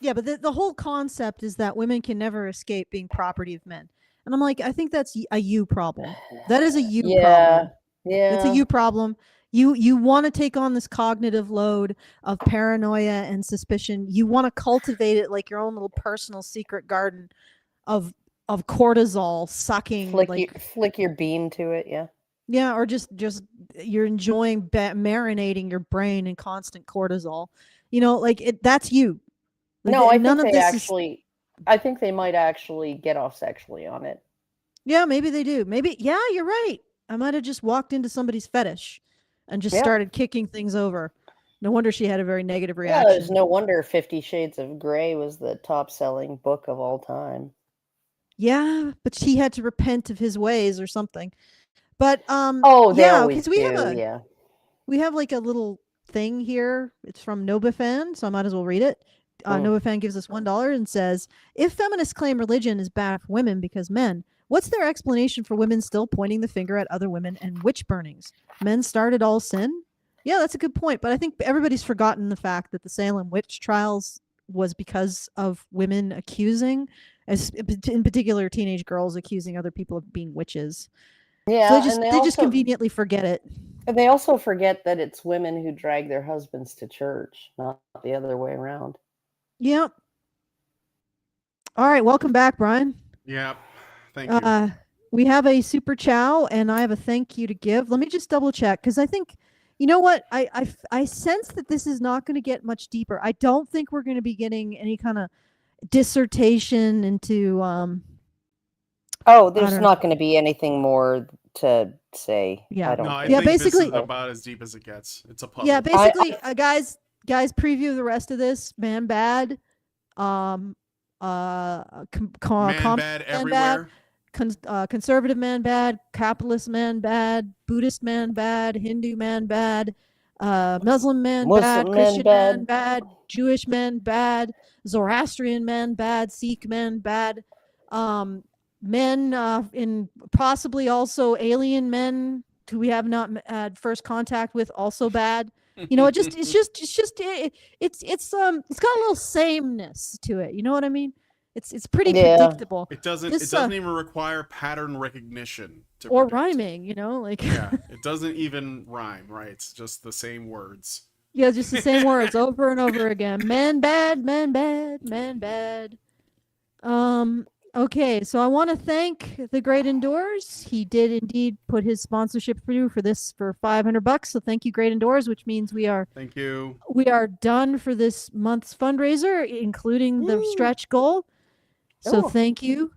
Yeah, but the whole concept is that women can never escape being property of men. And I'm like, I think that's a you problem. That is a you problem. Yeah. It's a you problem. You want to take on this cognitive load of paranoia and suspicion. You want to cultivate it like your own little personal secret garden of cortisol sucking. Flick your bean to it, yeah. Yeah, or just you're enjoying marinating your brain in constant cortisol. That's you. Like, no, I think they might actually get off sexually on it. Yeah, maybe they do. Maybe, yeah, you're right. I might have just walked into somebody's fetish and just started kicking things over. No wonder she had a very negative reaction. Yeah, there's no wonder 50 Shades of Grey was the top-selling book of all time. Yeah, but she had to repent of his ways or something. But they always do, we have like a little thing here. It's from Nobafan, so I might as well read it. Nobafan gives us $1 and says, if feminists claim religion is bad for women because men, what's their explanation for women still pointing the finger at other women and witch burnings? Men started all sin? Yeah, that's a good point. But I think everybody's forgotten the fact that the Salem witch trials was because of women accusing, in particular teenage girls accusing other people of being witches. Yeah, so they just conveniently forget it. And they also forget that it's women who drag their husbands to church, not the other way around. Yep. All right, welcome back, Brian. Yep. Thank you. We have a Super Chow, and I have a thank you to give. Let me just double check, because I think, you know what? I sense that this is not going to get much deeper. I don't think we're going to be getting any kind of dissertation into... there's not going to be anything more to say. Yeah. I think basically, this is about as deep as it gets. It's a puzzle. Yeah, basically, guys, preview the rest of this. Man bad. Man bad everywhere. Conservative man bad, capitalist man bad, Buddhist man bad, Hindu man bad, Muslim man bad, Christian man bad, Jewish man bad, Zoroastrian man bad, Sikh man bad, men in possibly also alien men who we have not had first contact with, also bad. It's got a little sameness to it. You know what I mean? It's pretty predictable. It doesn't even require pattern recognition or rhyming, yeah, it doesn't even rhyme, right? It's just the same words. Yeah, just the same words over and over again. Man bad, man bad, man bad. Okay, so I want to thank the Great Indoors. He did indeed put his sponsorship through for this for $500. So thank you, Great Indoors, which means we are Thank you. done for this month's fundraiser, including the stretch goal. So thank you,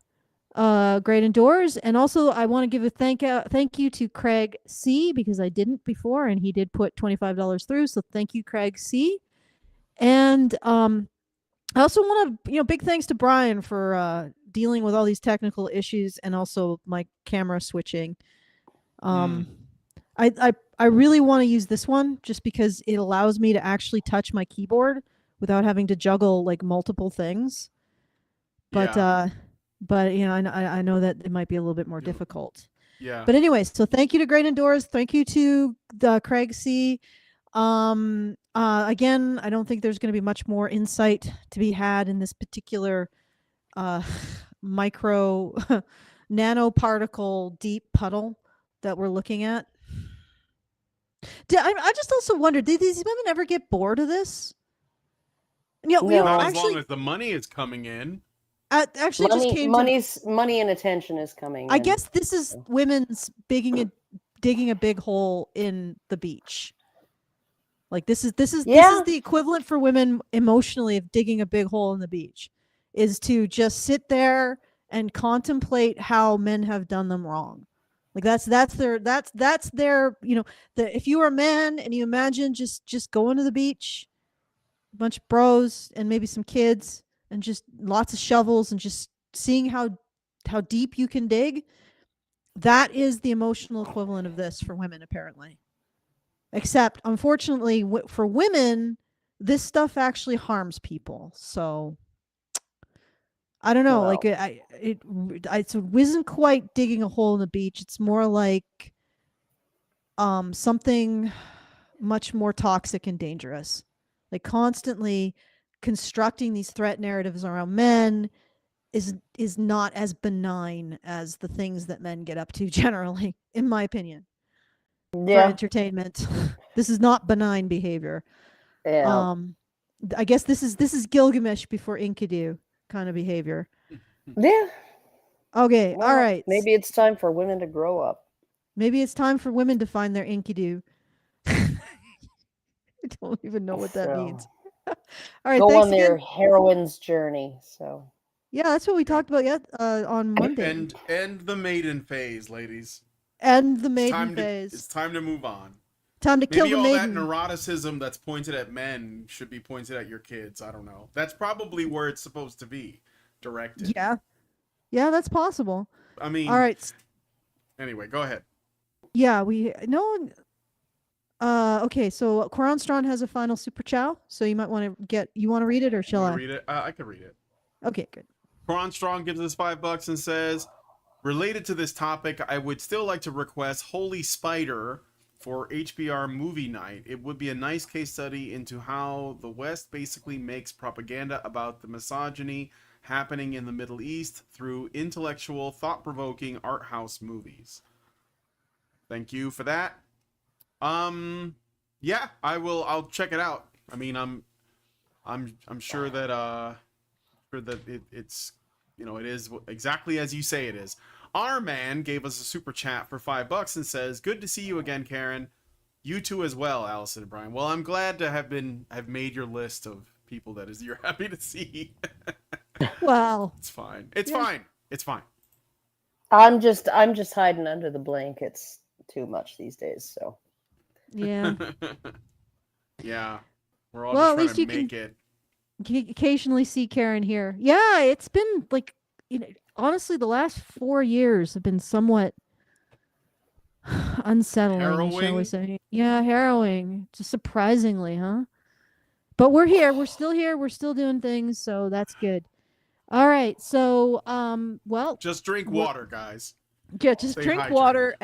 Great Indoors, and also I want to give a thank you to Craig C, because I didn't before, and he did put $25 through. So thank you, Craig C. And I also want to, big thanks to Brian for dealing with all these technical issues and also my camera switching. I really want to use this one just because it allows me to actually touch my keyboard without having to juggle like multiple things. But I know that it might be a little bit more difficult. Yeah. But anyways, so thank you to Great Indoors. Thank you to Craig C. Again, I don't think there's going to be much more insight to be had in this particular micro nanoparticle deep puddle that we're looking at. I just also wondered, did these women ever get bored of this? Not as long as the money is coming in. Actually, money, just came money and attention is coming. I guess this is women's digging a big hole in the beach. Like this is the equivalent for women emotionally of digging a big hole in the beach, is to just sit there and contemplate how men have done them wrong. Like that's their if you were a man and you imagine just going to the beach, a bunch of bros and maybe some kids and just lots of shovels and just seeing how deep you can dig, that is the emotional equivalent of this for women, apparently. Except, unfortunately, for women, this stuff actually harms people. So, I don't know. Wow. Like, it isn't quite digging a hole in the beach. It's more like something much more toxic and dangerous. Like, constantly constructing these threat narratives around men is not as benign as the things that men get up to generally, in my opinion. For entertainment. This is not benign behavior. Yeah. I guess this is Gilgamesh before Enkidu kind of behavior. Yeah. Okay, Well, all right. Maybe it's time for women to grow up. Maybe it's time for women to find their Enkidu. I don't even know what that means. All right, go thanks on their again. heroine's journey. So yeah, that's what we talked about on Monday. And the maiden phase, ladies. And the maiden phase. It's time to move on. Time to kill the maiden. Maybe all that neuroticism that's pointed at men should be pointed at your kids. I don't know. That's probably where it's supposed to be directed. Yeah, that's possible. I mean, all right. Anyway, go ahead. Yeah, okay, so Quran Strong has a final Super Chow, so you might want to you want to read it, or shall I? Read it? I can read it. Okay, good. Quran Strong gives us $5 and says, related to this topic, I would still like to request Holy Spider for HBR movie night. It would be a nice case study into how the West basically makes propaganda about the misogyny happening in the Middle East through intellectual, thought-provoking art house movies. Thank you for that. Yeah, I'll check it out. I mean, I'm sure that it's it is exactly as you say it is. Our man gave us a super chat for $5 and says, "Good to see you again, Karen. You too as well, Alison and Brian." Well, I'm glad to have made your list of people that you're happy to see. Well, it's fine. It's fine. It's fine. I'm just hiding under the blankets too much these days. So yeah, yeah, we're all just trying to make it. Occasionally see Karen here. Yeah, it's been like honestly, the last 4 years have been somewhat unsettling, shall we say. Yeah, harrowing. Just surprisingly, huh? But we're here. We're still here. We're still doing things, so that's good. All right. So, well, just drink water, guys. Yeah, just drink water,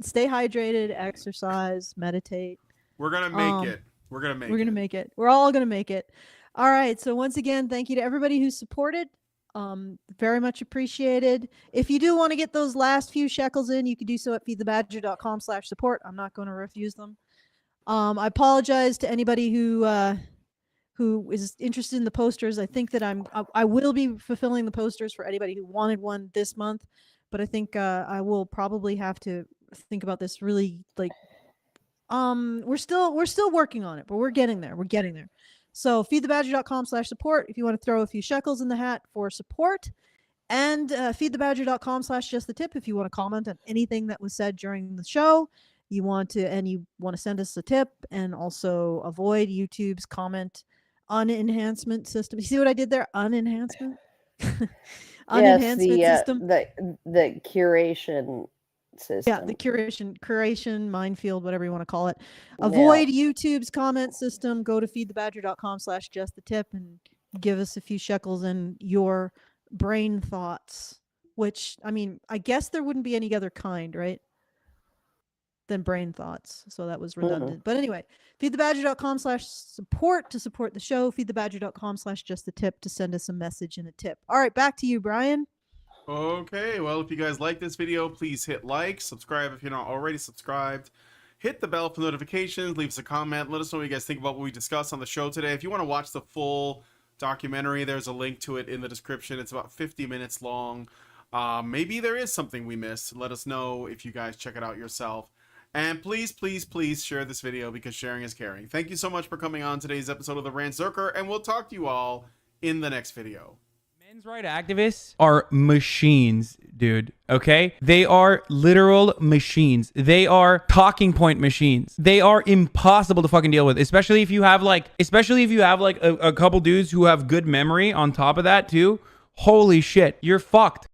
stay hydrated, exercise, meditate. We're going to make it. We're going to make it. We're all going to make it. All right. So once again, thank you to everybody who supported. Very much appreciated. If you do want to get those last few shekels in, you can do so at feedthebadger.com/support. I'm not going to refuse them. I apologize to anybody who who is interested in the posters. I think that I will be fulfilling the posters for anybody who wanted one this month, but I think I will probably have to think about this really like we're still working on it, but we're getting there. So feedthebadger.com/support if you want to throw a few shekels in the hat for support, and feedthebadger.com/justthetip if you want to comment on anything that was said during the show. You want to send us a tip and also avoid YouTube's comment unenhancement system. You see what I did there? Unenhancement? Unenhancement system. The curation system. Yeah, the curation minefield, whatever you want to call it. Avoid YouTube's comment system. Go to feedthebadger.com/justthetip and give us a few shekels and your brain thoughts, which, I mean, I guess there wouldn't be any other kind, right? Than brain thoughts. So that was redundant. But anyway, feedthebadger.com/support to support the show. Feedthebadger.com/justthetip to send us a message and a tip. All right, back to you, Brian. Okay, well, if you guys like this video, please hit like, subscribe if you're not already subscribed, hit the bell for notifications, leave us a comment, let us know what you guys think about what we discussed on the show today. If you want to watch the full documentary, there's a link to it in the description. It's about 50 minutes long. Maybe there is something we missed. Let us know if you guys check it out yourself. And please, please, please share this video because sharing is caring. Thank you so much for coming on today's episode of the Rantzerker, and we'll talk to you all in the next video. Men's rights activists are machines, dude. Okay? They are literal machines. They are talking point machines. They are impossible to fucking deal with, especially if you have like a couple dudes who have good memory on top of that too. Holy shit, you're fucked.